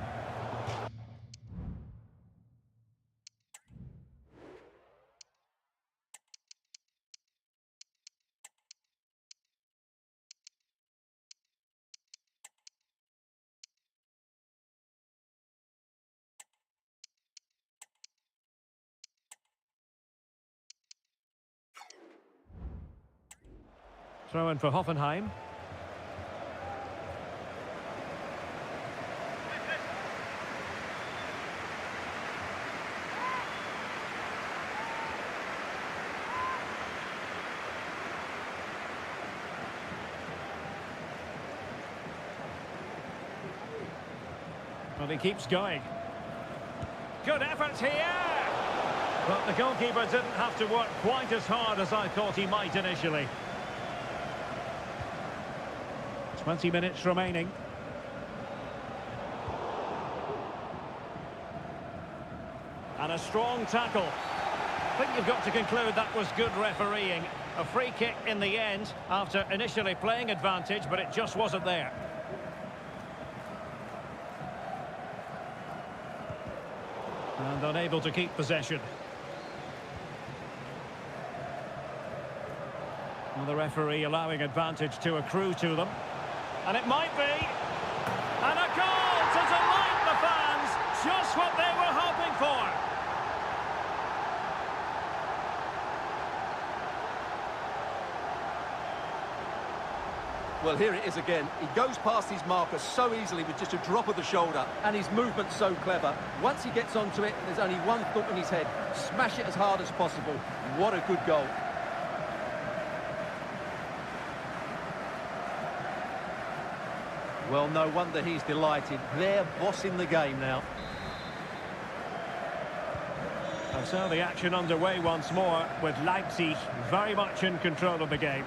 Throw in for Hoffenheim. Well, he keeps going. Good effort here! But the goalkeeper didn't have to work quite as hard as I thought he might initially. 20 minutes remaining. And a strong tackle. I think you've got to conclude that was good refereeing. A free kick in the end after initially playing advantage, but it just wasn't there. And unable to keep possession. Well, the referee allowing advantage to accrue to them. And it might be. And a goal to delight the fans. Just what they were hoping for. Well, here it is again. He goes past his marker so easily with just a drop of the shoulder, and his movement's so clever. Once he gets onto it, there's only one thought in his head. Smash it as hard as possible. What a good goal. Well, no wonder he's delighted. They're bossing the game now. And so the action underway once more with Leipzig very much in control of the game.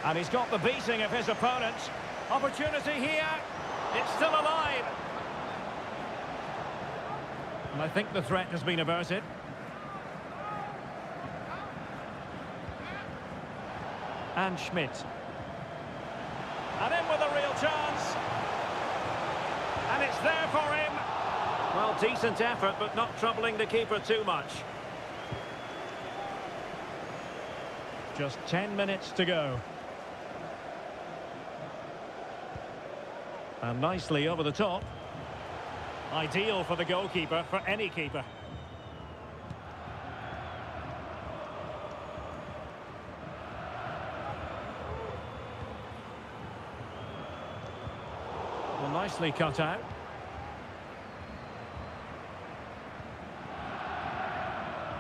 And he's got the beating of his opponent. Opportunity here. It's still alive. And I think the threat has been averted. And Schmidt. And in with a real chance. And it's there for him. Well, decent effort, but not troubling the keeper too much. Just 10 minutes to go. And nicely over the top. Ideal for the goalkeeper, for any keeper. Well, nicely cut out.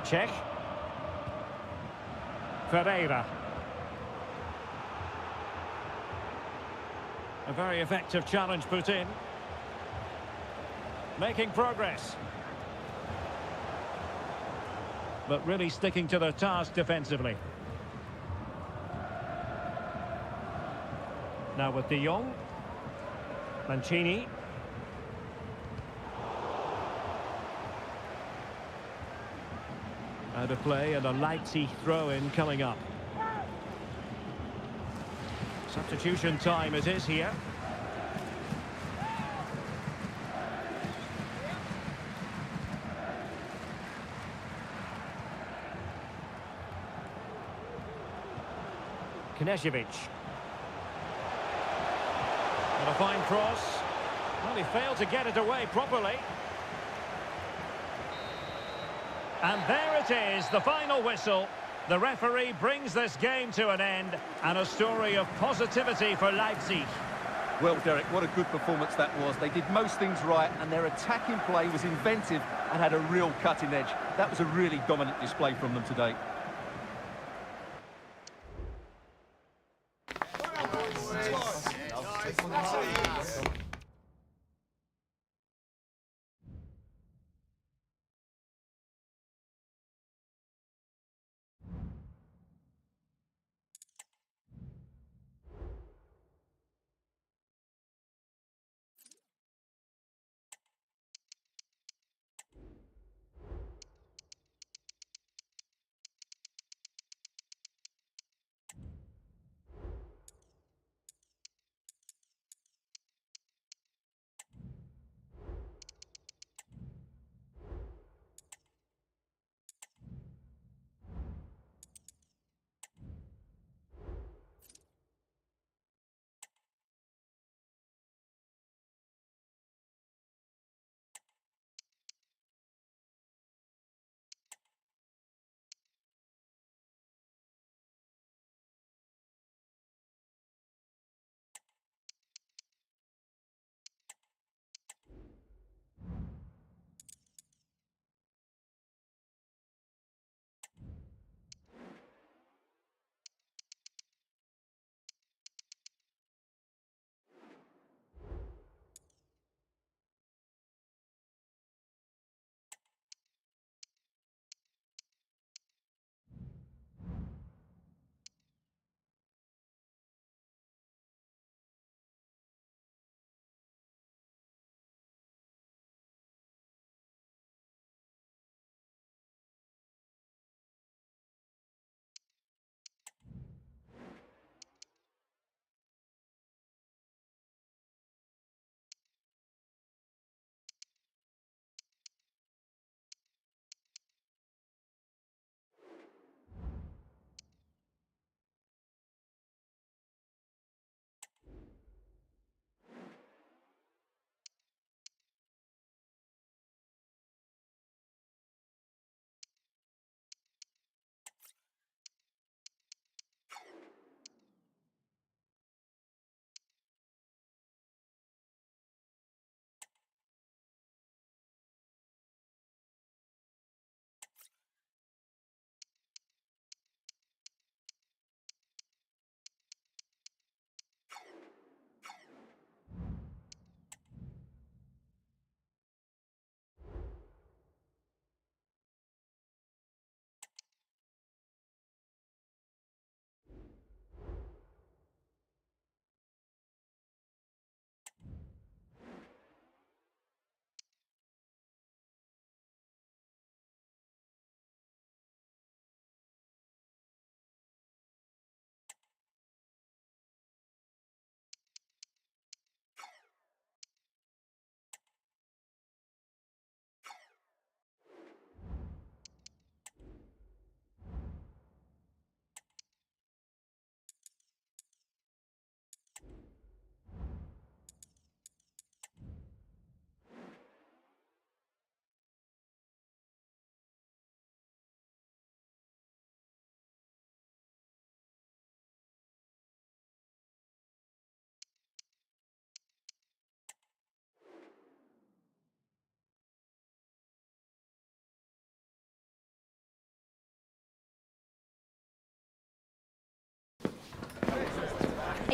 Check. Ferreira. A very effective challenge put in. Making progress. But really sticking to their task defensively. Now with De Jong. Mancini. Out of play and a Leipzig throw-in coming up. Substitution time it is here. Knežević. And a fine cross. Well, he failed to get it away properly. And there it is, the final whistle. The referee brings this game to an end, and a story of positivity for Leipzig. Well, Derek, what a good performance that was. They did most things right, and their attacking play was inventive and had a real cutting edge. That was a really dominant display from them today.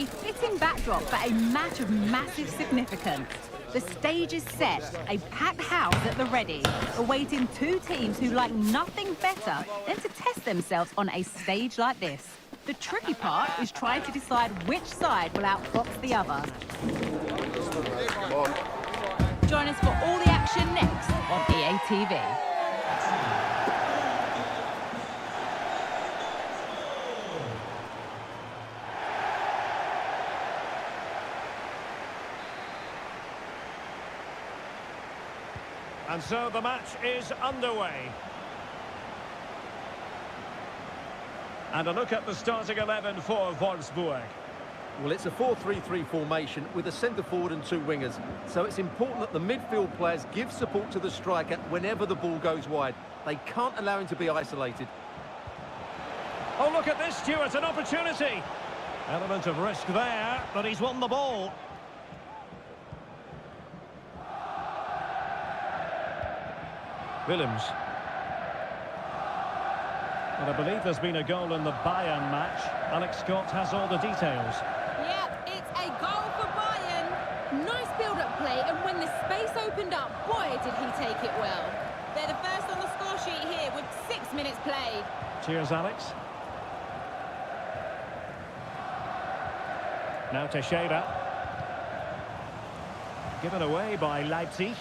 A fitting backdrop for a match of massive significance. The stage is set, a packed house at the ready, awaiting two teams who like nothing better than to test themselves on a stage like this. The tricky part is trying to decide which side will outfox the other. Join us for all the action next on EA TV. And so the match is underway. And a look at the starting 11 for Wolfsburg. Well, it's a 4-3-3 formation with a centre forward and two wingers. So it's important that the midfield players give support to the striker whenever the ball goes wide. They can't allow him to be isolated. Oh, look at this, Stuart, an opportunity. Element of risk there, but he's won the ball. Willems. Well, I believe there's been a goal in the Bayern match. Alex Scott has all the details. Yep, it's a goal for Bayern. Nice build-up play, and when the space opened up, boy, did he take it well. They're the first on the score sheet here with 6 minutes played. Cheers, Alex. Now Teixeira. Given away by Leipzig.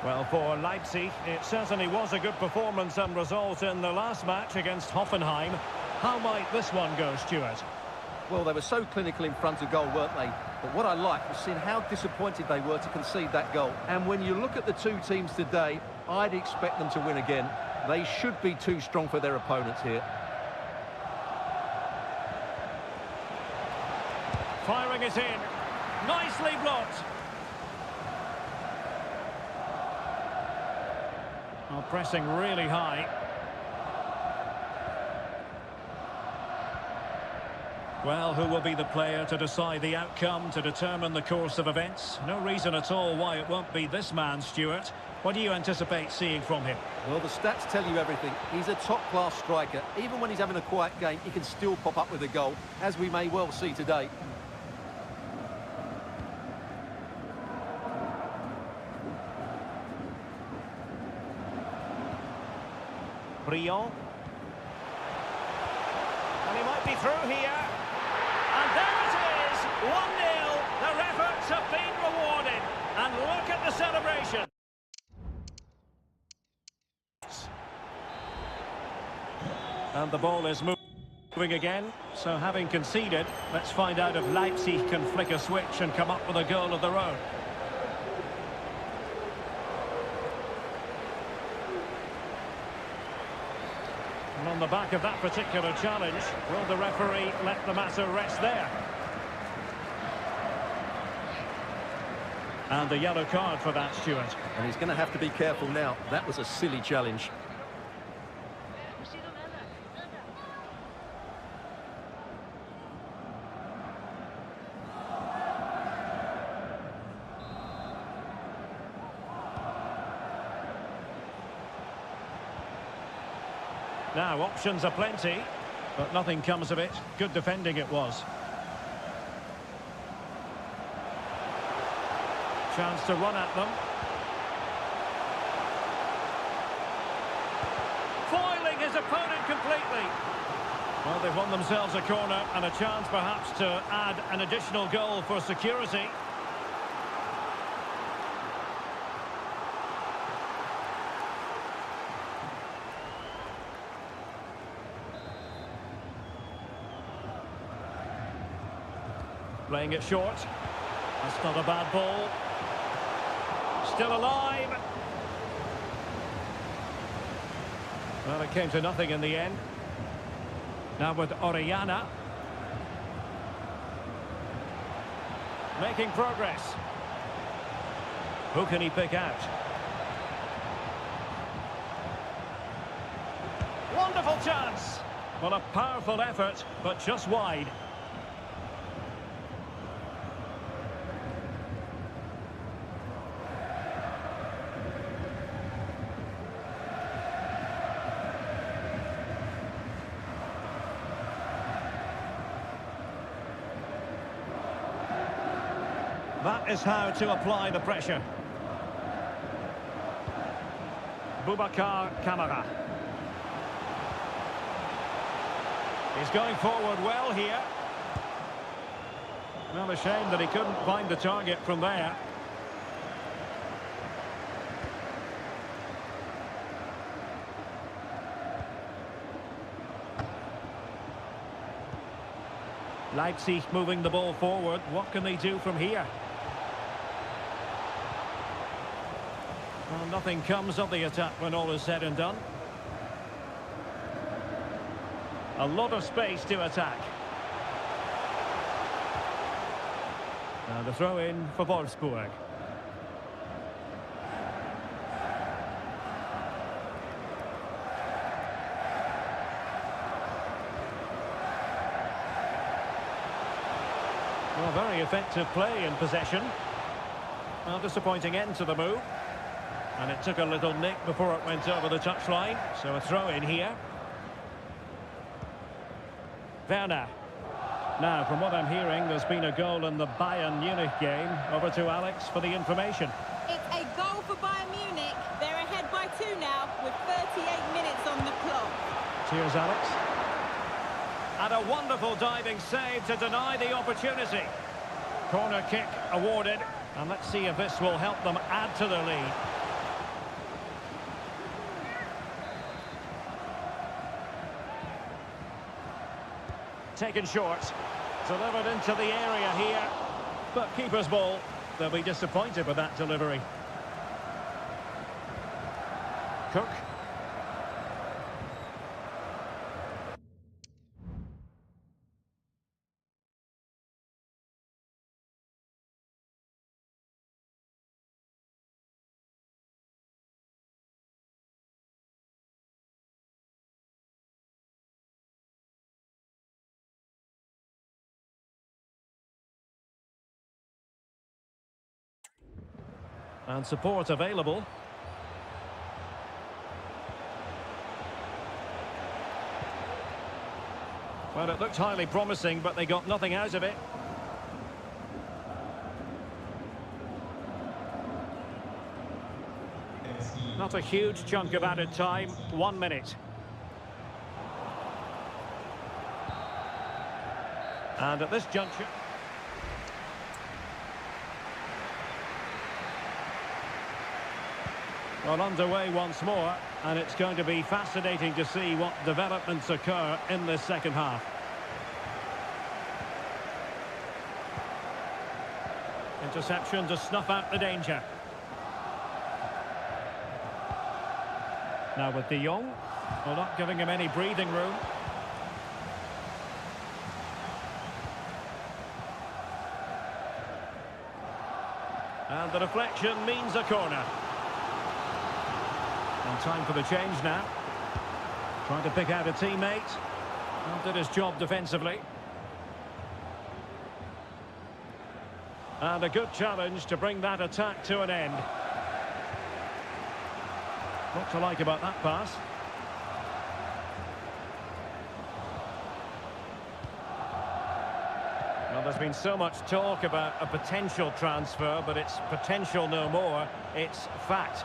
Well, for Leipzig, it certainly was a good performance and result in the last match against Hoffenheim. How might this one go, Stuart? Well, they were so clinical in front of goal, weren't they? But what I liked was seeing how disappointed they were to concede that goal. And when you look at the two teams today, I'd expect them to win again. They should be too strong for their opponents here. Firing it in. Nicely blocked. Well, pressing really high. Well, who will be the player to decide the outcome, to determine the course of events? No reason at all why it won't be this man, Stuart. What do you anticipate seeing from him? Well, the stats tell you everything. He's a top-class striker. Even when he's having a quiet game, he can still pop up with a goal, as we may well see today. Briand. And he might be through here. And there it is, 1-0. Their efforts have been rewarded. And look at the celebration. And the ball is moving again. So having conceded, let's find out if Leipzig can flick a switch and come up with a goal of their own. And on the back of that particular challenge, will the referee let the matter rest there? And a yellow card for that, Stuart. And he's going to have to be careful now. That was a silly challenge. Now, options are plenty, but nothing comes of it. Good defending it was. Chance to run at them. Foiling his opponent completely. Well, they've won themselves a corner and a chance perhaps to add an additional goal for security. Playing it short. That's not a bad ball. Still alive. Well, it came to nothing in the end. Now with Orellana. Making progress. Who can he pick out? Wonderful chance. Well, a powerful effort, but just wide. That is how to apply the pressure. Boubacar Kamara. He's going forward well here. Well, a shame that he couldn't find the target from there. Leipzig moving the ball forward. What can they do from here? Well, nothing comes of the attack when all is said and done. A lot of space to attack. And the throw in for Wolfsburg. Well, very effective play in possession. Well, disappointing end to the move. And it took a little nick before it went over the touchline. So a throw in here. Werner. Now, from what I'm hearing, there's been a goal in the Bayern Munich game. Over to Alex for the information. It's a goal for Bayern Munich. They're ahead by 2 now with 38 minutes on the clock. Cheers, Alex. And a wonderful diving save to deny the opportunity. Corner kick awarded. And let's see if this will help them add to their lead. Taken short. Delivered into the area here. But keeper's ball. They'll be disappointed with that delivery. Cook. And support available. Well, it looked highly promising, but they got nothing out of it. Not a huge chunk of added time. 1 minute. And at this juncture... Well, underway once more, and it's going to be fascinating to see what developments occur in this second half. Interception to snuff out the danger. Now with De Jong, well, not giving him any breathing room. And the deflection means a corner. And time for the change now. Trying to pick out a teammate. Well, did his job defensively. And a good challenge to bring that attack to an end. What to like about that pass? Well, there's been so much talk about a potential transfer, but it's potential no more. It's fact.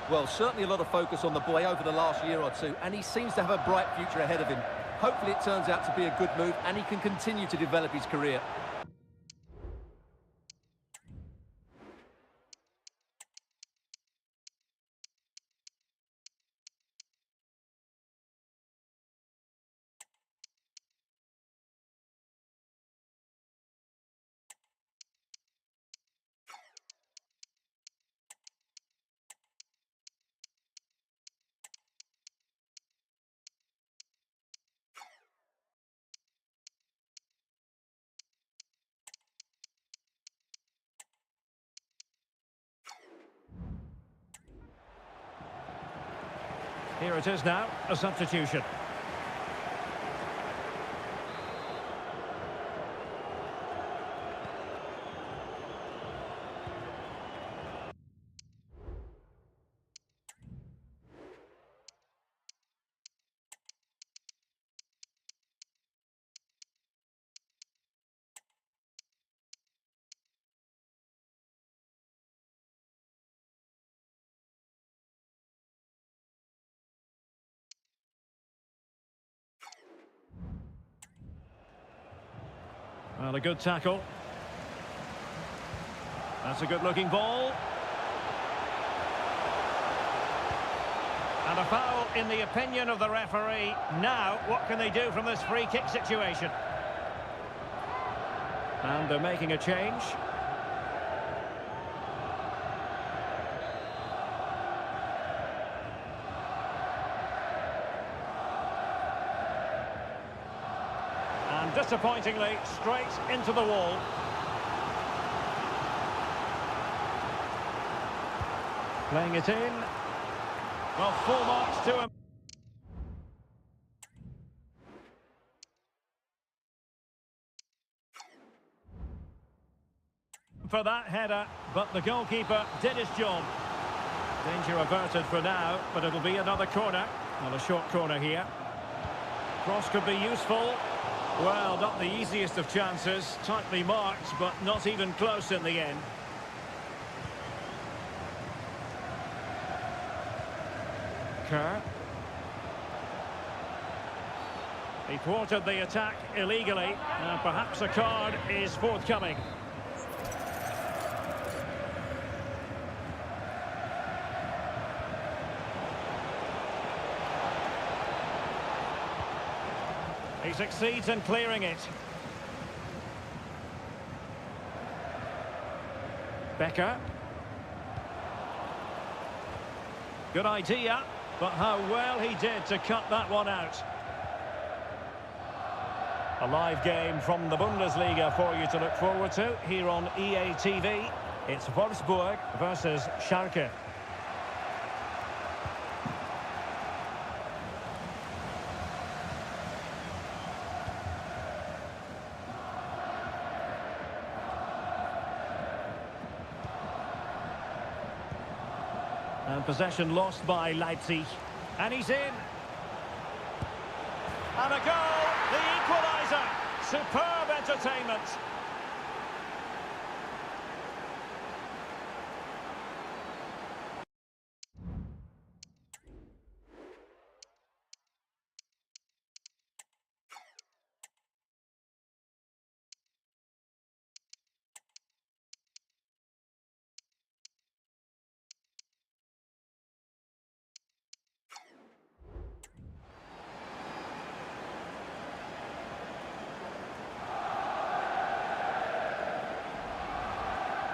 Well, certainly a lot of focus on the boy over the last year or two, and he seems to have a bright future ahead of him. Hopefully it turns out to be a good move, and he can continue to develop his career. Here it is now, a substitution. Well, a good tackle. That's a good-looking ball. And a foul in the opinion of the referee. Now, what can they do from this free kick situation? And they're making a change. And disappointingly, straight into the wall. Playing it in. Well, full marks to him. For that header, but the goalkeeper did his job. Danger averted for now, but it'll be another corner. Well, a short corner here. Cross could be useful. Well, not the easiest of chances. Tightly marked, but not even close in the end. Kerr. He thwarted the attack illegally. Perhaps a card is forthcoming. He succeeds in clearing it. Becker. Good idea, but how well he did to cut that one out. A live game from the Bundesliga for you to look forward to here on EA TV. It's Wolfsburg versus Schalke. And possession lost by Leipzig. And he's in. And a goal, the equaliser. Superb entertainment.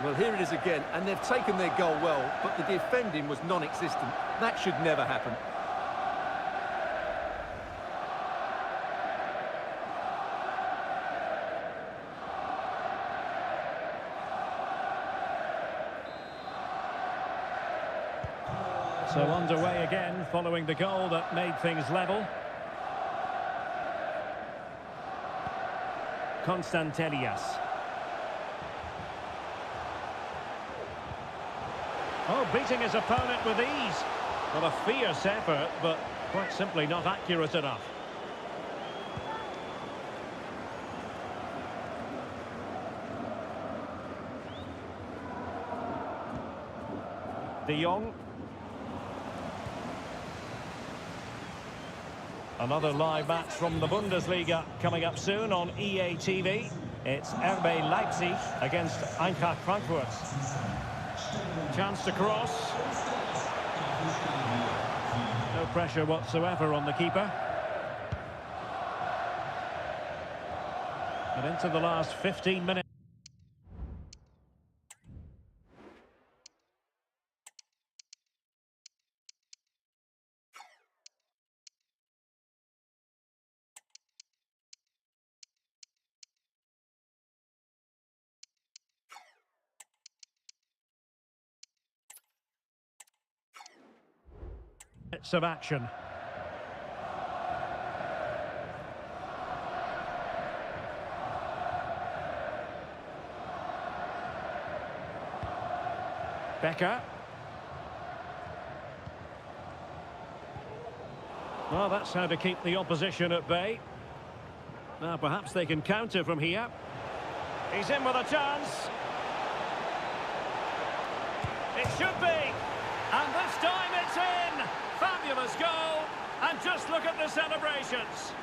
Well, here it is again, and they've taken their goal well, but the defending was non-existent. That should never happen. So underway again, following the goal that made things level. Constantelias. Oh, beating his opponent with ease. Well, a fierce effort, but quite simply not accurate enough. De Jong. Another live match from the Bundesliga coming up soon on EA TV. It's RB Leipzig against Eintracht Frankfurt. Chance to cross. No pressure whatsoever on the keeper. And into the last 15 minutes. Of action. Becker. Well, that's how to keep the opposition at bay. Now, perhaps they can counter from here. He's in with a chance. It should be. And this time it's in. Fabulous goal. And just look at the celebrations.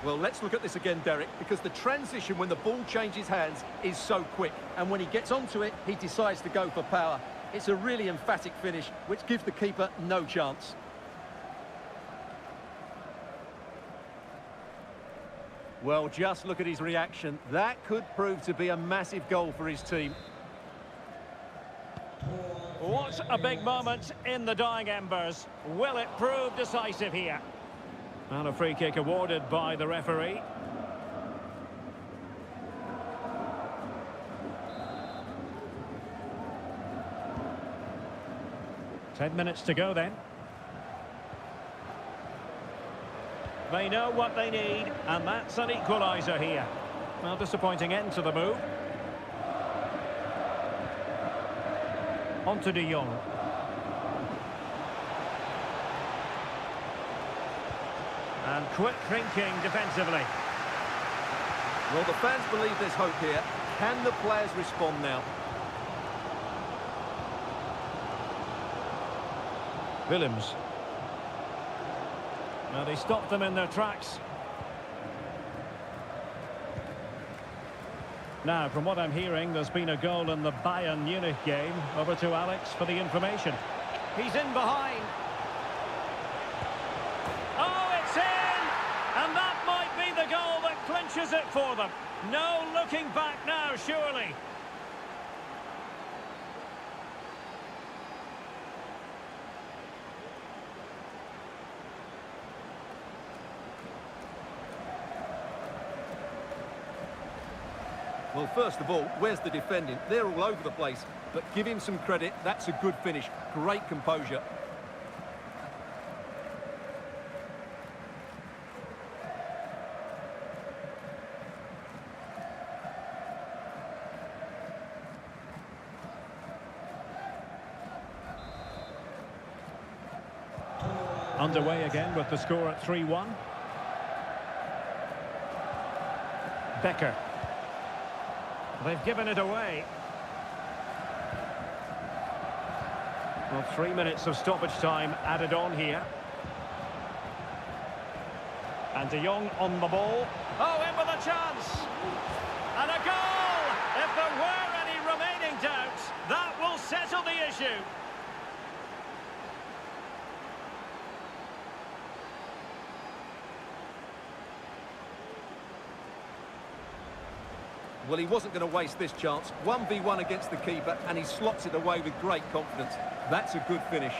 Well, let's look at this again, Derek, because the transition when the ball changes hands is so quick. And when he gets onto it, he decides to go for power. It's a really emphatic finish, which gives the keeper no chance. Well, just look at his reaction. That could prove to be a massive goal for his team. What a big moment in the dying embers. Will it prove decisive here? And a free kick awarded by the referee. Ten minutes to go then. They know what they need, and that's an equaliser here. Well, disappointing end to the move. On to De Jong. And quick thinking defensively. Well, the fans believe there's hope here. Can the players respond now? Willems. Now they stopped them in their tracks. Now, from what I'm hearing, there's been a goal in the Bayern Munich game. Over to Alex for the information. He's in behind. Oh, it's in! And that might be the goal that clinches it for them. No looking back now, surely. Well, first of all, where's the defending? They're all over the place. But give him some credit. That's a good finish. Great composure. Underway again with the score at 3-1. Becker. They've given it away. Well, 3 minutes of stoppage time added on here. And De Jong on the ball. Oh, in with a chance! And a goal! If there were any remaining doubts, that will settle the issue. Well, he wasn't going to waste this chance. 1v1 against the keeper, and he slots it away with great confidence. That's a good finish.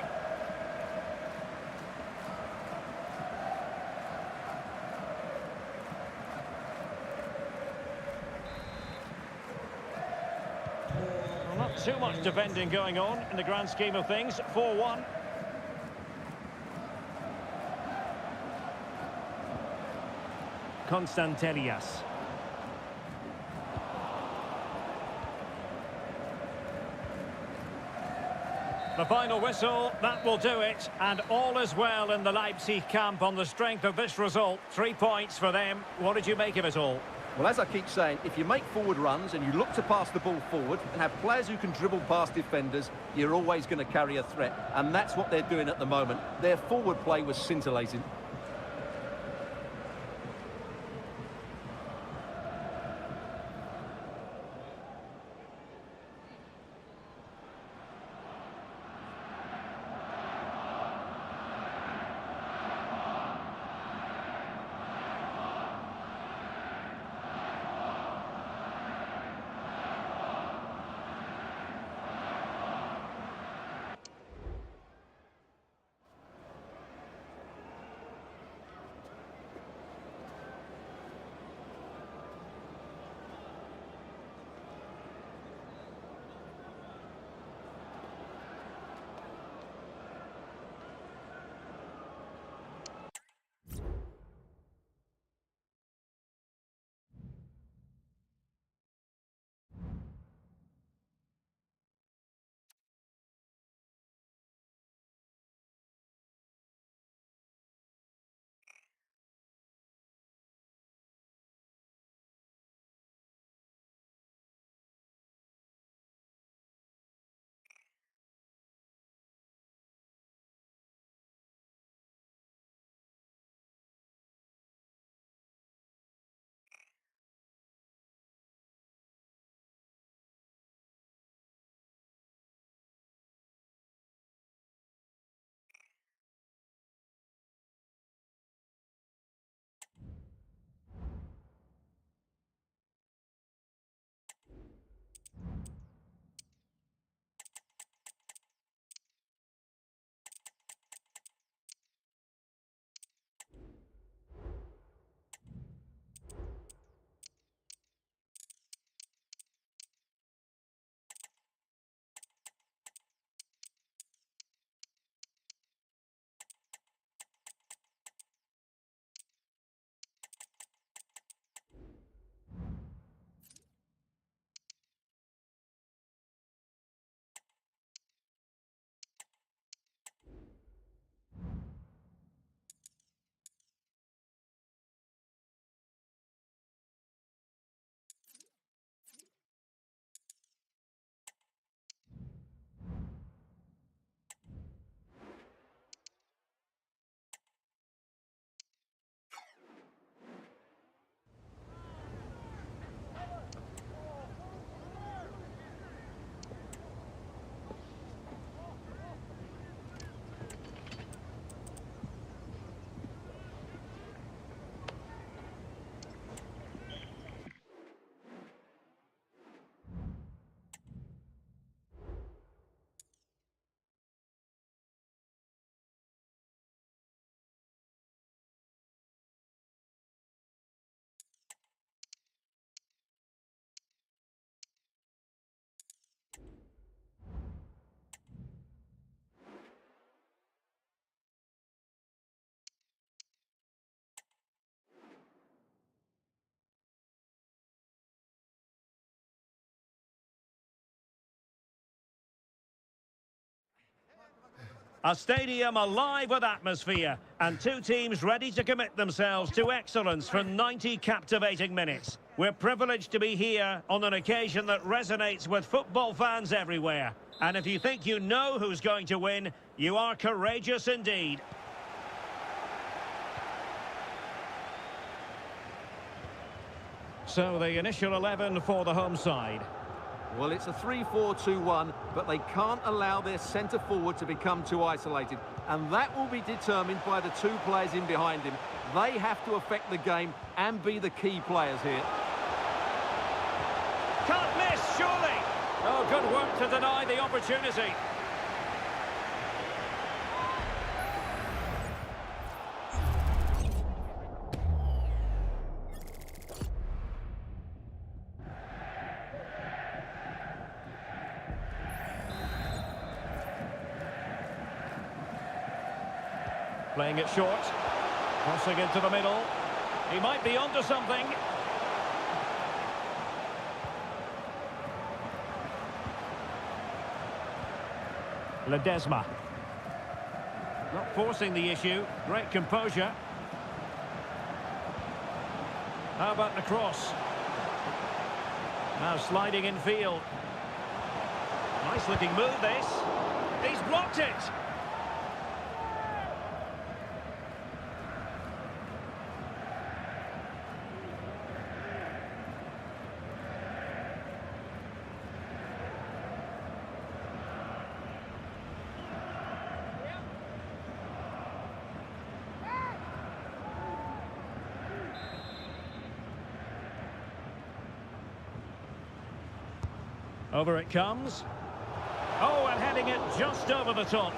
Well, not too much defending going on in the grand scheme of things. 4-1. Constantelias. The final whistle, that will do it, and all is well in the Leipzig camp on the strength of this result. 3 points for them. What did you make of it all? Well, as I keep saying, if you make forward runs and you look to pass the ball forward and have players who can dribble past defenders, you're always going to carry a threat. And that's what they're doing at the moment. Their forward play was scintillating. A stadium alive with atmosphere, and two teams ready to commit themselves to excellence for 90 captivating minutes. We're privileged to be here on an occasion that resonates with football fans everywhere. And if you think you know who's going to win, you are courageous indeed. So the initial 11 for the home side. Well, it's a 3-4-2-1, but they can't allow their centre forward to become too isolated. And that will be determined by the two players in behind him. They have to affect the game and be the key players here. Can't miss, surely. Oh, good work to deny the opportunity. Playing it short, crossing into the middle. He might be onto something. Ledesma. Not forcing the issue, great composure. How about the cross? Now sliding in field. Nice looking move this. He's blocked it. Over it comes. Oh, and heading it just over the top.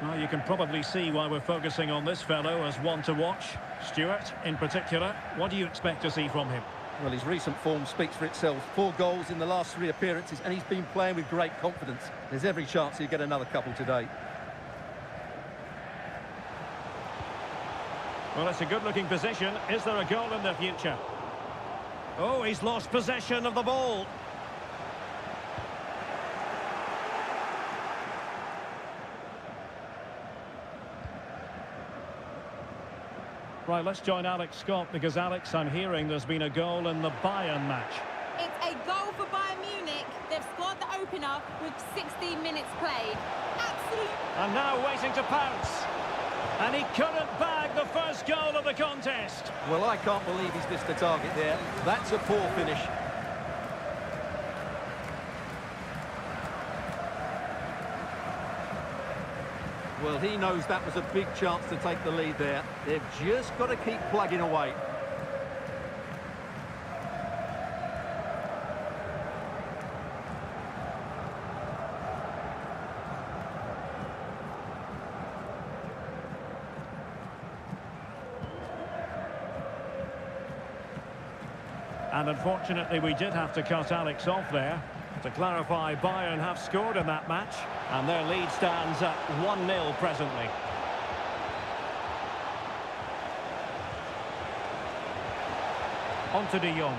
Well, you can probably see why we're focusing on this fellow as one to watch. Stuart, in particular, what do you expect to see from him? Well, his recent form speaks for itself. 4 goals in the last 3 appearances, and he's been playing with great confidence. There's every chance he'll get another couple today. Well, it's a good-looking position. Is there a goal in the future? Oh, he's lost possession of the ball. Right, let's join Alex Scott, because, Alex, I'm hearing there's been a goal in the Bayern match. It's a goal for Bayern Munich. They've scored the opener with 16 minutes played. Absolute. And now waiting to pounce. And he couldn't bag the first goal of the contest. Well, I can't believe he's missed the target there. That's a poor finish. Well, he knows that was a big chance to take the lead there. They've just got to keep plugging away. And unfortunately, we did have to cut Alex off there. To clarify, Bayern have scored in that match, and their lead stands at 1-0 presently. On to De Jong.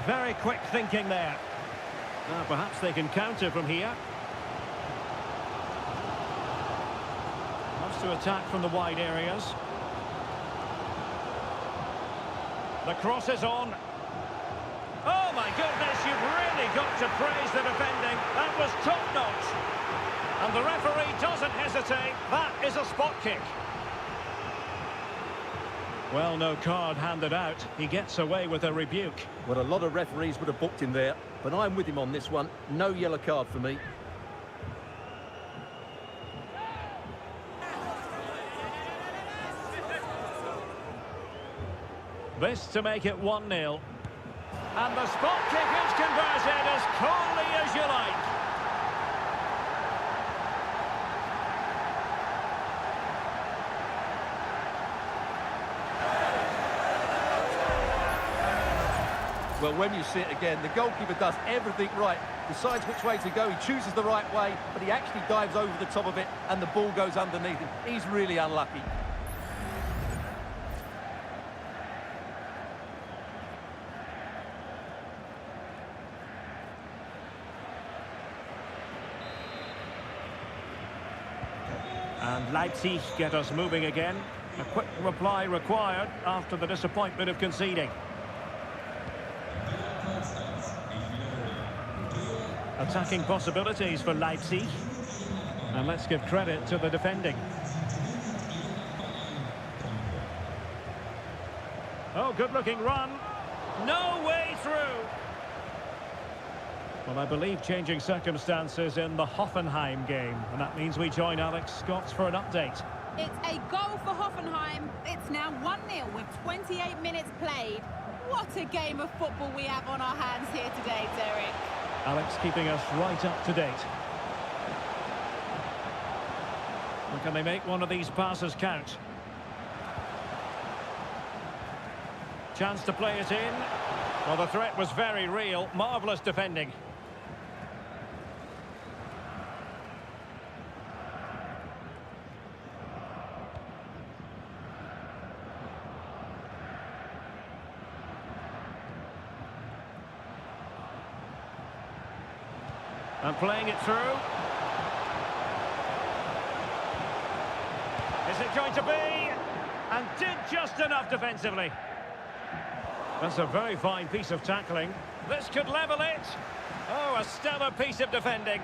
Very quick thinking there. Now perhaps they can counter from here. Wants to attack from the wide areas. The cross is on. Oh my goodness, you've really got to praise the defending. That was top-notch. And the referee doesn't hesitate. That is a spot kick. Well, no card handed out. He gets away with a rebuke. Well, a lot of referees would have booked him there, but I'm with him on this one. No yellow card for me. This to make it 1-0. And the spot kick is converted as coolly as you like. Well, when you see it again, the goalkeeper does everything right. Decides which way to go, he chooses the right way, but he actually dives over the top of it and the ball goes underneath him. He's really unlucky. And Leipzig get us moving again. A quick reply required after the disappointment of conceding. Attacking possibilities for Leipzig. And let's give credit to the defending. Oh, good-looking run. No way through. Well, I believe changing circumstances in the Hoffenheim game. And that means we join Alex Scott for an update. It's a goal for Hoffenheim. It's now 1-0 with 28 minutes played. What a game of football we have on our hands here today, Derek. Alex keeping us right up to date. And can they make one of these passes count? Chance to play it in. Well, the threat was very real. Marvellous defending. And playing it through. Is it going to be? And did just enough defensively. That's a very fine piece of tackling. This could level it. Oh, a stellar piece of defending.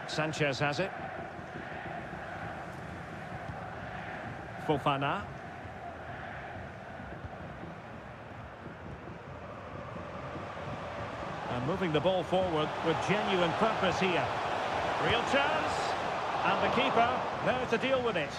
Sanchez has it. Fofana. And moving the ball forward with genuine purpose here. Real chance. And the keeper there to deal with it.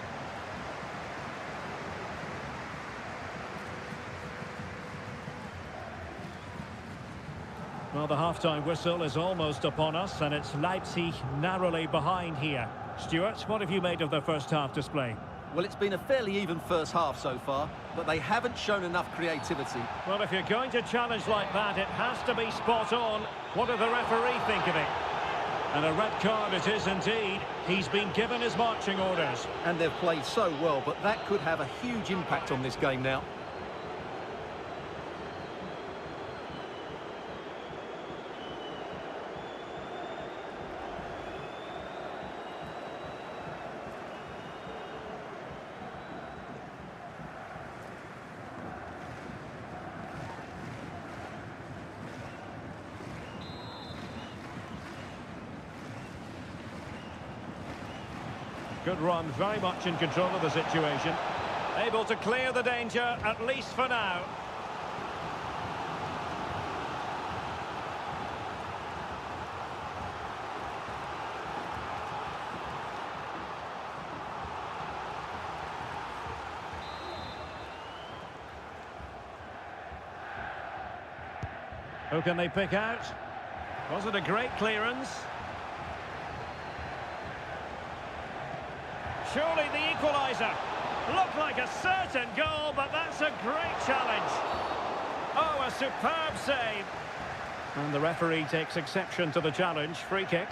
Well, the half-time whistle is almost upon us, and it's Leipzig narrowly behind here. Stuart, what have you made of their first half display? Well, it's been a fairly even first half so far, but they haven't shown enough creativity. Well, if you're going to challenge like that, it has to be spot on. What did the referee think of it? And a red card it is indeed. He's been given his marching orders. And they've played so well, but that could have a huge impact on this game now. Good run, very much in control of the situation. Able to clear the danger, at least for now. Who can they pick out? Was it a great clearance? Surely the equaliser. Looked like a certain goal, but that's a great challenge. Oh, a superb save. And the referee takes exception to the challenge. Free kick.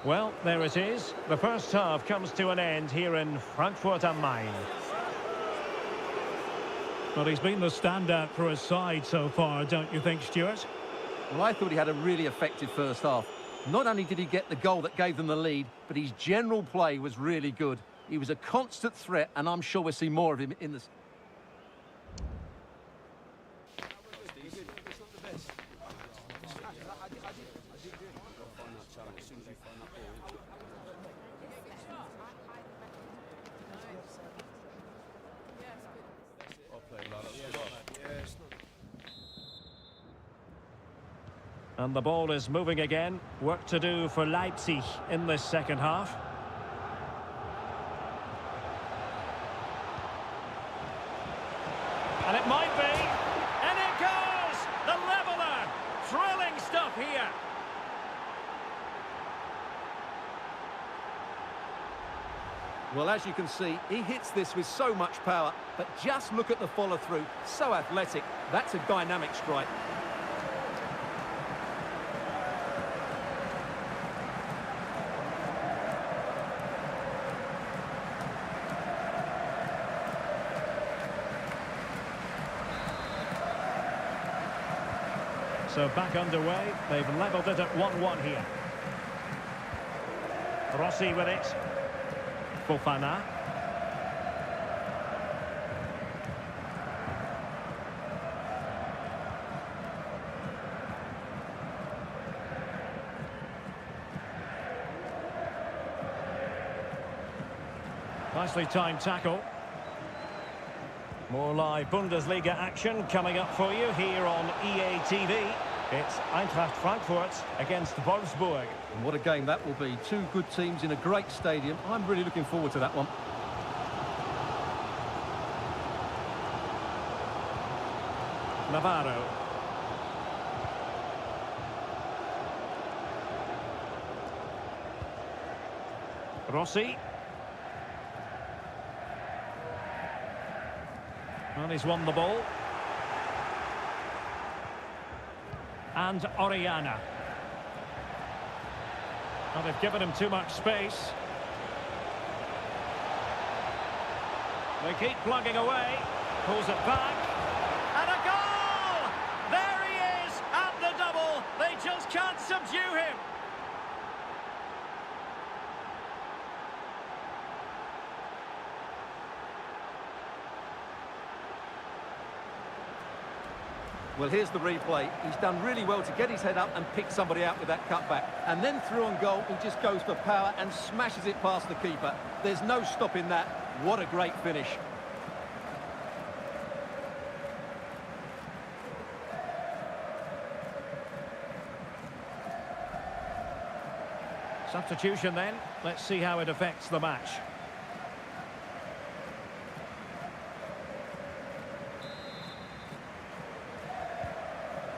Well, there it is. The first half comes to an end here in Frankfurt am Main. Well, he's been the standout for his side so far, don't you think, Stuart? Well, I thought he had a really effective first half. Not only did he get the goal that gave them the lead, but his general play was really good. He was a constant threat, and I'm sure we'll see more of him in the... And the ball is moving again. Work to do for Leipzig in this second half. And it might be. And it goes! The leveller! Thrilling stuff here. Well, as you can see, he hits this with so much power, but just look at the follow-through. So athletic. That's a dynamic strike. So back underway. They've levelled it at 1-1 here. Rossi with it. Fofana. Nicely timed tackle. More live Bundesliga action coming up for you here on EA TV. It's Eintracht Frankfurt against Wolfsburg. And what a game that will be. Two good teams in a great stadium. I'm really looking forward to that one. Navarro. Rossi. And he's won the ball. And Oriana. Well, they've given him too much space. They keep plugging away. Pulls it back. And a goal! There he is at the double. They just can't subdue him. Well, here's the replay. He's done really well to get his head up and pick somebody out with that cutback. And then through on goal, he just goes for power and smashes it past the keeper. There's no stopping that. What a great finish. Substitution then. Let's see how it affects the match.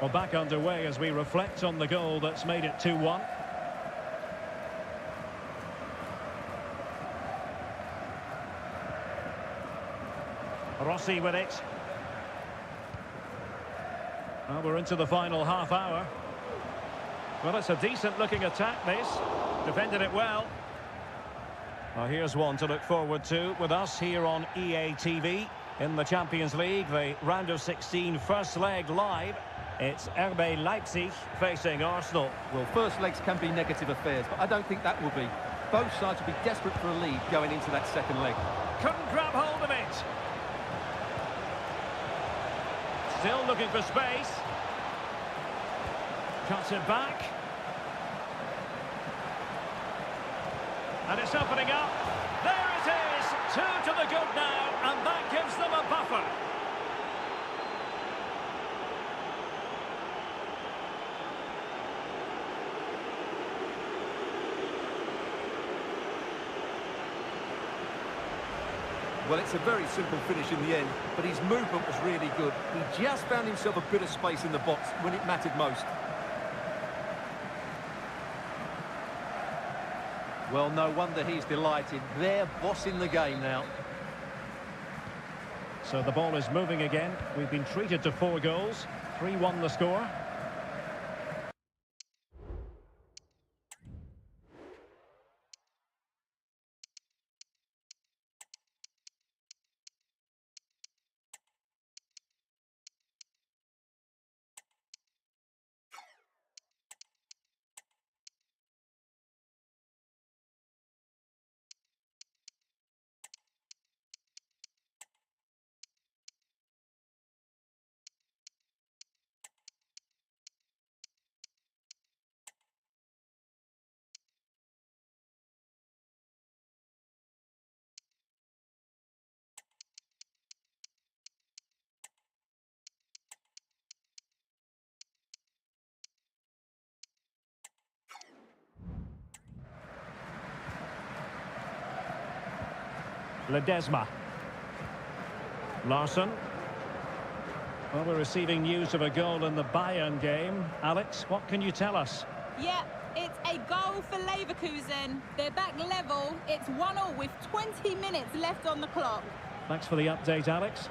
Well, back underway as we reflect on the goal that's made it 2-1. Rossi with it. Well, we're into the final half hour. Well, it's a decent-looking attack, this. Defended it well. Well, here's one to look forward to with us here on EA TV. In the Champions League, the round of 16 first leg live. It's RB Leipzig facing Arsenal. Well, first legs can be negative affairs, but I don't think that will be. Both sides will be desperate for a lead going into that second leg. Couldn't grab hold of it. Still looking for space. Cuts it back. And it's opening up. There it is. 2 to the good now, and that gives them a buffer. Well, it's a very simple finish in the end, but his movement was really good. He just found himself a bit of space in the box when it mattered most. Well, no wonder he's delighted. They're bossing the game now. So the ball is moving again. We've been treated to 4 goals. 3-1 the score. Ledesma. Larsson. Well, we're receiving news of a goal in the Bayern game. Alex, what can you tell us? Yeah, it's a goal for Leverkusen. They're back level. It's 1-1 with 20 minutes left on the clock. Thanks for the update, Alex.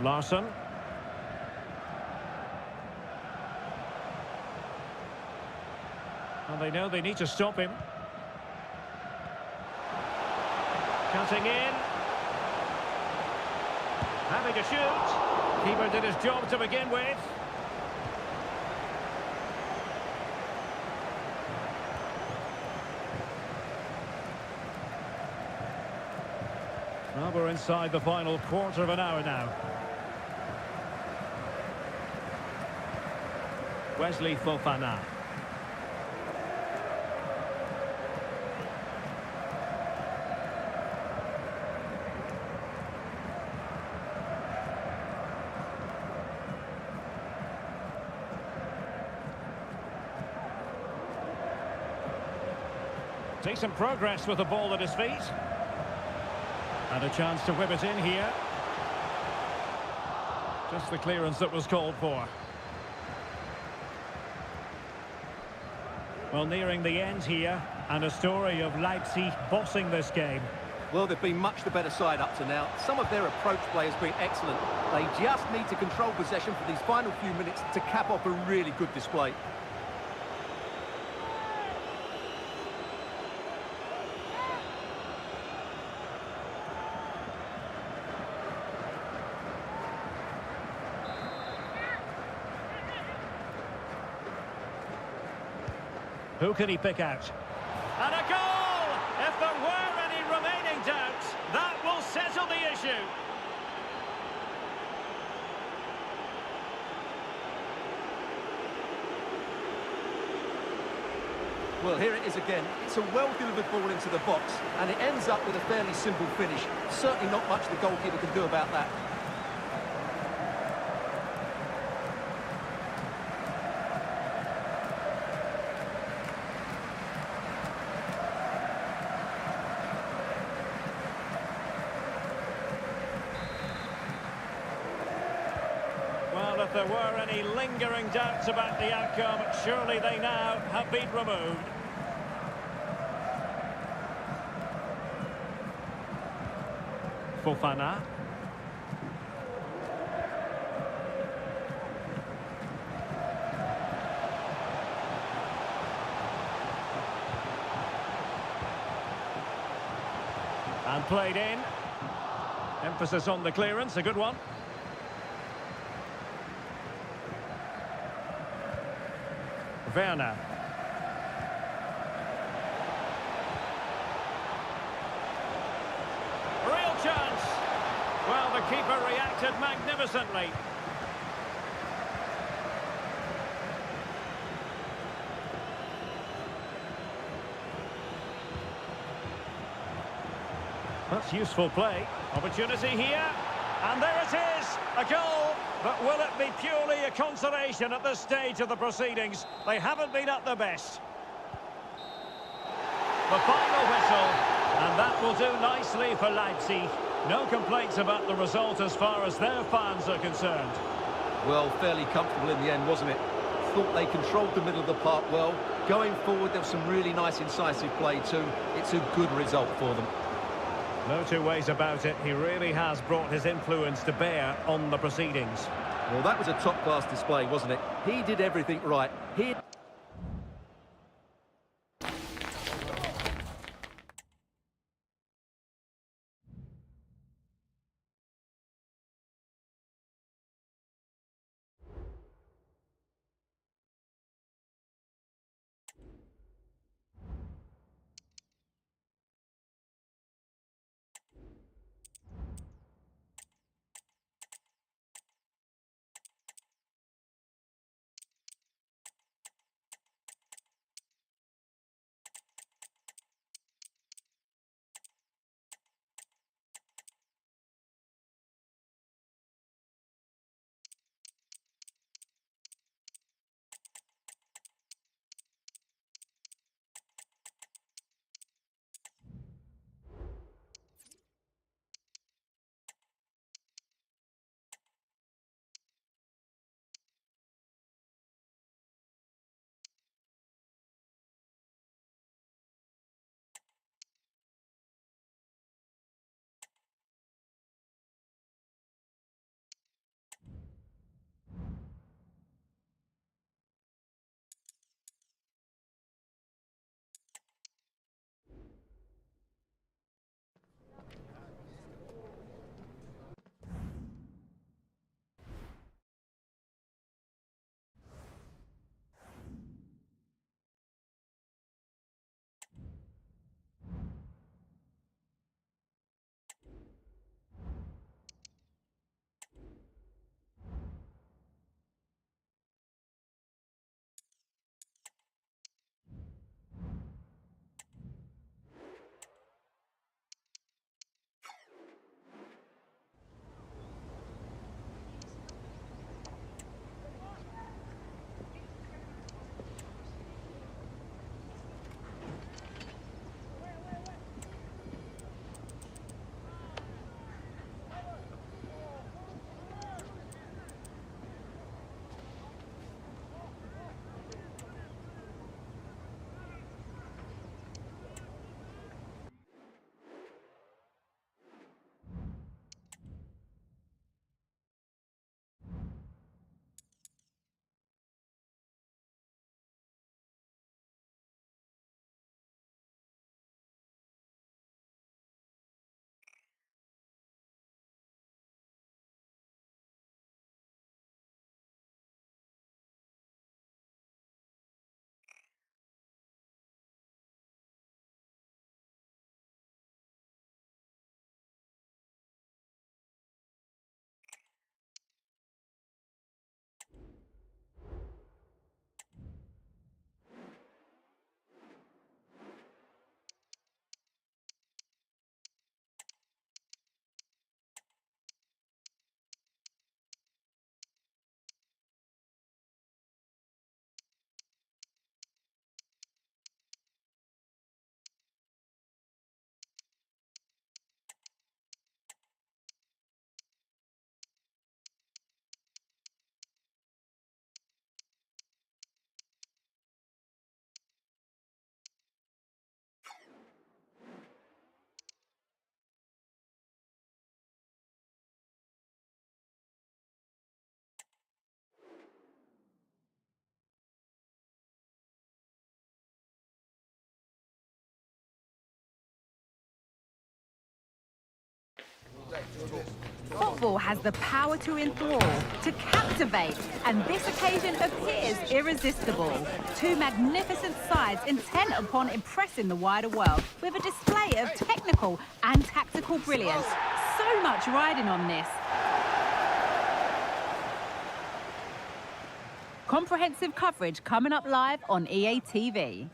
Larsson. And they know they need to stop him. Cutting in. Having to shoot. Keeper did his job to begin with. Well, we're inside the final quarter of an hour now. Wesley Fofana. Decent progress with the ball at his feet. And a chance to whip it in here. Just the clearance that was called for. Well, nearing the end here, and a story of Leipzig bossing this game. Well, they've been much the better side up to now. Some of their approach play has been excellent. They just need to control possession for these final few minutes to cap off a really good display. Who can he pick out? And a goal! If there were any remaining doubts, that will settle the issue. Well, here it is again. It's a well-delivered ball into the box, and it ends up with a fairly simple finish. Certainly not much the goalkeeper can do about that. Well, if there were any lingering doubts about the outcome, surely they now have been removed. Fofana. And played in. Emphasis on the clearance, a good one. Werner. Real chance. Well, the keeper reacted magnificently. That's useful play. Opportunity here. And there it is. A goal. But will it be purely a consolation at this stage of the proceedings? They haven't been at their best. The final whistle. And that will do nicely for Leipzig. No complaints about the result as far as their fans are concerned. Well, fairly comfortable in the end, wasn't it? Thought they controlled the middle of the park well. Going forward, there was some really nice incisive play too. It's a good result for them. No two ways about it. He really has brought his influence to bear on the proceedings. Well, that was a top-class display, wasn't it? He did everything right. He Football has the power to enthrall, to captivate, and this occasion appears irresistible. Two magnificent sides intent upon impressing the wider world with a display of technical and tactical brilliance. So much riding on this. Comprehensive coverage coming up live on EA TV.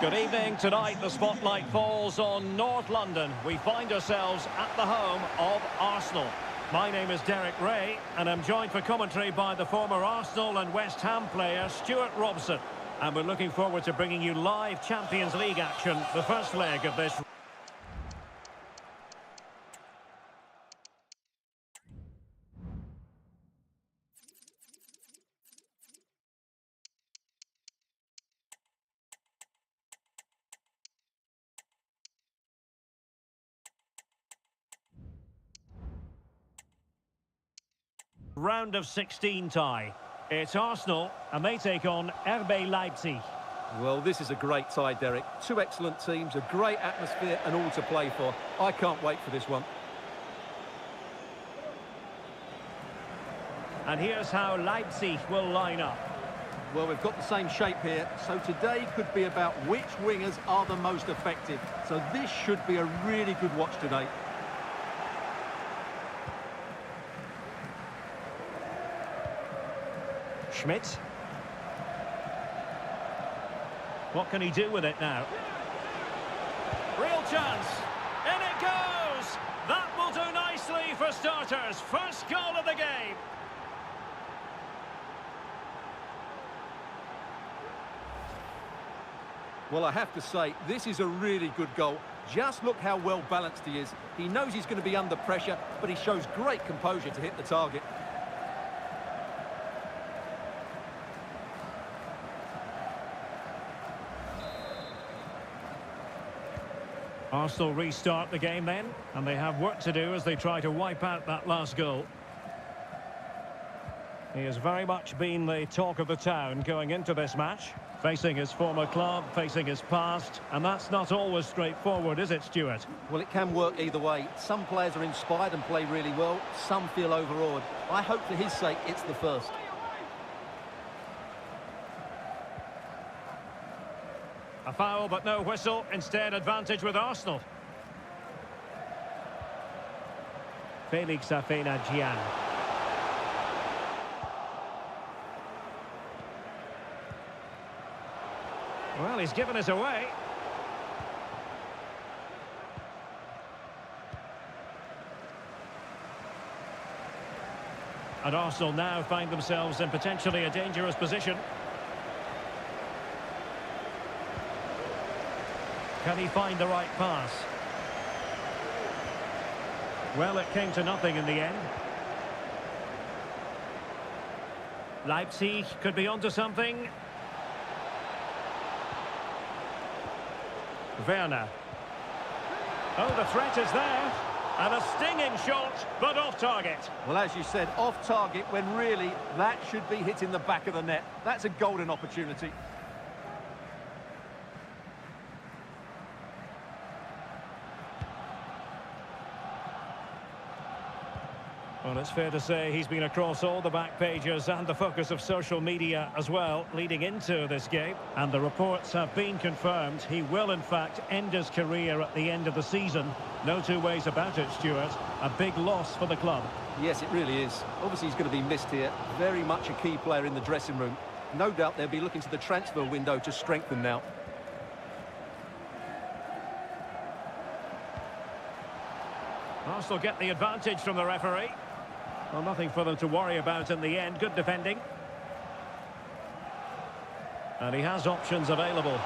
Good evening. Tonight the spotlight falls on North London. We find ourselves at the home of Arsenal. My name is Derek Ray and I'm joined for commentary by the former Arsenal and West Ham player Stuart Robson. And we're looking forward to bringing you live Champions League action, the first leg of this. Round of 16 tie. It's Arsenal and they take on RB Leipzig. Well, this is a great tie, Derek. Two excellent teams, a great atmosphere and all to play for. I can't wait for this one. And here's how Leipzig will line up. Well, we've got the same shape here, so today could be about which wingers are the most effective. So this should be a really good watch today. Schmidt. What can he do with it now? Real chance. In it goes. That will do nicely for starters. First goal of the game. Well, I have to say, this is a really good goal. Just look how well balanced he is. He knows he's going to be under pressure, but he shows great composure to hit the target. Arsenal restart the game then, and they have work to do as they try to wipe out that last goal. He has very much been the talk of the town going into this match, facing his former club, facing his past, and that's not always straightforward, is it, Stuart? Well, it can work either way. Some players are inspired and play really well, some feel overawed. I hope for his sake it's the first. A foul, but no whistle. Instead, advantage with Arsenal. Felix Afena-Gyan. Well, he's given us away. And Arsenal now find themselves in potentially a dangerous position. Can he find the right pass? Well, it came to nothing in the end. Leipzig could be onto something. Werner. Oh, the threat is there. And a stinging shot, but off target. Well, as you said, off target when really that should be hitting the back of the net. That's a golden opportunity. Well, it's fair to say he's been across all the back pages and the focus of social media as well, leading into this game. And the reports have been confirmed. He will, in fact, end his career at the end of the season. No two ways about it, Stuart. A big loss for the club. Yes, it really is. Obviously, he's going to be missed here. Very much a key player in the dressing room. No doubt they'll be looking to the transfer window to strengthen now. Arsenal get the advantage from the referee. Well, nothing for them to worry about in the end. Good defending. And he has options available.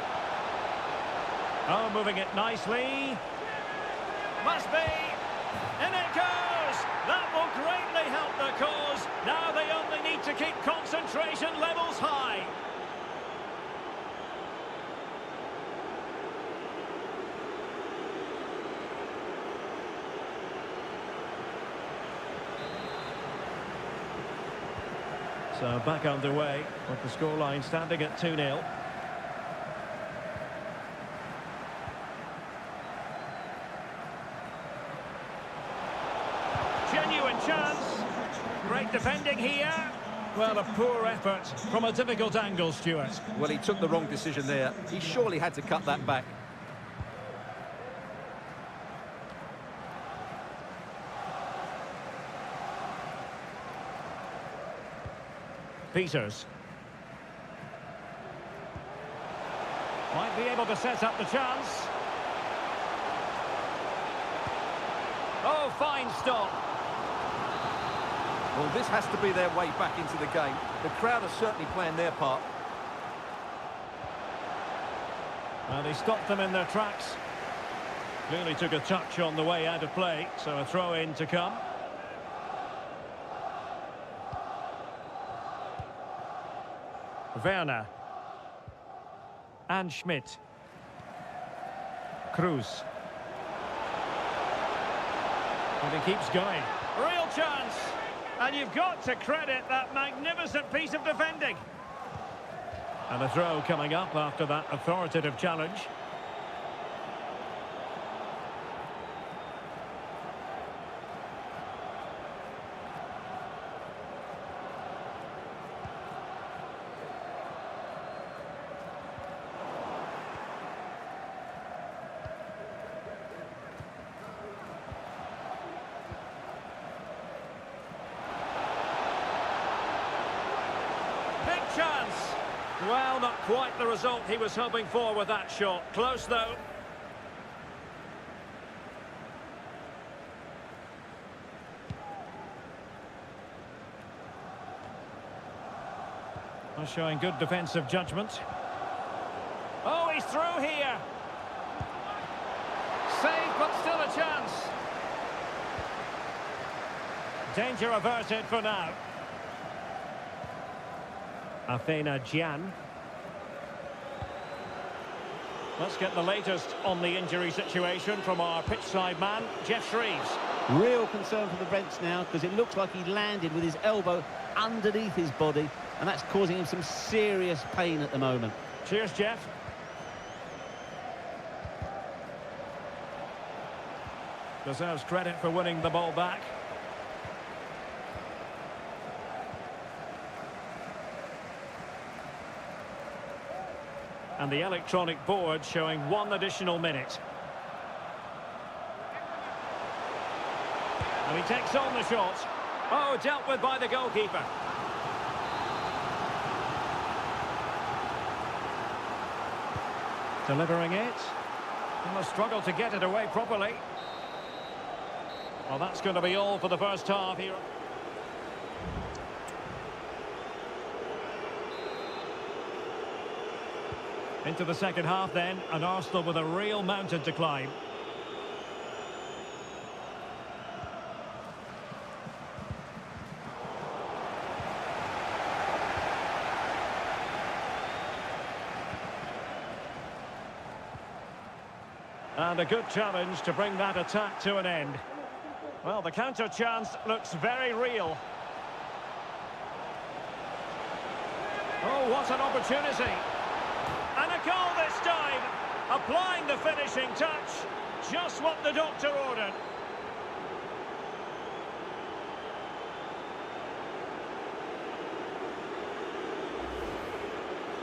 Oh, moving it nicely. Must be. In it goes. That will greatly help the cause. Now they only need to keep concentration levels high. So back underway with the scoreline standing at 2-0. defending here. Well, a poor effort from a difficult angle, Stuart. Well, he took the wrong decision there. He surely had to cut that back. Peters. Might be able to set up the chance. Oh, fine stop. Well, this has to be their way back into the game. The crowd are certainly playing their part. Well, he stopped them in their tracks. Clearly took a touch on the way out of play, so a throw-in to come. Werner. And Schmidt. Cruz. And he keeps going. Real chance! And you've got to credit that magnificent piece of defending. And a throw coming up after that authoritative challenge. Big chance. Well, not quite the result he was hoping for with that shot. Close, though. Well, showing good defensive judgment. Oh, he's through here. Save, but still a chance. Danger averted for now. Athena Gian. Let's get the latest on the injury situation from our pitchside man, Jeff Shreves. Real concern for the Reds now, because it looks like he landed with his elbow underneath his body, and that's causing him some serious pain at the moment. Cheers, Jeff. Deserves credit for winning the ball back. And the electronic board showing 1 additional minute. And he takes on the shot. Oh, dealt with by the goalkeeper. Delivering it. And a struggle to get it away properly. Well, that's going to be all for the first half here. Into the second half then, and Arsenal with a real mountain to climb. And a good challenge to bring that attack to an end. Well, the counter chance looks very real. Oh, what an opportunity. And a goal this time, applying the finishing touch, just what the doctor ordered.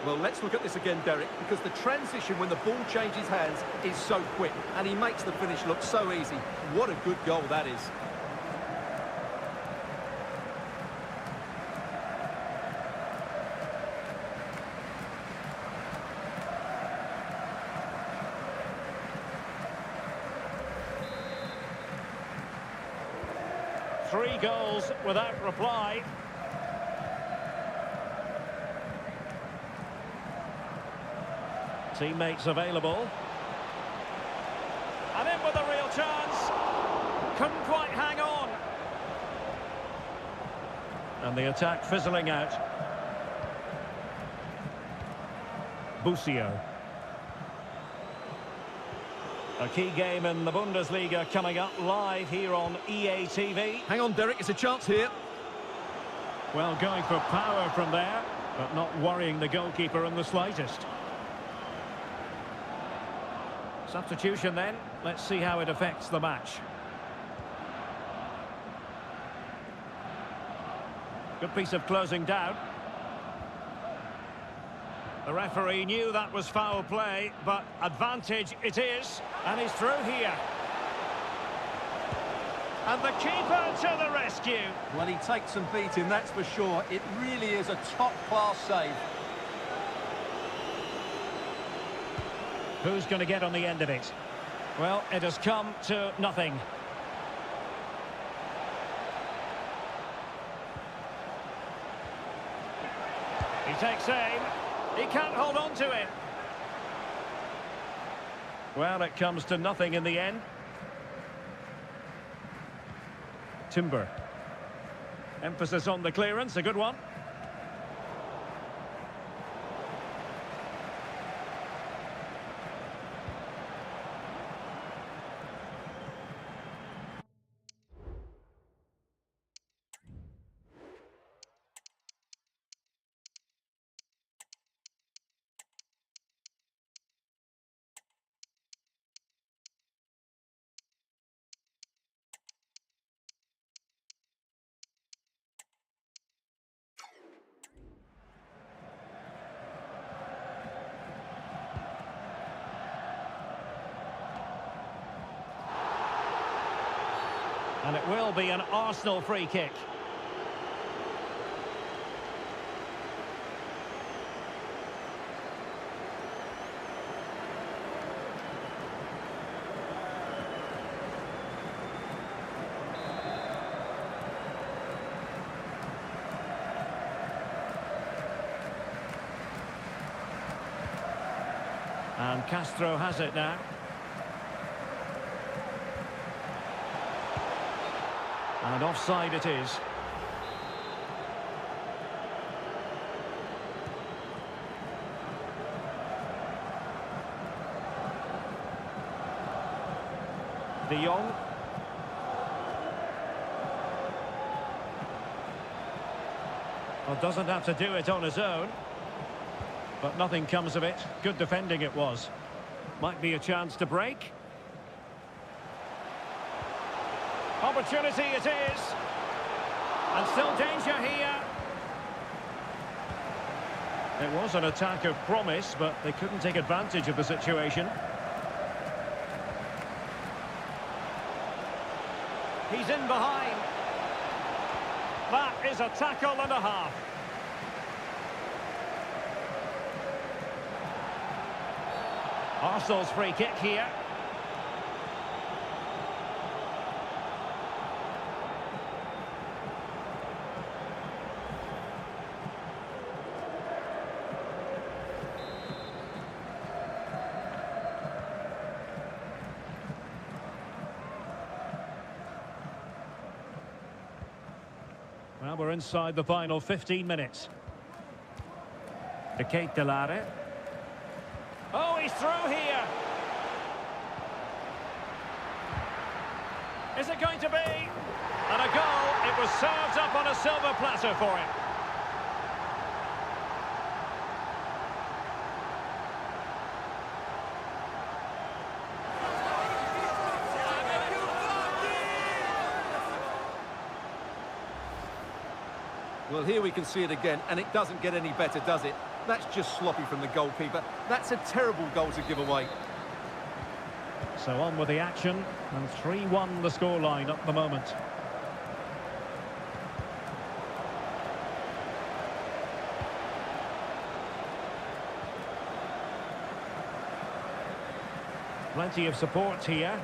Well, let's look at this again, Derek, because the transition when the ball changes hands is so quick, and he makes the finish look so easy. What a good goal that is. Three goals without reply. Teammates available. And in with a real chance. Couldn't quite hang on. And the attack fizzling out. Busio. A key game in the Bundesliga coming up live here on EA TV. Hang on, Derek, it's a chance here. Well, going for power from there, but not worrying the goalkeeper in the slightest. Substitution then. Let's see how it affects the match. Good piece of closing down. The referee knew that was foul play, but advantage it is. And he's through here. And the keeper to the rescue. Well, he takes some beating, that's for sure. It really is a top-class save. Who's going to get on the end of it? Well, it has come to nothing. He takes aim. He can't hold on to it. Well, it comes to nothing in the end. Timber. Emphasis on the clearance, a good one. And it will be an Arsenal free kick. And Castro has it now. And offside it is. De Jong. Well, doesn't have to do it on his own. But nothing comes of it. Good defending it was. Might be a chance to break. Opportunity it is. And still danger here. It was an attack of promise, but they couldn't take advantage of the situation. He's in behind. That is a tackle and a half. Arsenal's free kick here. Well, we're inside the final 15 minutes. De Ketelare. Oh, he's through here. Is it going to be? And a goal. It was served up on a silver platter for him. Well, here we can see it again, and it doesn't get any better, does it? That's just sloppy from the goalkeeper. That's a terrible goal to give away. So on with the action, and 3-1 the scoreline at the moment. Plenty of support here.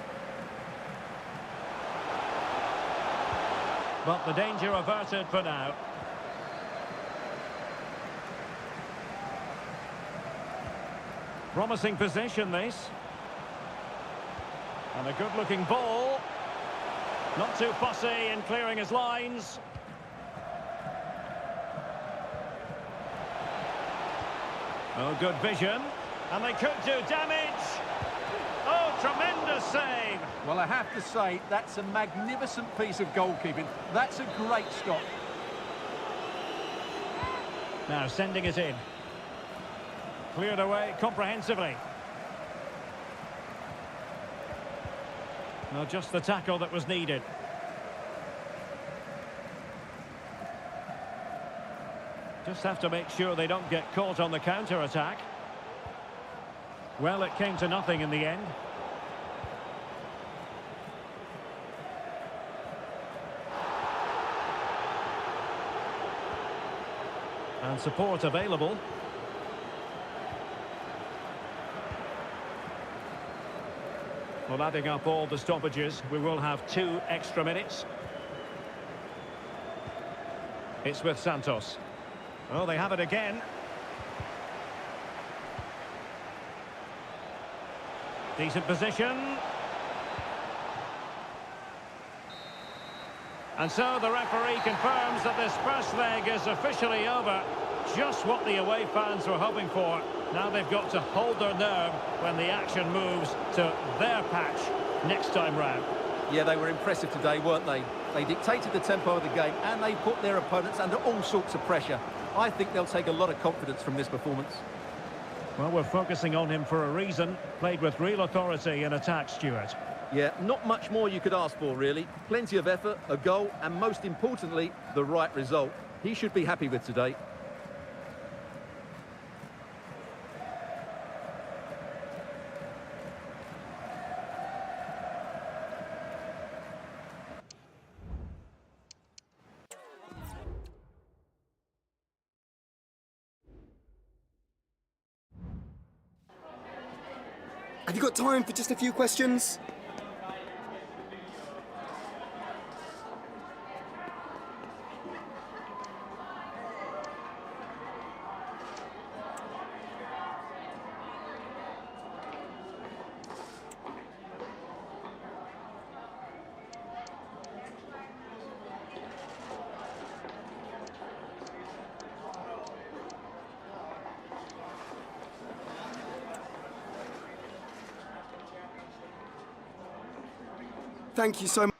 But the danger averted for now. Promising position, this. And a good-looking ball. Not too fussy in clearing his lines. Oh, good vision. And they could do damage. Oh, tremendous save. Well, I have to say, that's a magnificent piece of goalkeeping. That's a great stop. Now sending it in. Cleared away comprehensively. Well, just the tackle that was needed. Just have to make sure they don't get caught on the counter-attack. Well, it came to nothing in the end. And support available. Well, adding up all the stoppages, we will have 2 extra minutes. It's with Santos. Oh, they have it again. Decent position. And so the referee confirms that this first leg is officially over. Just what the away fans were hoping for. Now they've got to hold their nerve when the action moves to their patch next time round. Yeah, they were impressive today, weren't they? They dictated the tempo of the game and they put their opponents under all sorts of pressure. I think they'll take a lot of confidence from this performance. Well, we're focusing on him for a reason. Played with real authority in attack, Stuart. Yeah, not much more you could ask for, really. Plenty of effort, a goal, and most importantly, the right result. He should be happy with today. Have you got time for just a few questions? Thank you so much.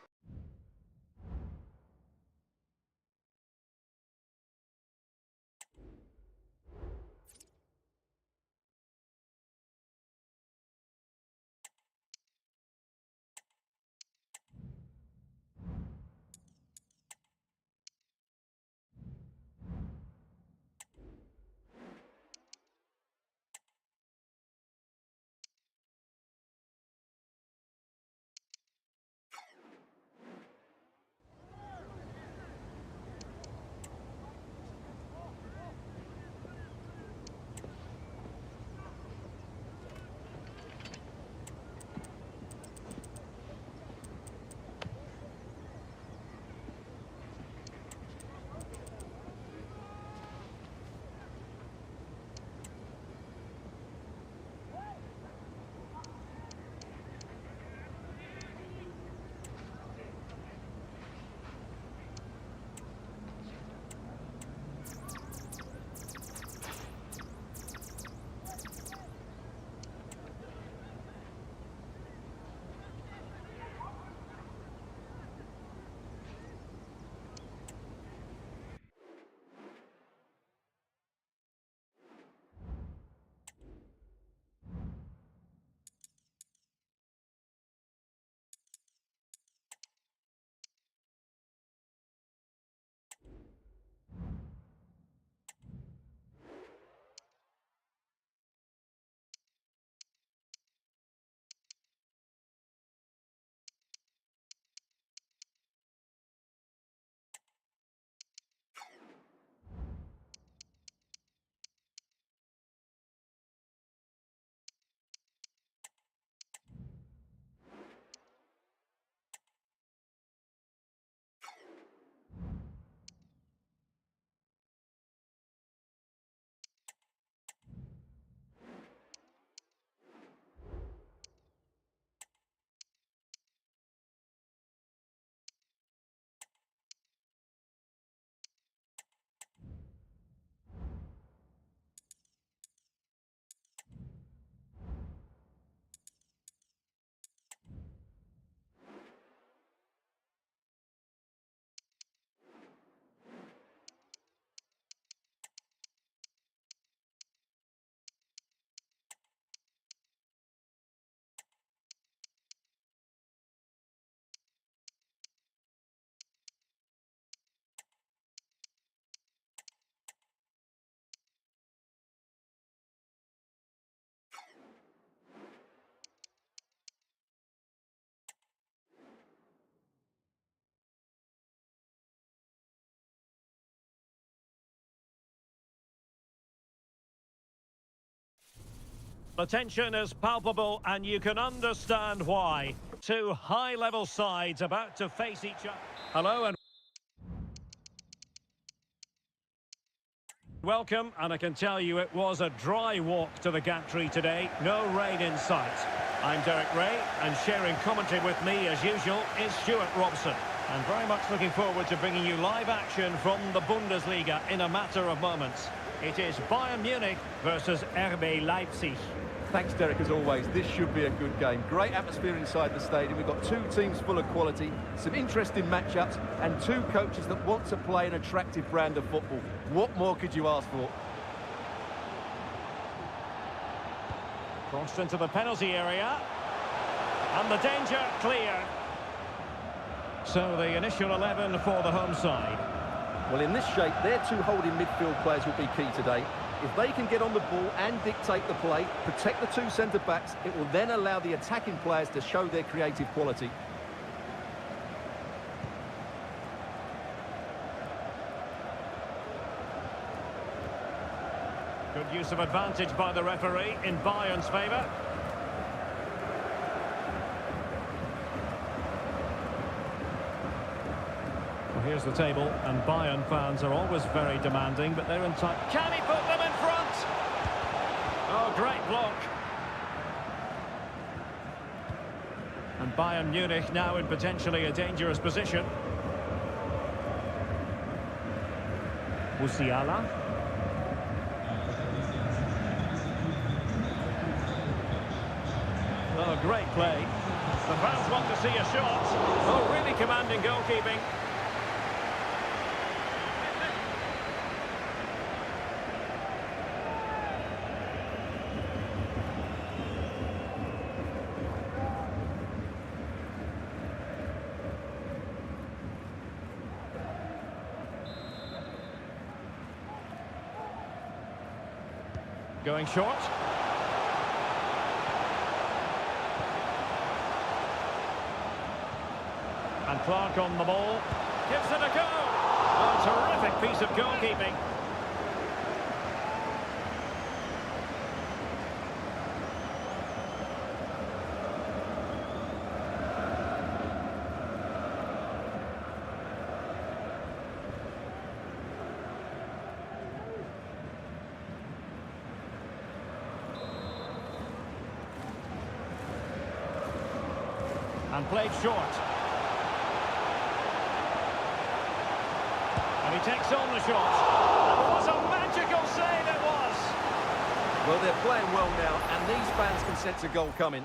The tension is palpable, and you can understand why. Two high-level sides about to face each other. Hello and welcome, and I can tell you it was a dry walk to the gantry today. No rain in sight. I'm Derek Ray, and sharing commentary with me, as usual, is Stuart Robson. And very much looking forward to bringing you live action from the Bundesliga in a matter of moments. It is Bayern Munich versus RB Leipzig. Thanks, Derek, as always. This should be a good game. Great atmosphere inside the stadium. We've got two teams full of quality, some interesting matchups, and two coaches that want to play an attractive brand of football. What more could you ask for? Crossed into the penalty area. And the danger clear. So the initial 11 for the home side. Well, in this shape, their two holding midfield players will be key today. If they can get on the ball and dictate the play, protect the two centre-backs, it will then allow the attacking players to show their creative quality. Good use of advantage by the referee in Bayern's favour. Well, here's the table, and Bayern fans are always very demanding, but they're in touch. Can he put them in front? Oh, great block. And Bayern Munich now in potentially a dangerous position. Musiala. Oh, great play. The fans want to see a shot. Oh, really commanding goalkeeping. Going short. And Clark on the ball. Gives it a go. Oh, terrific piece of goalkeeping. And played short. And he takes on the shot. That was a magical save, it was. Well, they're playing well now, and these fans can sense a goal coming.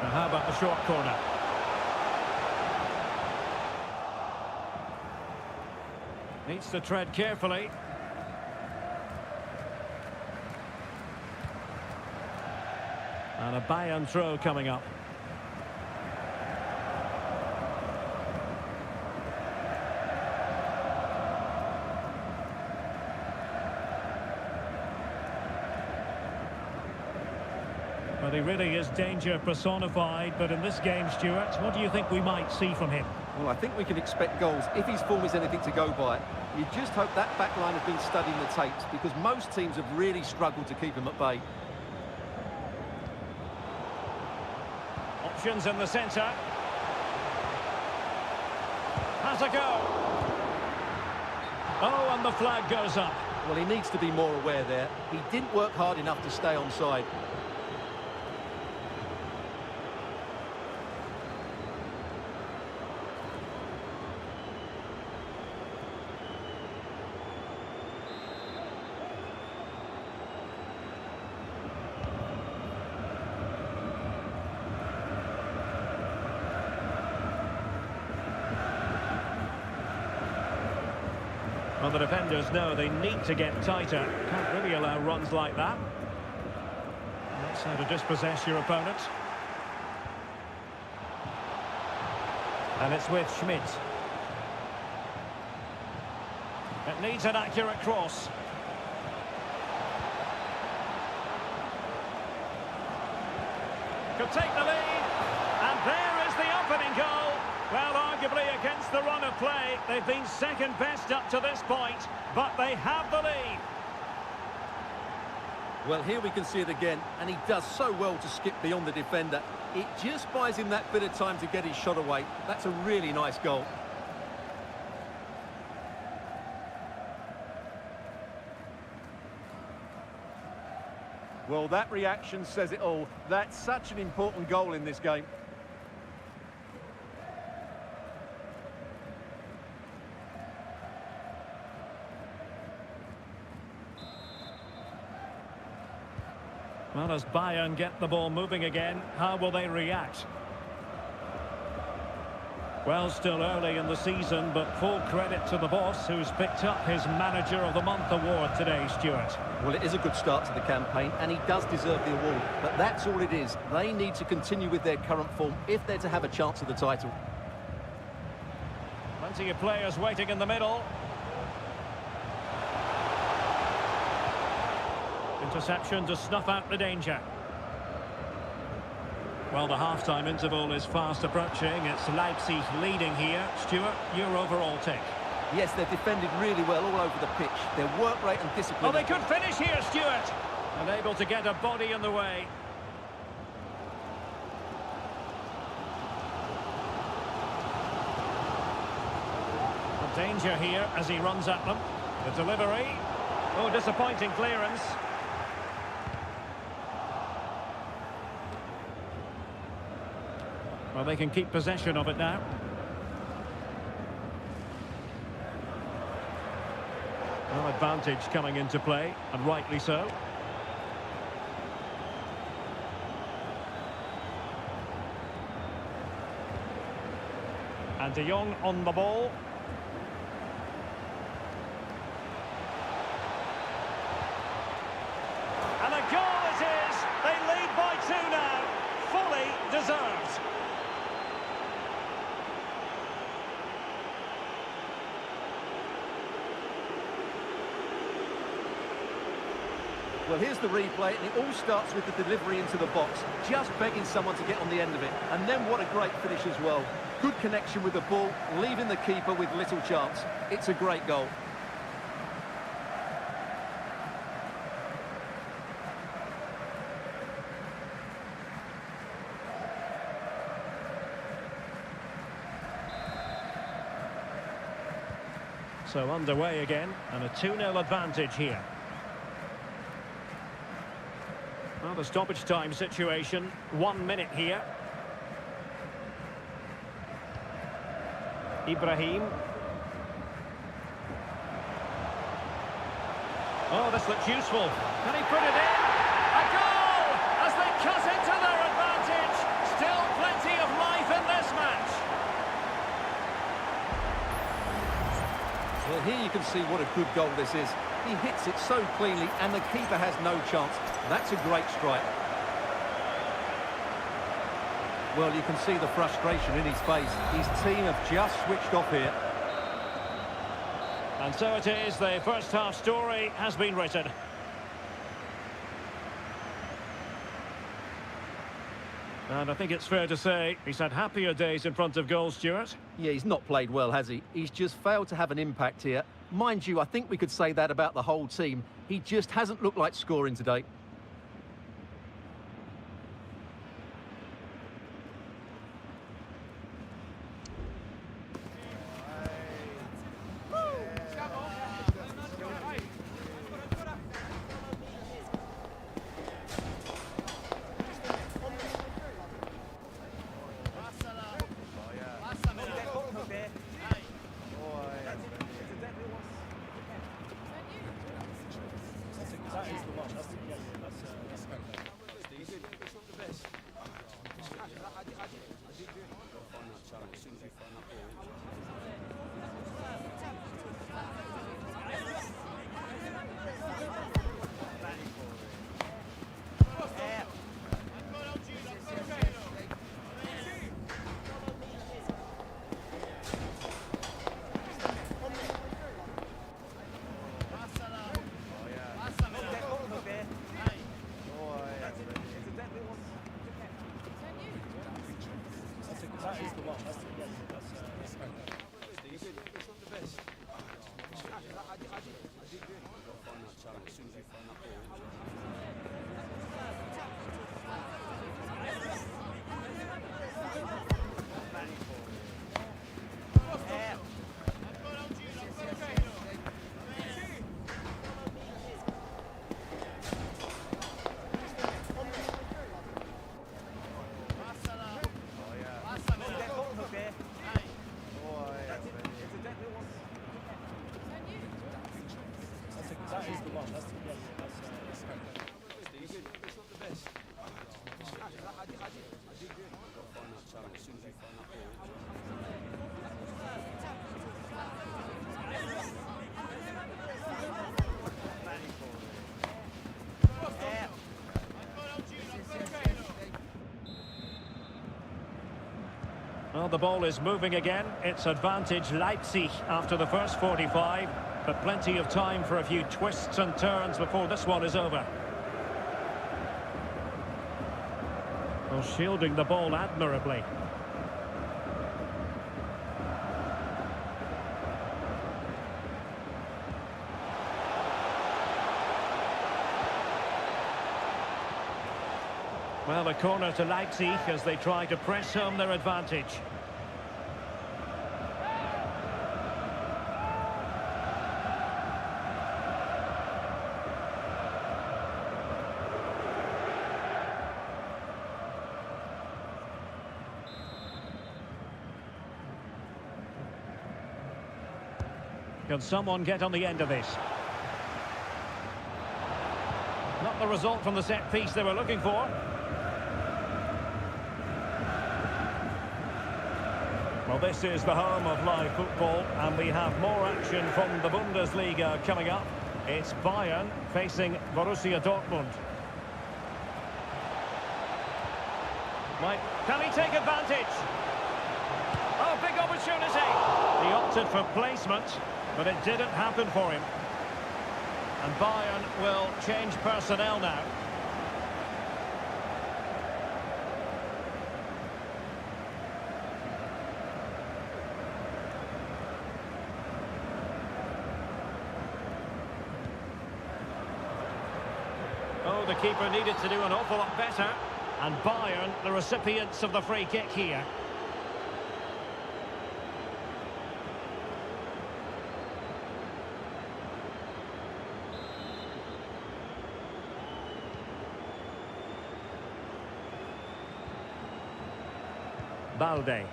And how about the short corner? Needs to tread carefully. And a Bayern throw coming up. Well, he really is danger personified, but in this game, Stuart, what do you think we might see from him? Well, I think we can expect goals if his form is anything to go by. You just hope that back line has been studying the tapes, because most teams have really struggled to keep him at bay. Options in the centre. Has a go. Oh, and the flag goes up. Well, he needs to be more aware there. He didn't work hard enough to stay onside. the defenders know they need to get tighter. Can't really allow runs like that. That's how to dispossess your opponent. And it's with Schmidt. It needs an accurate cross. Could take the lead. And there is the opening goal. Well, arguably against the run of play, they've been second best up to this point, but they have the lead. Well, here we can see it again, and he does so well to skip beyond the defender. It just buys him that bit of time to get his shot away. That's a really nice goal. Well, that reaction says it all. That's such an important goal in this game. Well, as Bayern get the ball moving again, how will they react? Well, still early in the season, but full credit to the boss who's picked up his Manager of the Month award today, Stuart. Well, it is a good start to the campaign, and he does deserve the award. But that's all it is. They need to continue with their current form if they're to have a chance of the title. Plenty of players waiting in the middle. Interception to snuff out the danger. Well, the half-time interval is fast approaching. It's Leipzig leading here. Stuart, your overall take? Yes, they've defended really well all over the pitch. Their work rate and discipline... Oh, they could finish here, Stuart! Unable to get a body in the way. The danger here as he runs at them. The delivery. Oh, disappointing clearance. Well, they can keep possession of it now. Well, advantage coming into play, and rightly so. And De Jong on the ball. And a goal it is! They lead by 2 now. Fully deserved. Well, here's the replay, and it all starts with the delivery into the box, just begging someone to get on the end of it. And then what a great finish as well. Good connection with the ball, leaving the keeper with little chance. It's a great goal. So underway again, and a 2-0 advantage here. Well, the stoppage time situation, 1 minute here. Ibrahim. Oh, this looks useful. Can he put it in? A goal! As they cut into their advantage. Still plenty of life in this match. Well, here you can see what a good goal this is. He hits it so cleanly, and the keeper has no chance. That's a great strike. Well, you can see the frustration in his face. His team have just switched off here. And so it is, the first half story has been written. And I think it's fair to say he's had happier days in front of goal, Stuart. Yeah, he's not played well, has he? He's just failed to have an impact here. Mind you, I think we could say that about the whole team. He just hasn't looked like scoring today. Well, the ball is moving again. It's advantage Leipzig after the first 45, but plenty of time for a few twists and turns before this one is over. Well, shielding the ball admirably. Well, a corner to Leipzig as they try to press home their advantage. Can someone get on the end of this? Not the result from the set piece they were looking for. Well, this is the home of live football, and we have more action from the Bundesliga coming up. It's Bayern facing Borussia Dortmund. Right, can he take advantage? Oh, big opportunity! He opted for placement, but it didn't happen for him. And Bayern will change personnel now. Oh, the keeper needed to do an awful lot better. And Bayern, the recipients of the free kick here. Balde.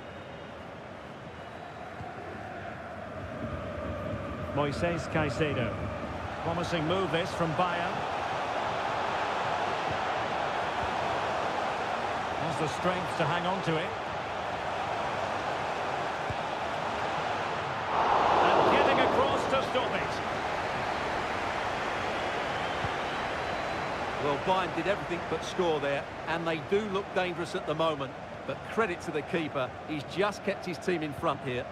Moises Caicedo. Promising move this from Bayern. Has the strength to hang on to it. And getting across to stop it. Well, Bayern did everything but score there, and they do look dangerous at the moment. But credit to the keeper, he's just kept his team in front here.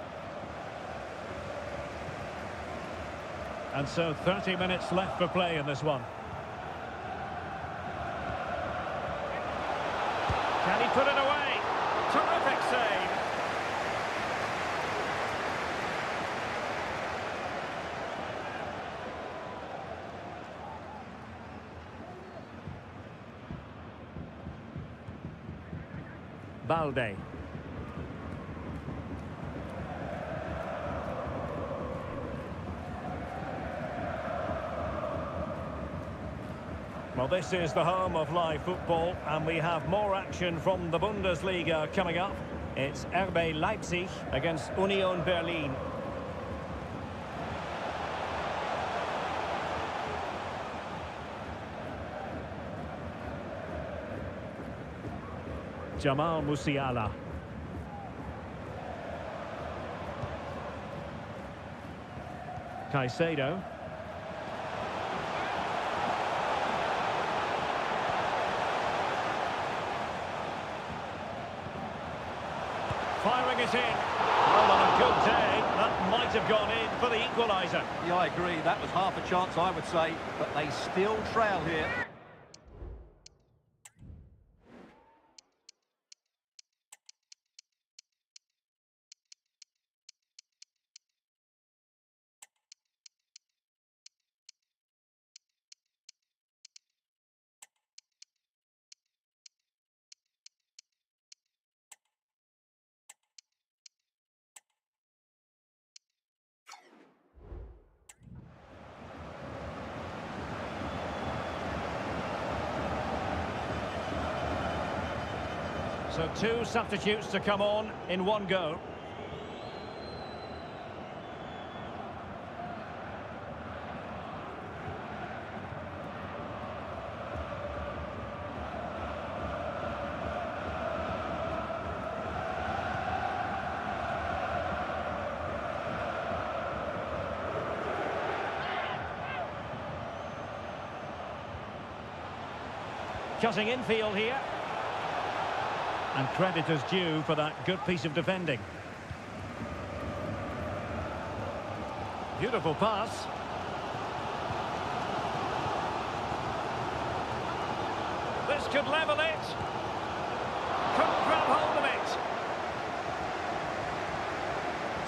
And so 30 minutes left for play in this one. Can he put it away? Terrific save. Balde. Well, this is the home of live football, and we have more action from the Bundesliga coming up. It's RB Leipzig against Union Berlin. Jamal Musiala. Caicedo. Firing it in. Well, on a good day, that might have gone in for the equaliser. Yeah, I agree. That was half a chance, I would say, but they still trail here. So two substitutes to come on in one go. Cutting infield here. And credit is due for that good piece of defending. Beautiful pass. This could level it. Couldn't grab hold of it.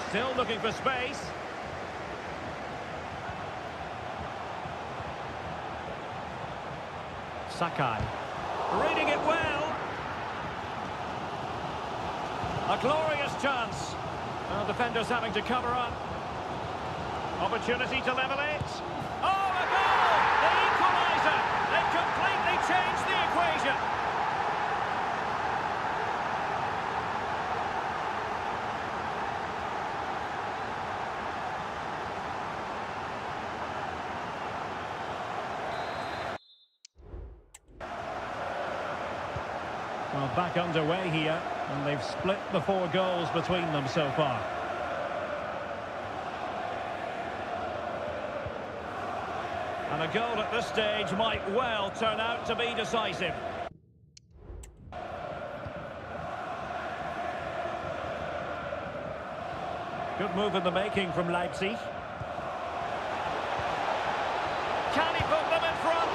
Still looking for space. Sakai. Reading it well. A glorious chance. Well, defenders having to cover up. Opportunity to level it. Oh, a goal! The equaliser! They've completely changed the equation. Well, back underway here, and they've split the 4 goals between them so far. And a goal at this stage might well turn out to be decisive. Good move in the making from Leipzig. Can he put them in front?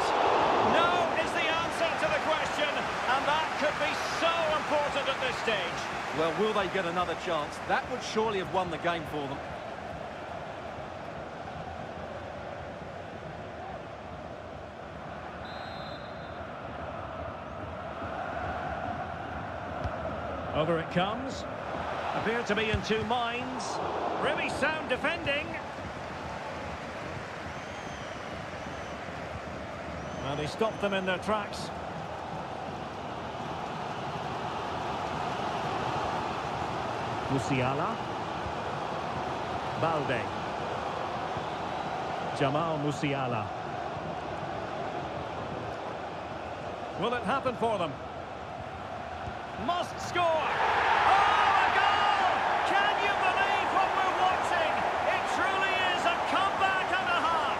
No is the answer to the question, and that could be so important at this stage. Well, will they get another chance? That would surely have won the game for them. Over it comes. Appear to be in two minds. Really sound defending. Well, he stopped them in their tracks. Musiala. Balde. Jamal Musiala. Will it happen for them? Must score! Oh, a goal! Can you believe what we're watching? It truly is a comeback and a half.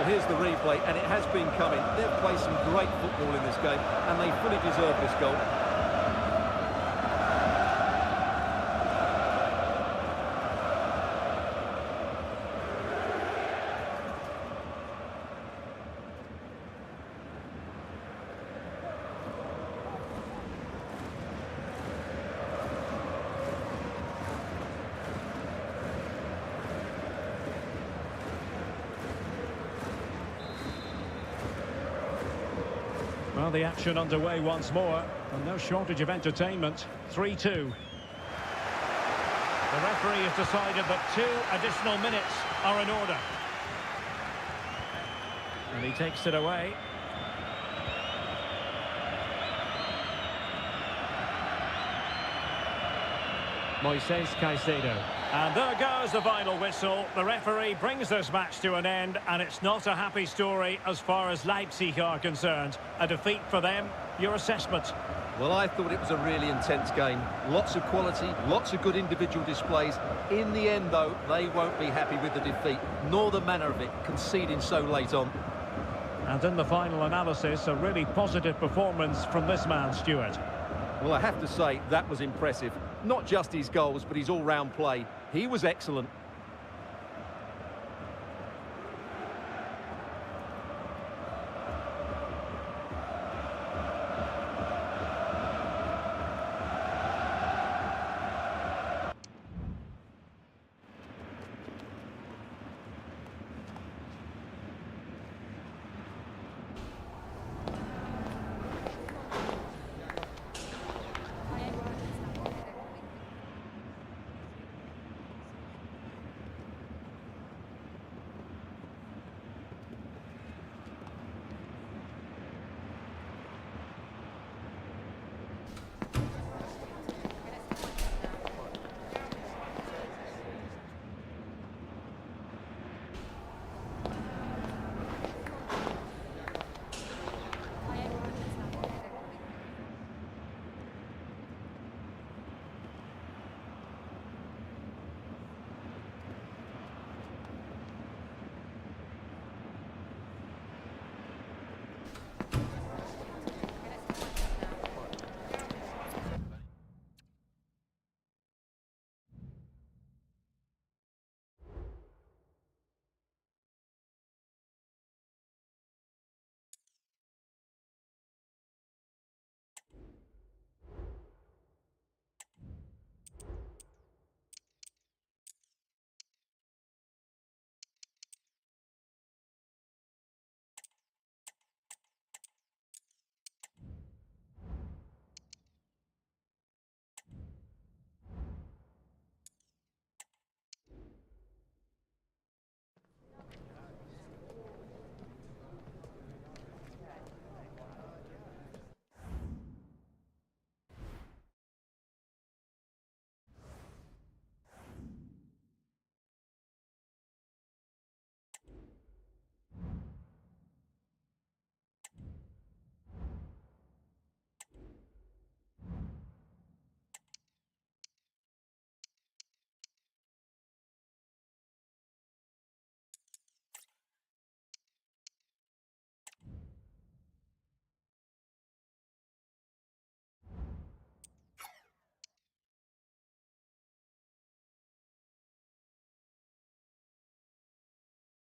Here's the replay, and it has been coming. They've played some great football in this game, and they fully deserve this goal. Well, the action underway once more, and no shortage of entertainment. 3-2. The referee has decided that 2 additional minutes are in order. And he takes it away. Moises Caicedo. And there goes the final whistle. The referee brings this match to an end, and it's not a happy story as far as Leipzig are concerned. A defeat for them. Your assessment? Well, I thought it was a really intense game. Lots of quality, lots of good individual displays. In the end, though, they won't be happy with the defeat, nor the manner of it, conceding so late on. And in the final analysis, a really positive performance from this man, Stuart. Well, I have to say, that was impressive. Not just his goals, but his all-round play. He was excellent.